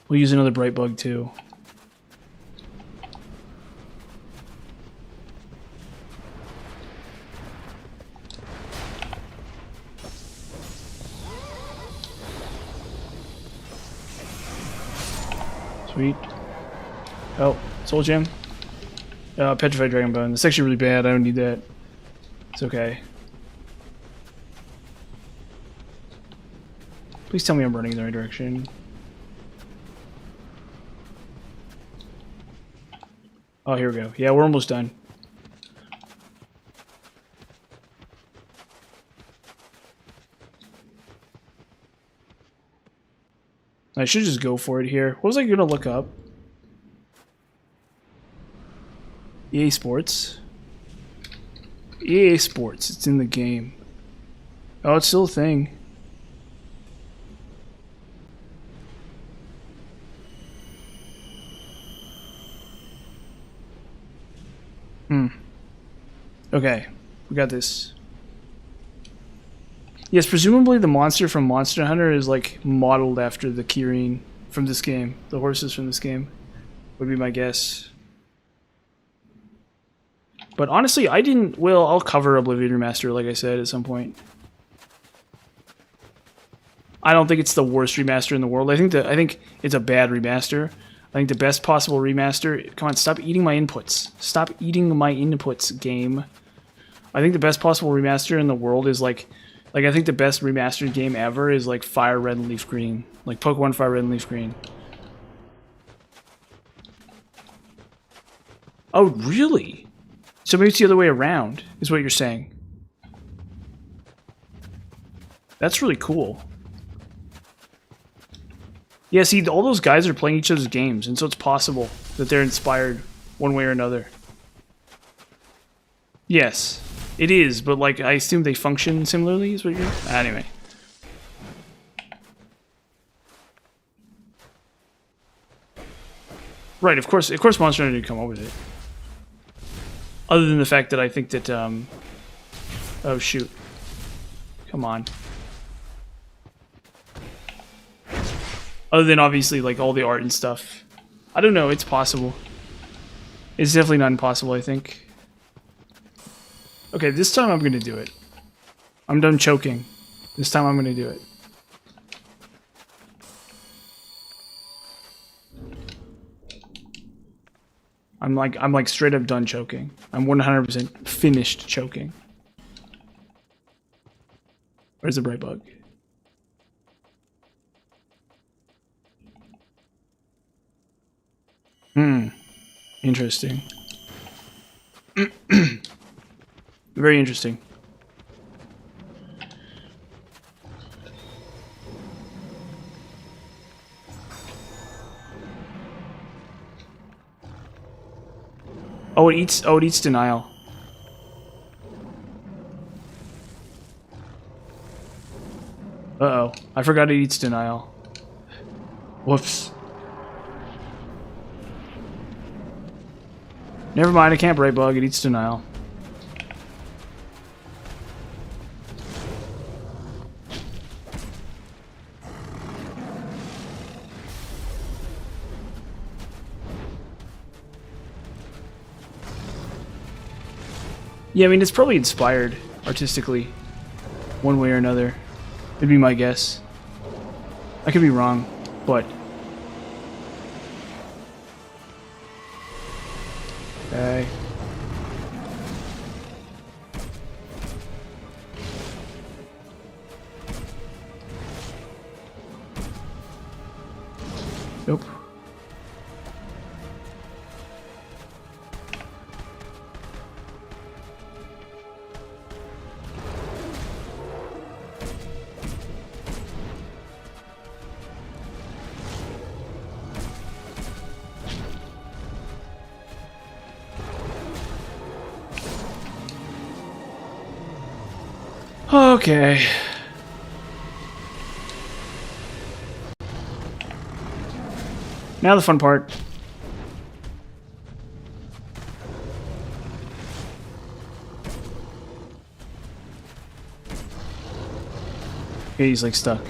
We'll use another bright bug too. Sweet. Oh, Soul Gem. Petrified Dragon Bone. That's actually really bad. I don't need that. It's okay. Please tell me I'm running in the right direction. Oh, here we go. Yeah, we're almost done. I should just go for it here. What was I gonna look up? EA Sports. EA Sports. It's in the game. Oh, it's still a thing. Okay, we got this. Yes, presumably the monster from Monster Hunter is like modeled after the Kirin from this game. The horses from this game would be my guess. But honestly, I didn't... Well, I'll cover Oblivion Remaster, like I said, at some point. I don't think it's the worst remaster in the world. I think it's a bad remaster. I think the best possible remaster... Come on, stop eating my inputs. Stop eating my inputs, game. I think the best possible remaster in the world is like I think the best remastered game ever is like Fire Red and Leaf Green. Like Pokemon Fire Red and Leaf Green. Oh, really? So maybe it's the other way around, is what you're saying. That's really cool. Yeah, see, all those guys are playing each other's games, and so it's possible that they're inspired one way or another. Yes, it is, but like I assume they function similarly, is what you're... Anyway. Right, of course Monster Hunter did come up with it. Other than the fact that I think that, oh shoot. Come on. Other than obviously like all the art and stuff. I don't know, it's possible. It's definitely not impossible, I think. Okay, this time I'm gonna do it. I'm done choking. This time I'm gonna do it. I'm like straight up done choking. I'm 100% finished choking. Where's the bright bug? Interesting. Very interesting. Oh, it eats denial. Uh-oh. I forgot it eats denial. Whoops. Never mind, I can't bright bug, it eats denial. Yeah, I mean, it's probably inspired artistically, one way or another. It'd be my guess. I could be wrong, but... Okay. Nope. Okay. Now the fun part. Okay, he's like stuck.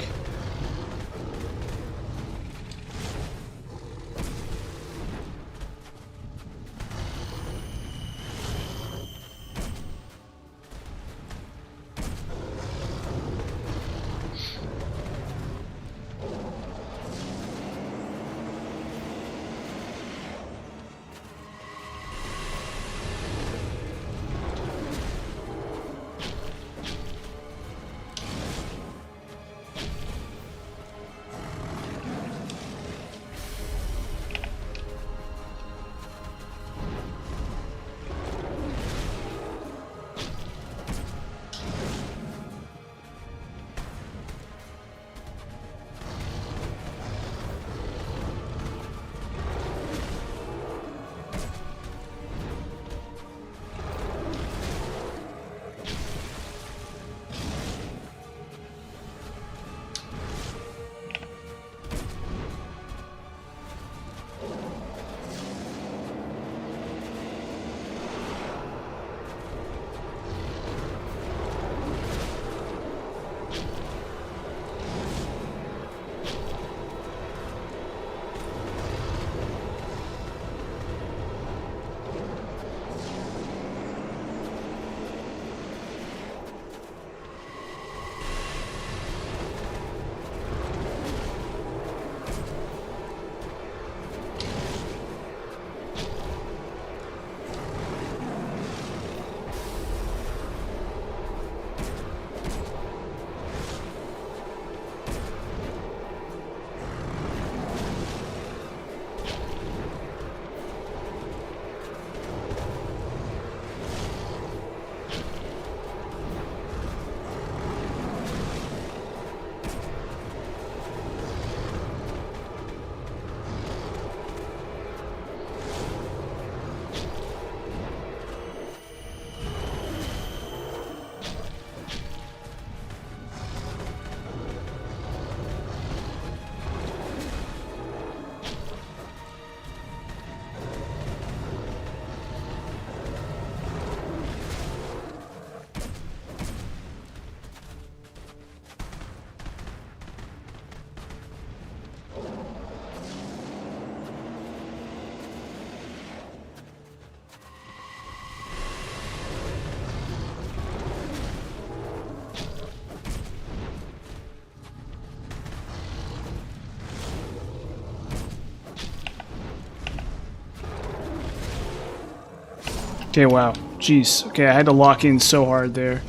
Okay, wow. Jeez. Okay, I had to lock in so hard there.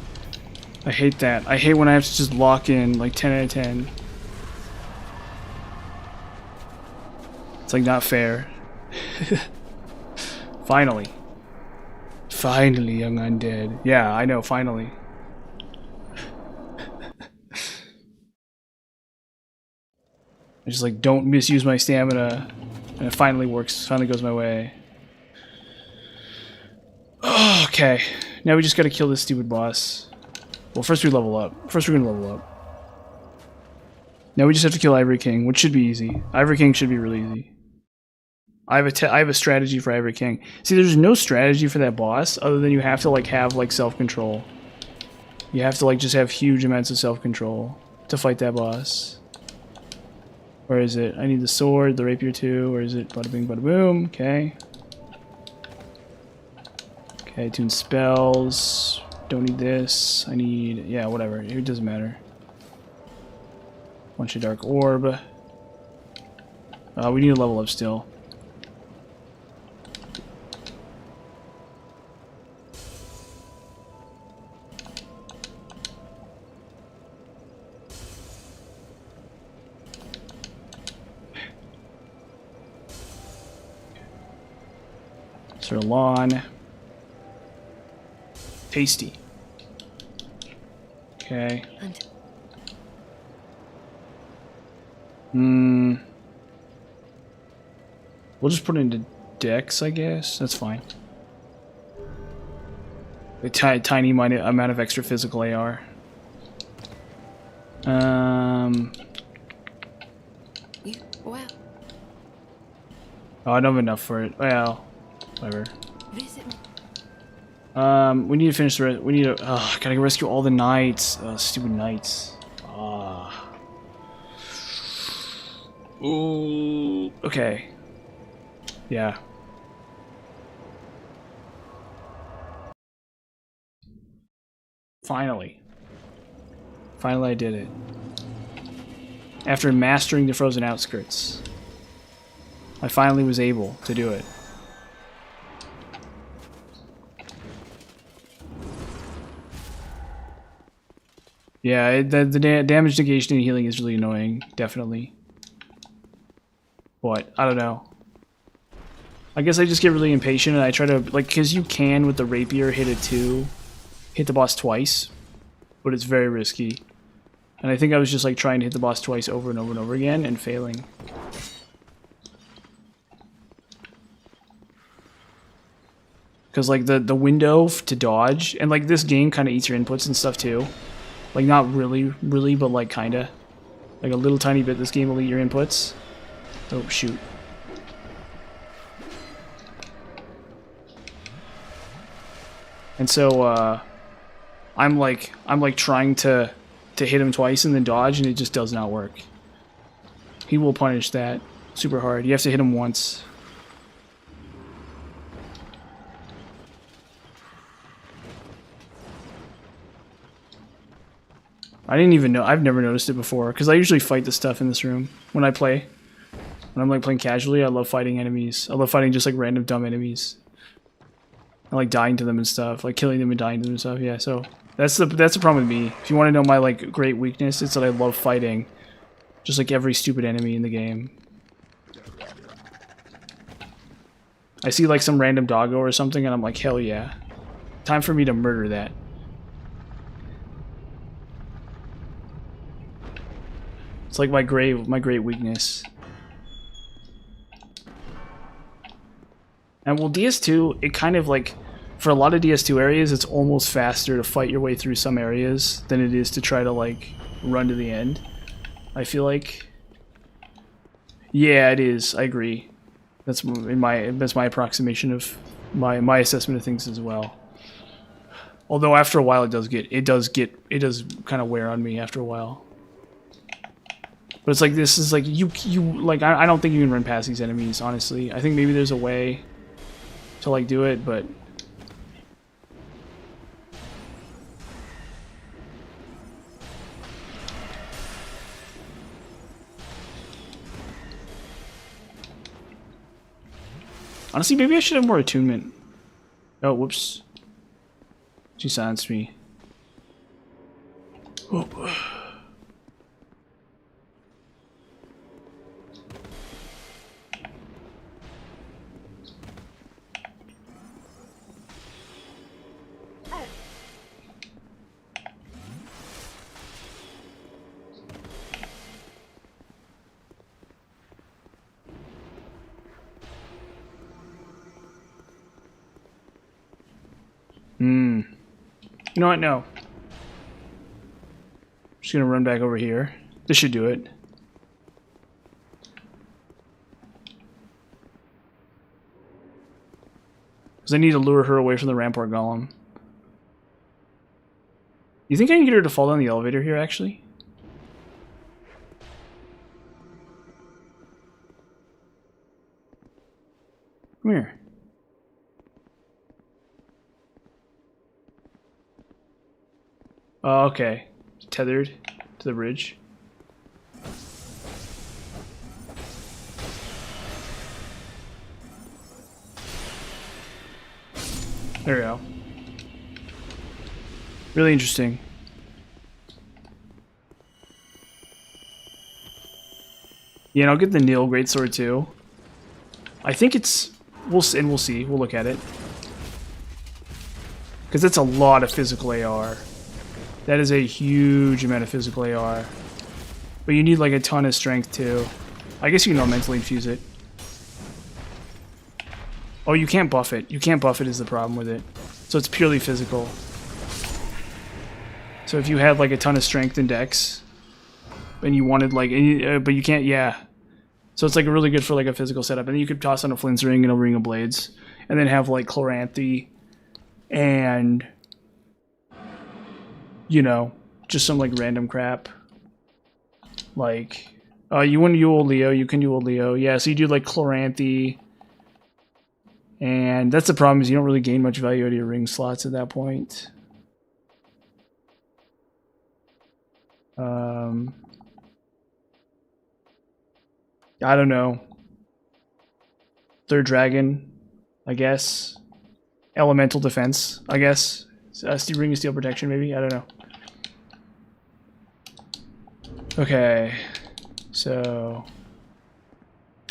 I hate that. I hate when I have to just lock in like 10 out of 10. It's like not fair. Finally. Finally, young undead. Yeah, I know, finally. I just like don't misuse my stamina. And it finally works. Finally goes my way. Oh, okay. Now we just gotta kill this stupid boss. Well, first we level up. First we're gonna level up. Now we just have to kill Ivory King, which should be easy. Ivory King should be really easy. I have a strategy for Ivory King. See, there's no strategy for that boss other than you have to like have like self-control. You have to like just have huge amounts of self-control to fight that boss. Where is it? I need the sword, the rapier too. Where is it? Bada bing, bada boom. Okay. Okay, tune spells. Don't need this. I need, yeah, whatever. It doesn't matter. Bunch of dark orb. We need to level up still. Sirloin. Tasty. Okay. We'll just put it into Dex, I guess. That's fine. A tiny amount of extra physical AR. Well. Oh, I don't have enough for it. Well, whatever. Visit me. We need to finish the. We need to. Gotta rescue all the knights. Stupid knights. Ooh. Okay. Yeah. Finally. Finally, I did it. After mastering the Frozen Outskirts, I finally was able to do it. Yeah, the damage negation and healing is really annoying, definitely. But, I don't know. I guess I just get really impatient and I try to, like, because you can with the rapier hit the boss twice, but it's very risky. And I think I was just, like, trying to hit the boss twice over and over and over again and failing. Because, like, the window to dodge, and, like, this game kind of eats your inputs and stuff, too. Like, not really, but, like, kind of. Like, a little tiny bit, this game will eat your inputs. Oh, shoot. And so, I'm like trying to hit him twice and then dodge, and it just does not work. He will punish that super hard. You have to hit him once. I didn't even know. I've never noticed it before, because I usually fight the stuff in this room when I play. When I'm like playing casually, I love fighting enemies. I love fighting just like random dumb enemies. I like dying to them and stuff, like killing them and dying to them and stuff. Yeah, so that's the problem with me. If you want to know my like great weakness, it's that I love fighting just like every stupid enemy in the game. I see like some random doggo or something, and I'm like, hell yeah, time for me to murder that. It's like my great weakness. And well, DS2, it kind of like, for a lot of DS2 areas, it's almost faster to fight your way through some areas than it is to try to like run to the end. I feel like. Yeah, it is. I agree. That's my approximation of my assessment of things as well. Although after a while, it does kind of wear on me after a while. But it's like, this is like, you like, I don't think you can run past these enemies, honestly. I think maybe there's a way to like do it, but honestly, maybe I should have more attunement. Oh, whoops. She silenced me. Oh. You know what? No. I'm just gonna run back over here. This should do it. Because I need to lure her away from the Rampart Golem. You think I can get her to fall down the elevator here, actually? Come here. Oh, okay. Tethered to the bridge. There we go. Really interesting. Yeah, and I'll get the Nil Greatsword too. I think it's... we'll see. We'll look at it. Because that's a lot of physical AR. That is a huge amount of physical AR. But you need like a ton of strength too. I guess you can mentally infuse it. Oh, you can't buff it. You can't buff it is the problem with it. So it's purely physical. So if you had like a ton of strength and dex, and you wanted like, but you can't, yeah. So it's like really good for like a physical setup. And then you could toss on a Flint's Ring and a Ring of Blades. And then have like Chloranthy and... you know, just some like random crap. Like, you want to Yule Leo, you can Yule Leo. Yeah, so you do like Chloranthy. And that's the problem, is you don't really gain much value out of your ring slots at that point. I don't know. Third Dragon, I guess. Elemental Defense, I guess. Ring of Steel Protection, maybe? I don't know. Okay. So...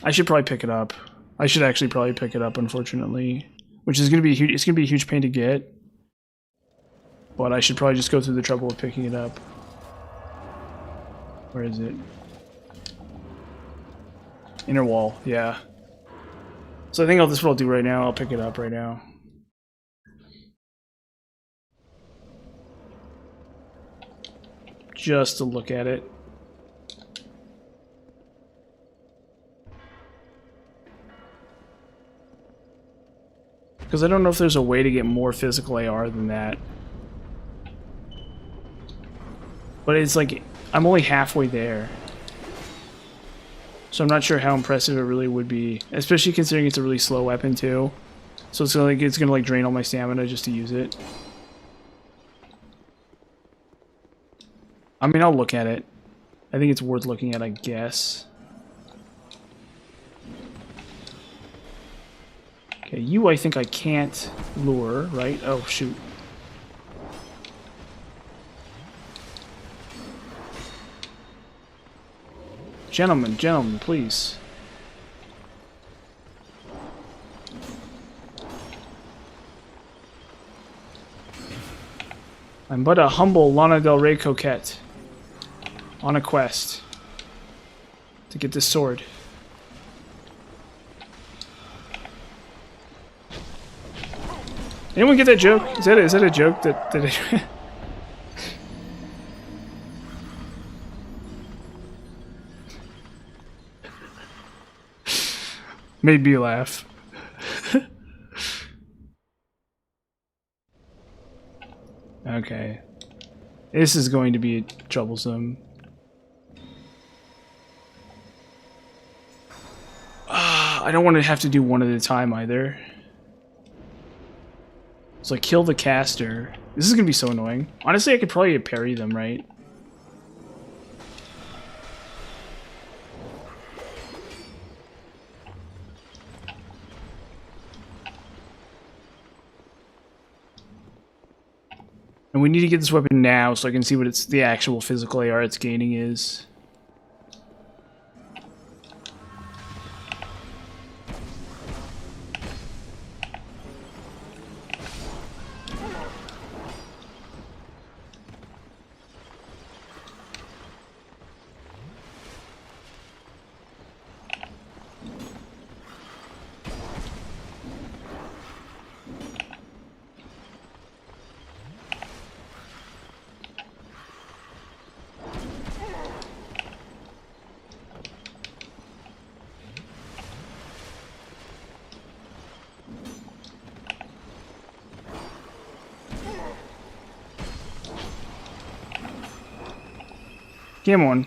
I should probably pick it up. I should actually probably pick it up, unfortunately. Which is gonna be huge. It's gonna be a huge pain to get. But I should probably just go through the trouble of picking it up. Where is it? Inner wall, yeah. So I think this is what I'll do right now. I'll pick it up right now. Just to look at it. Because I don't know if there's a way to get more physical AR than that. But it's like, I'm only halfway there. So I'm not sure how impressive it really would be. Especially considering it's a really slow weapon too. So it's gonna drain all my stamina just to use it. I mean, I'll look at it. I think it's worth looking at, I guess. Okay, you I think I can't lure, right? Oh, shoot. Gentlemen, gentlemen, please. I'm but a humble Lana Del Rey coquette on a quest to get this sword. Anyone get that joke? Is that a joke that it made me laugh. Okay. This is going to be troublesome. I don't want to have to do one at a time either. So I kill the caster. This is going to be so annoying. Honestly, I could probably parry them, right? And we need to get this weapon now so I can see what it's the actual physical AR it's gaining is. Come on.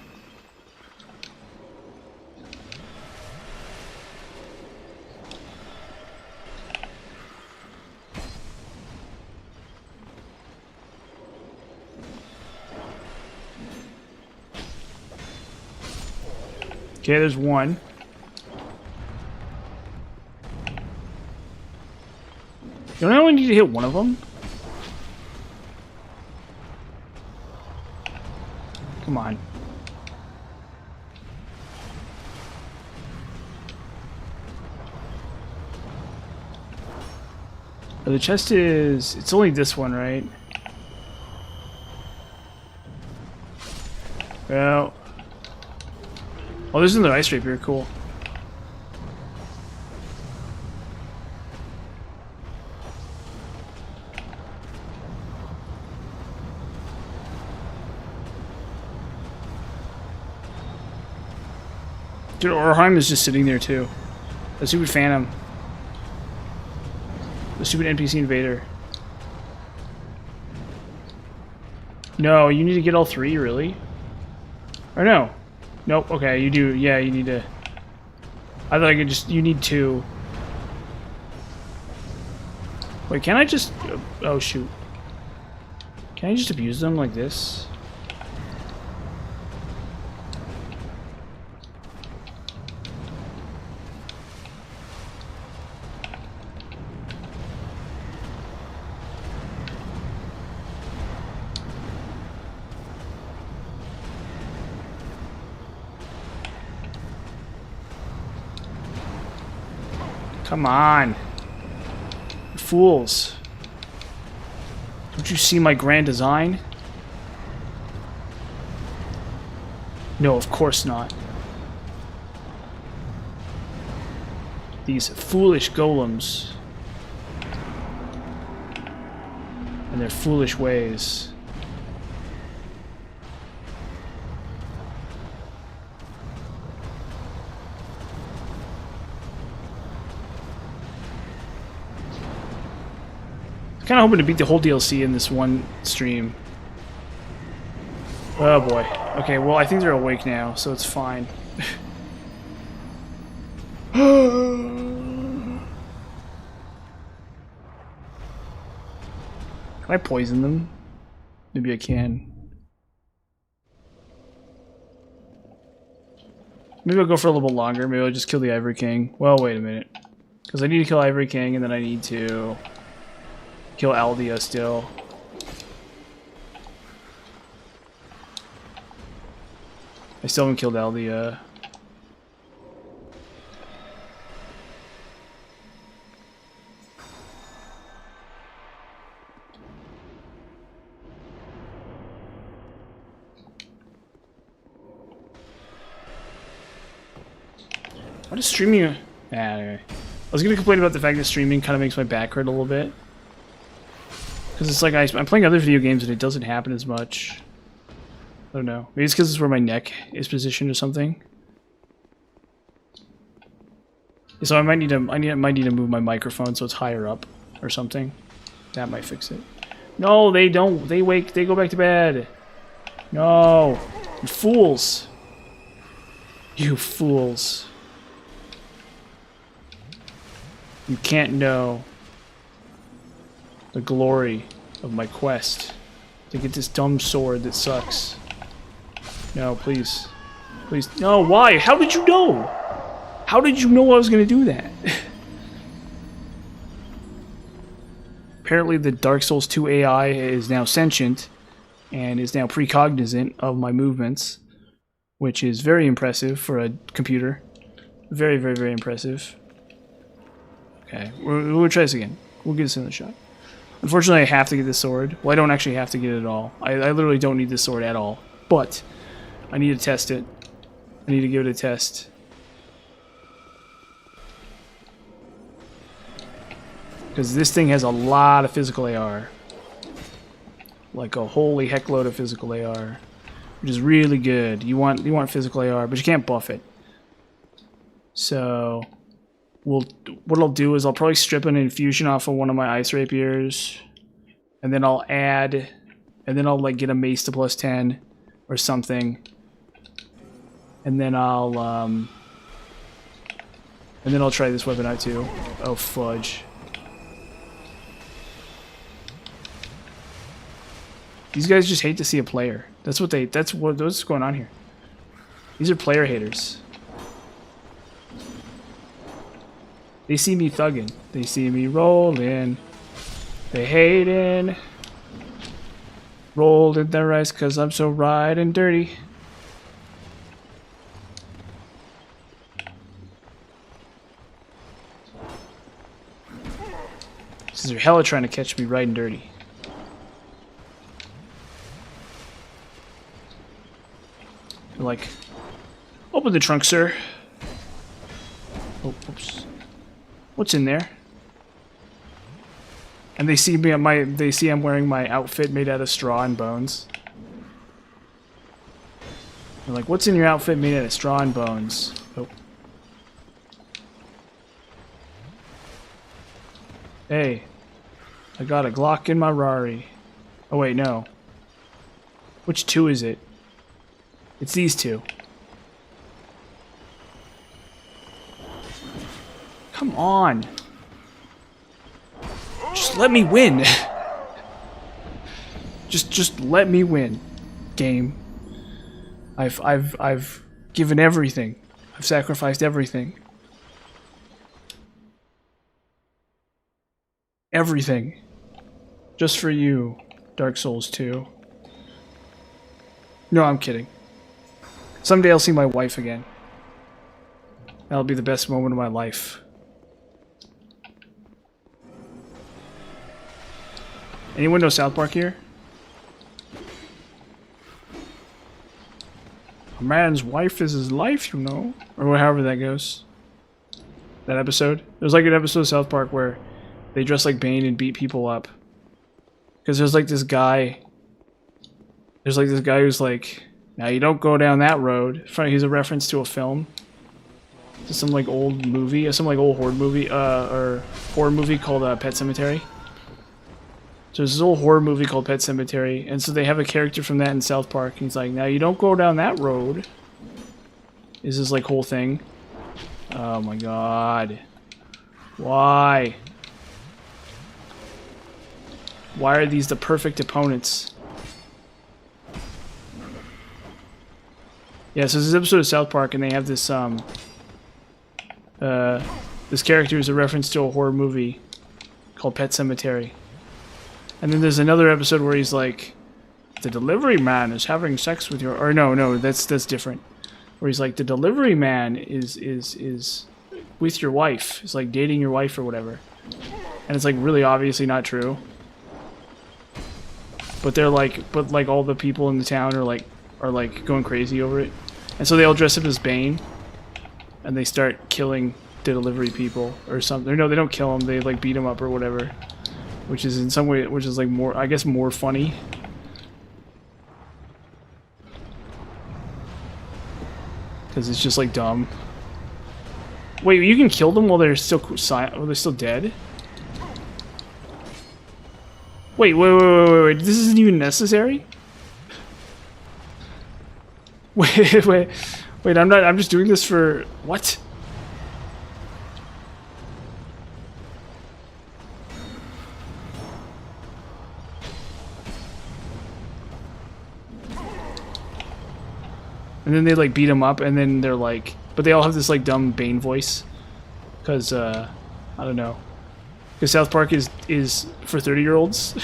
Okay, there's one. Don't I only need to hit one of them? Come on. Oh, the chest is... It's only this one, right? Well... Oh, there's another ice rapier. Cool. Dude, Orheim is just sitting there too. The stupid Phantom. The stupid NPC invader. No, you need to get all three, really? Or no? Nope, okay, you do. Yeah, you need to... I thought I could just... You need two. Wait, can I just... Oh, shoot. Can I just abuse them like this? Come on. You fools. Don't you see my grand design? No, of course not. These foolish golems. And their foolish ways. Kind of hoping to beat the whole DLC in this one stream. Oh boy. Okay, well I think they're awake now, so it's fine. Can I poison them? Maybe I can. Maybe I'll go for a little bit longer. Maybe I'll just kill the Ivory King. Well, wait a minute. Because I need to kill Ivory King, and then I need to... kill Aldia still. I still haven't killed Aldia. What is streaming? Anyway. I was gonna complain about the fact that streaming kind of makes my back hurt a little bit. Because it's like I'm playing other video games and it doesn't happen as much. I don't know. Maybe it's because it's where my neck is positioned or something. So I might need to move my microphone so it's higher up or something. That might fix it. No, they don't. They wake. They go back to bed. No, you fools. You fools. You can't know the glory of my quest to get this dumb sword that sucks. No, please. Please. No, why? How did you know? How did you know I was going to do that? Apparently the Dark Souls 2 AI is now sentient and is now precognizant of my movements, which is very impressive for a computer. Very, very, very impressive. Okay, we'll try this again. We'll give this another shot. Unfortunately, I have to get this sword. Well, I don't actually have to get it at all. I literally don't need this sword at all. But I need to test it. I need to give it a test. Because this thing has a lot of physical AR. Like a holy heck load of physical AR. Which is really good. You want physical AR, but you can't buff it. So what I'll do is I'll probably strip an infusion off of one of my ice rapiers. And then I'll add, and then I'll like get a mace to +10 or something. And then I'll try this weapon out too. Oh fudge. These guys just hate to see a player. That's what's going on here. These are player haters. They see me thugging. They see me rolling. They hating. Rolled in their eyes cause I'm so riding dirty. They're hella trying to catch me riding dirty. They're like, open the trunk, sir. Oh, oops. What's in there? And they see me at they see I'm wearing my outfit made out of straw and bones. They're like, what's in your outfit made out of straw and bones? Oh. Hey. I got a Glock in my Rari. Oh wait, no. Which two is it? It's these two. Come on. Just let me win. just let me win. Game. I've given everything. I've sacrificed everything. Everything. Just for you, Dark Souls 2. No, I'm kidding. Someday I'll see my wife again. That'll be the best moment of my life. Anyone know South Park here? A man's wife is his life, you know? Or however that goes. That episode. There's like an episode of South Park where they dress like Bane and beat people up. Because there's like this guy who's like, now you don't go down that road. He's a reference to a film. To some like old movie, some like old horror movie, or horror movie called Pet Sematary. So there's this old horror movie called Pet Sematary, and so they have a character from that in South Park. And he's like, now you don't go down that road. Is this like whole thing? Oh my god. Why? Why are these the perfect opponents? Yeah, so this is an episode of South Park, and they have this this character is a reference to a horror movie called Pet Sematary. And then there's another episode where he's like, the delivery man is having sex with your, or no, that's different. Where he's like, the delivery man is with your wife. It's like dating your wife or whatever. And it's like really obviously not true. But they're like, but like all the people in the town are like going crazy over it. And so they all dress up as Bane. And they start killing the delivery people or something. Or no, they don't kill them. They like beat them up or whatever. Which is in some way, which is like more, I guess, more funny. Because it's just like dumb. Wait, you can kill them while they're still dead? Wait, this isn't even necessary? Wait, I'm just doing this for, what? And then they like beat him up, and then they're like, but they all have this like dumb Bane voice, cause I don't know. Because South Park is for 30-year-olds,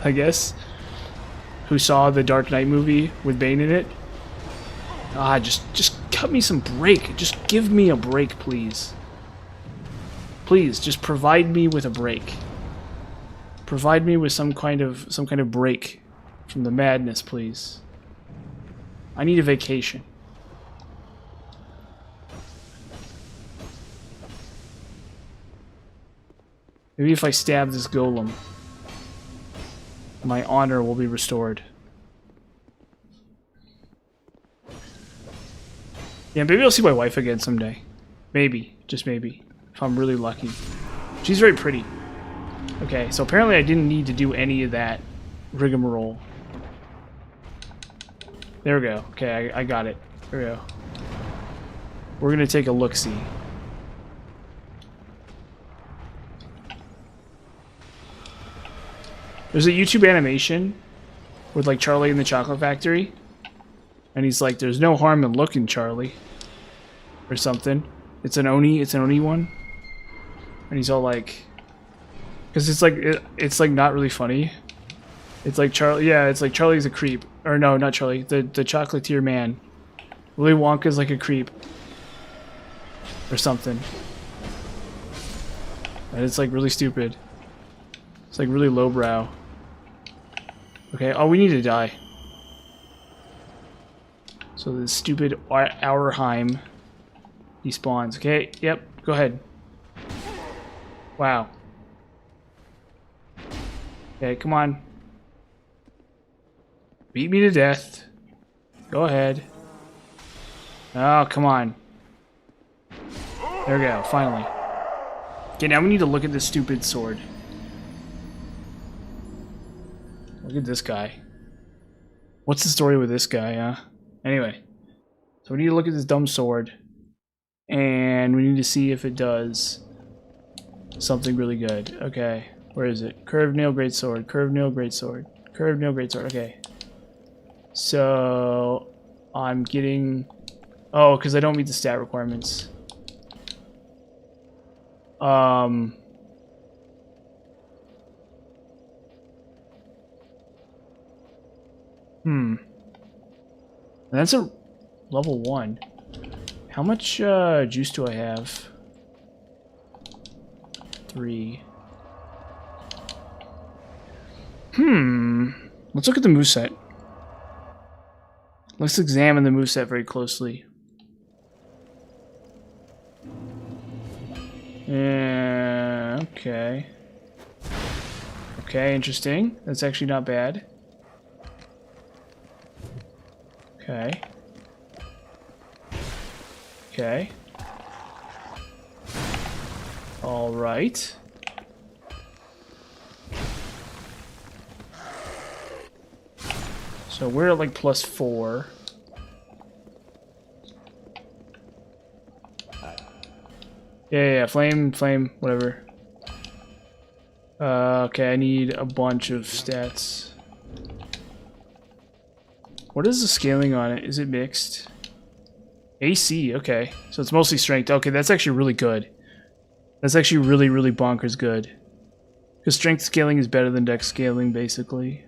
I guess, who saw the Dark Knight movie with Bane in it. Ah, just cut me some break. Just give me a break, please. Please, just provide me with a break. Provide me with some kind of break from the madness, please. I need a vacation. Maybe if I stab this golem, my honor will be restored. Yeah, maybe I'll see my wife again someday. Maybe, just maybe, if I'm really lucky. She's very pretty. Okay, so apparently I didn't need to do any of that rigmarole. There we go. Okay, I got it. There we go. We're gonna take a look-see. There's a YouTube animation with like Charlie in the Chocolate Factory, and he's like, "There's no harm in looking, Charlie," or something. It's an Oni one, and he's all like, because it's like not really funny. It's like it's like Charlie's a creep, or no, not Charlie, the chocolatier man. Willy Wonka's like a creep, or something, and it's like really stupid. It's like really lowbrow. Okay, oh, we need to die. So this stupid Auerheim despawns. Okay, yep, go ahead. Wow. Okay, come on. Beat me to death. Go ahead. Oh, come on. There we go, finally. Okay, now we need to look at this stupid sword. Look at this guy. What's the story with this guy, huh? Anyway. So we need to look at this dumb sword. And we need to see if it does something really good. Okay. Where is it? Curved nail greatsword. Curved nail greatsword. Curved nail greatsword. Okay. So I'm getting... Oh, because I don't meet the stat requirements. That's a level 1. How much juice do I have? 3. Let's look at the moveset. Let's examine the moveset very closely. Okay. Okay, interesting. That's actually not bad. Okay. Okay. All right. So we're at like +4. Yeah, flame, whatever. Okay, I need a bunch of stats. What is the scaling on it? Is it mixed? AC, okay. So it's mostly strength. Okay, that's actually really good. That's actually really, really bonkers good. Because strength scaling is better than dex scaling, basically.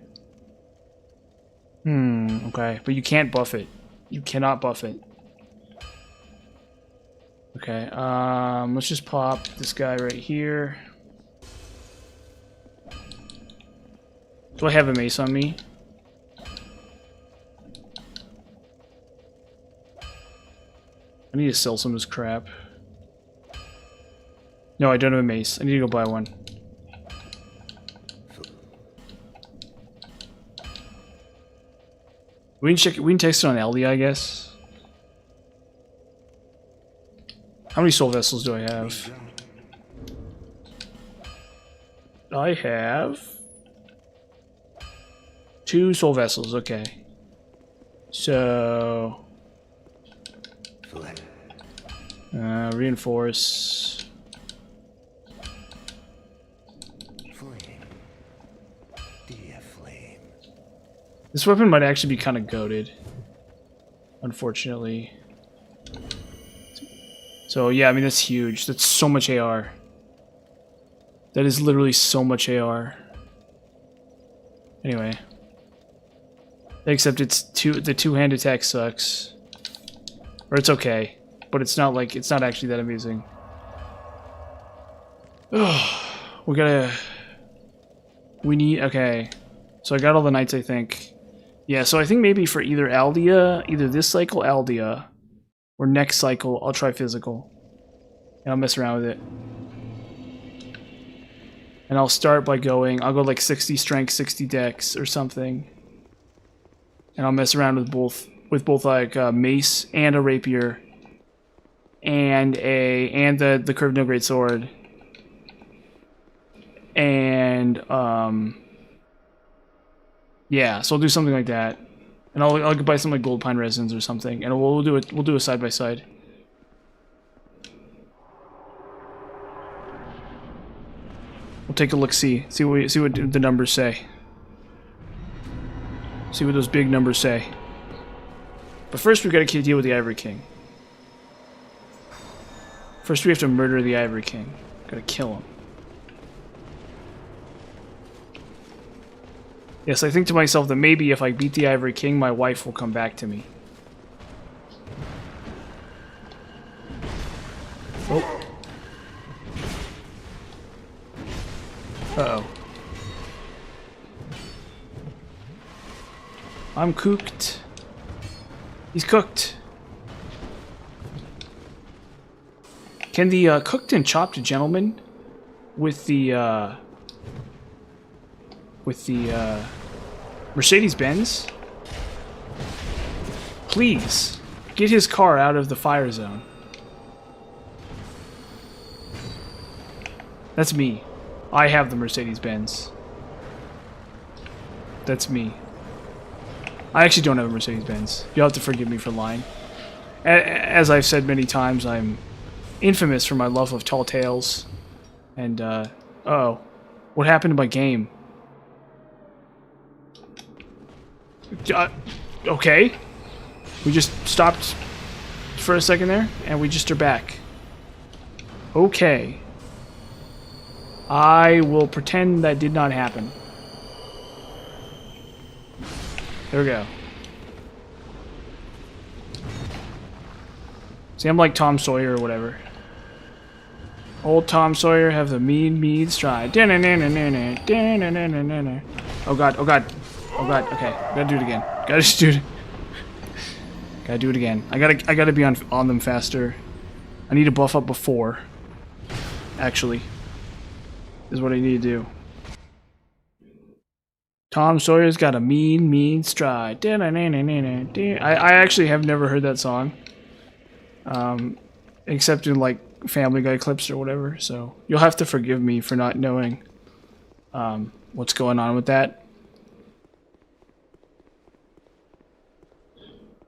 Okay. But you can't buff it. You cannot buff it. Okay, let's just pop this guy right here. Do I have a mace on me? I need to sell some of this crap. No, I don't have a mace. I need to go buy one. We can text it on Ellie, I guess. How many soul vessels do I have? I have 2 soul vessels, okay. So reinforce. This weapon might actually be kind of goated, unfortunately. So yeah, I mean that's huge. That's so much AR. That is literally so much AR. Anyway. Except the two-hand attack sucks. Or it's okay. But it's not actually that amusing. Okay. So I got all the knights, I think. Yeah, so I think maybe for either this cycle Aldea, or next cycle, I'll try physical. And I'll mess around with it. And I'll start by I'll go like 60 strength, 60 dex, or something. And I'll mess around with both like a mace and a rapier. And the curved no great sword. And yeah, so I'll do something like that, and I'll buy some like gold pine resins or something, and we'll do a side by side. We'll take a look, see what the numbers say. See what those big numbers say. But first, we've got to deal with the Ivory King. First, we have to murder the Ivory King. Gotta kill him. Yes, I think to myself that maybe if I beat the Ivory King, my wife will come back to me. Oh. Uh-oh. I'm cooked. He's cooked. Can the cooked and chopped gentleman with the Mercedes-Benz, please get his car out of the fire zone? That's me. I have the Mercedes-Benz. That's me. I actually don't have a Mercedes-Benz. You'll have to forgive me for lying. As I've said many times, I'm infamous for my love of tall tales. And, uh-oh. What happened to my game? Okay. We just stopped for a second there, and we just are back. Okay. I will pretend that did not happen. There we go. See, I'm like Tom Sawyer or whatever. Old Tom Sawyer have the mean stride. Oh god, oh god. Oh god, okay. Gotta do it again. Gotta do it again. I gotta be on them faster. I need to buff up before. Actually. Is what I need to do. Tom Sawyer's got a mean stride. I actually have never heard that song. Except in like Family Guy clips or whatever, so you'll have to forgive me for not knowing what's going on with that.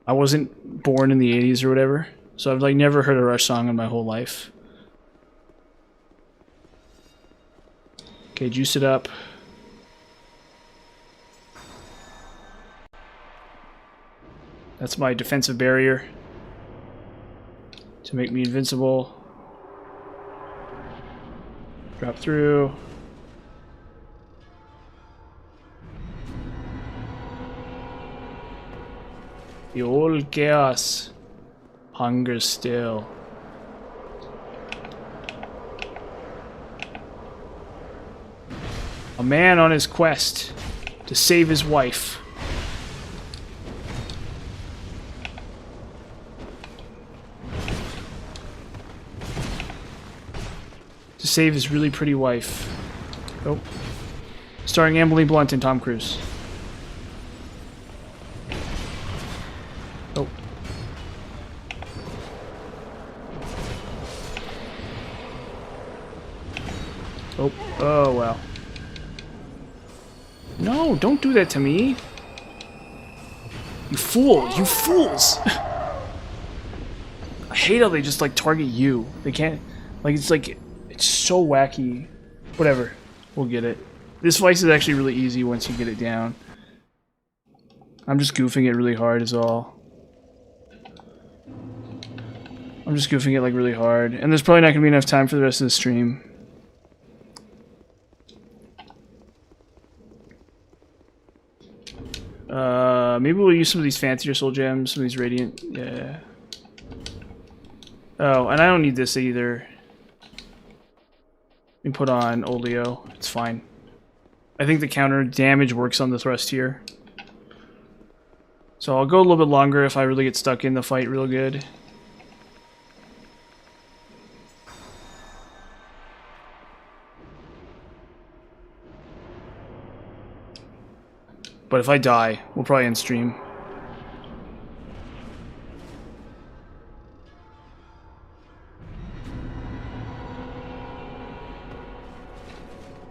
I wasn't born in the 80s or whatever, so I've like never heard a Rush song in my whole life. Okay, juice it up. That's my defensive barrier to make me invincible. Drop through. The old chaos. Hunger still. A man on his quest to save his wife. To save his really pretty wife. Oh. Starring Emily Blunt and Tom Cruise. Oh. Oh. Oh, well. No, don't do that to me. You fool! You fools! I hate how they just, like, target you. They can't... Like, it's so wacky. Whatever. We'll get it. This fight is actually really easy once you get it down. I'm just goofing it really hard is all. I'm just goofing it, like, really hard. And there's probably not gonna be enough time for the rest of the stream. Maybe we'll use some of these fancier soul gems, some of these radiant. Yeah. Oh, and I don't need this either. We put on Oleo. It's fine. I think the counter damage works on the thrust here. So I'll go a little bit longer if I really get stuck in the fight real good. But if I die, we'll probably end stream.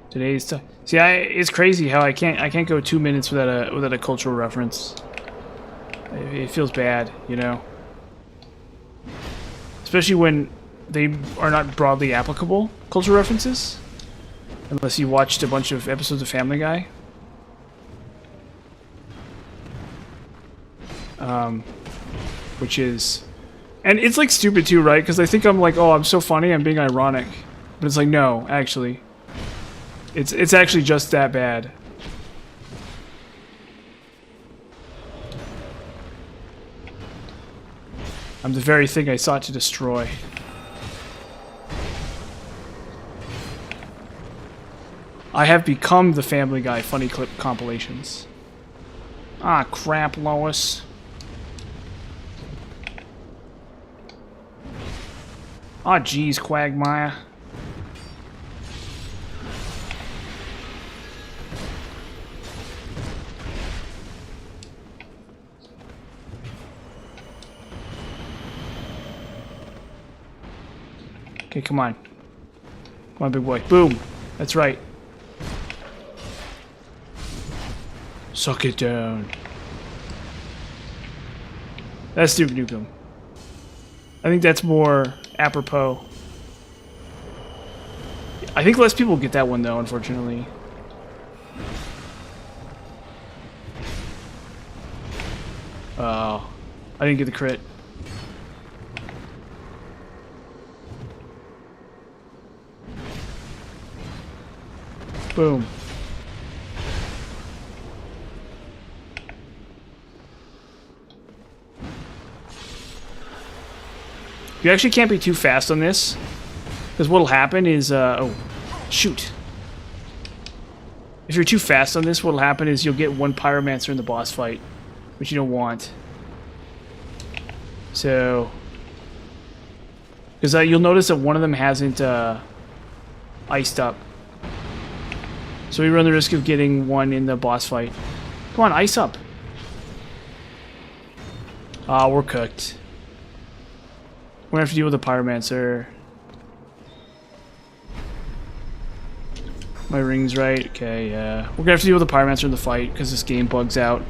Today's see, it's crazy how I can't go 2 minutes without a cultural reference. It feels bad, you know. Especially when they are not broadly applicable cultural references, unless you watched a bunch of episodes of Family Guy. Which is, and it's like stupid too, right? Because I think I'm like, oh, I'm so funny, I'm being ironic, but it's like, no, actually, it's actually just that bad. I'm the very thing I sought to destroy. I have become the Family Guy funny clip compilations. Ah, crap, Lois. Ah, jeez, Quagmire. Okay, come on. Come on, big boy. Boom. That's right. Suck it down. That's Duke Nukem. I think that's more apropos. I think less people get that one though, unfortunately. Oh, I didn't get the crit. Boom. You actually can't be too fast on this, because what'll happen is, oh, shoot. If you're too fast on this, what'll happen is you'll get one Pyromancer in the boss fight, which you don't want. So, because you'll notice that one of them hasn't iced up. So we run the risk of getting one in the boss fight. Come on, ice up. Ah, we're cooked. We're gonna have to deal with the Pyromancer. My ring's right. Okay, yeah. We're gonna have to deal with the Pyromancer in the fight because this game bugs out.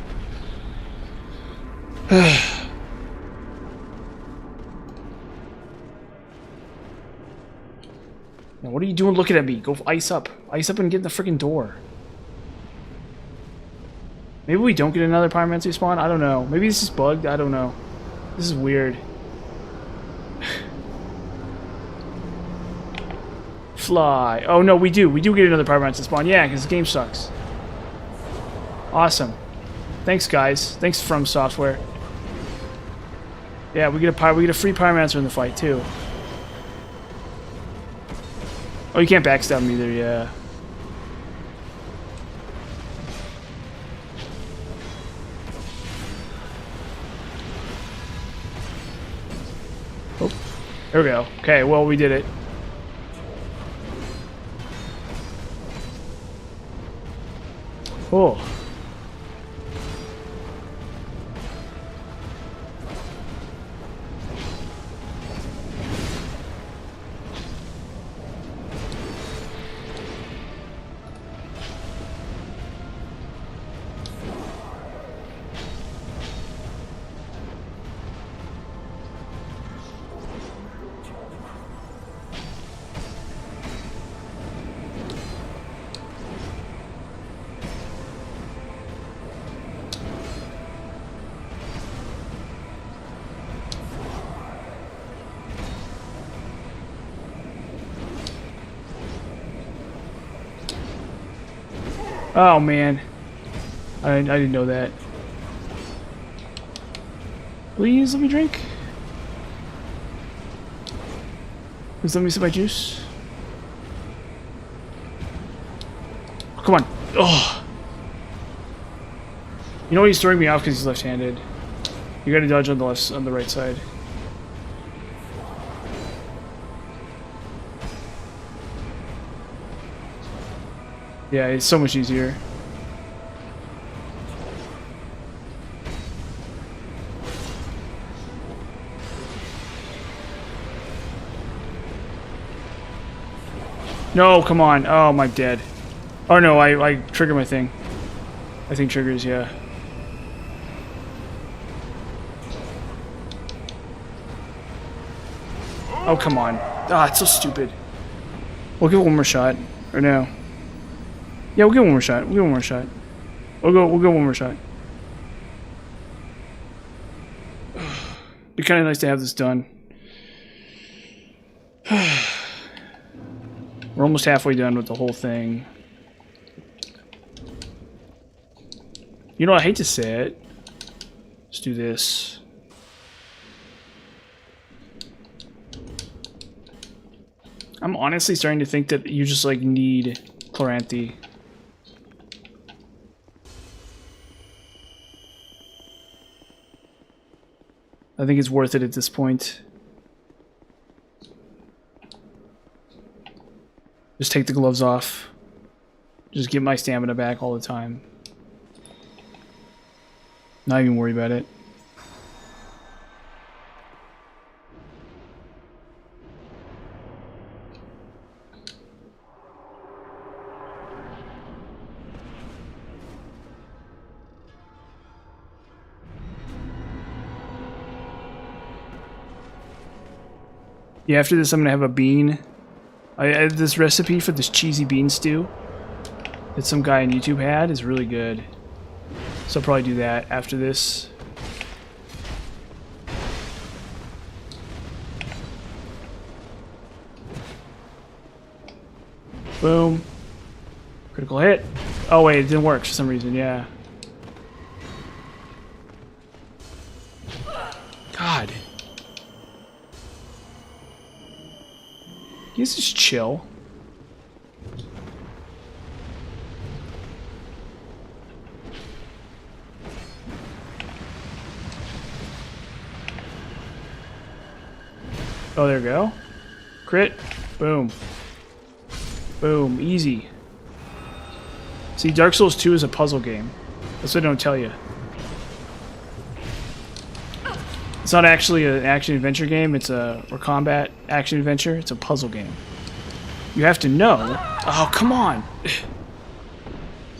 Now, what are you doing looking at me? Go ice up. Ice up and get in the freaking door. Maybe we don't get another Pyromancer spawn? I don't know. Maybe this is bugged? I don't know. This is weird. Fly. Oh no, we do. We do get another Pyromancer spawn. Yeah, because the game sucks. Awesome. Thanks, guys. Thanks, From Software. Yeah, we get a free Pyromancer in the fight too. Oh, you can't backstab him either. Yeah. Oh, there we go. Okay, well, we did it. Oh. Oh man, I didn't know that. Please let me drink. Please let me sip my juice. Oh, come on. Oh. You know he's throwing me off because he's left-handed. You gotta dodge on the right side. Yeah, it's so much easier. No, come on. Oh, I'm dead. Oh no, I triggered my thing. I think triggers, yeah. Oh, come on. Ah, it's so stupid. We'll give it one more shot. Or no. Yeah, we'll give it one more shot. We'll give it one more shot. We'll go one more shot. It'd be kind of nice to have this done. We're almost halfway done with the whole thing. You know, I hate to say it. Let's do this. I'm honestly starting to think that you just, like, need Chloranthy. I think it's worth it at this point. Just take the gloves off. Just get my stamina back all the time. Not even worry about it. Yeah, after this I'm gonna have a bean. I had this recipe for this cheesy bean stew that some guy on YouTube had is really good. So I'll probably do that after this. Boom. Critical hit. Oh wait, it didn't work for some reason, yeah. God. You guys just chill. Oh, there we go. Crit. Boom. Boom. Easy. See, Dark Souls 2 is a puzzle game. That's what I don't tell you. It's not actually an action-adventure game. It's or combat action-adventure. It's a puzzle game. You have to know... Oh, come on!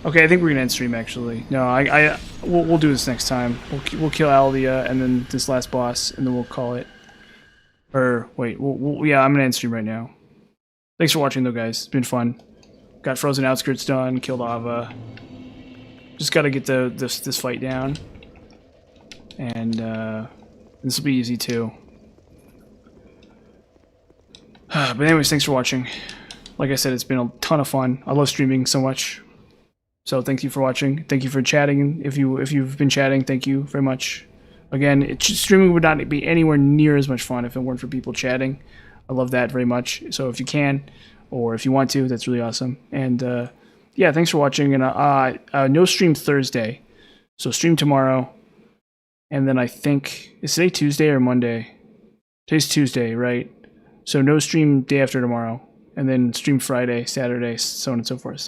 Okay, I think we're gonna end stream, actually. No, we'll do this next time. We'll kill Aldia and then this last boss, and then we'll call it. Or, wait, yeah, I'm gonna end stream right now. Thanks for watching, though, guys. It's been fun. Got Frozen Outskirts done, killed Ava. Just gotta get this fight down. And, this will be easy, too. But anyways, thanks for watching. Like I said, it's been a ton of fun. I love streaming so much. So thank you for watching. Thank you for chatting. If you've been chatting, thank you very much. Again, streaming would not be anywhere near as much fun if it weren't for people chatting. I love that very much. So if you can, or if you want to, that's really awesome. And yeah, thanks for watching. And no stream Thursday, so stream tomorrow. And then I think, is today Tuesday or Monday? Today's Tuesday, right? So no stream day after tomorrow. And then stream Friday, Saturday, so on and so forth. So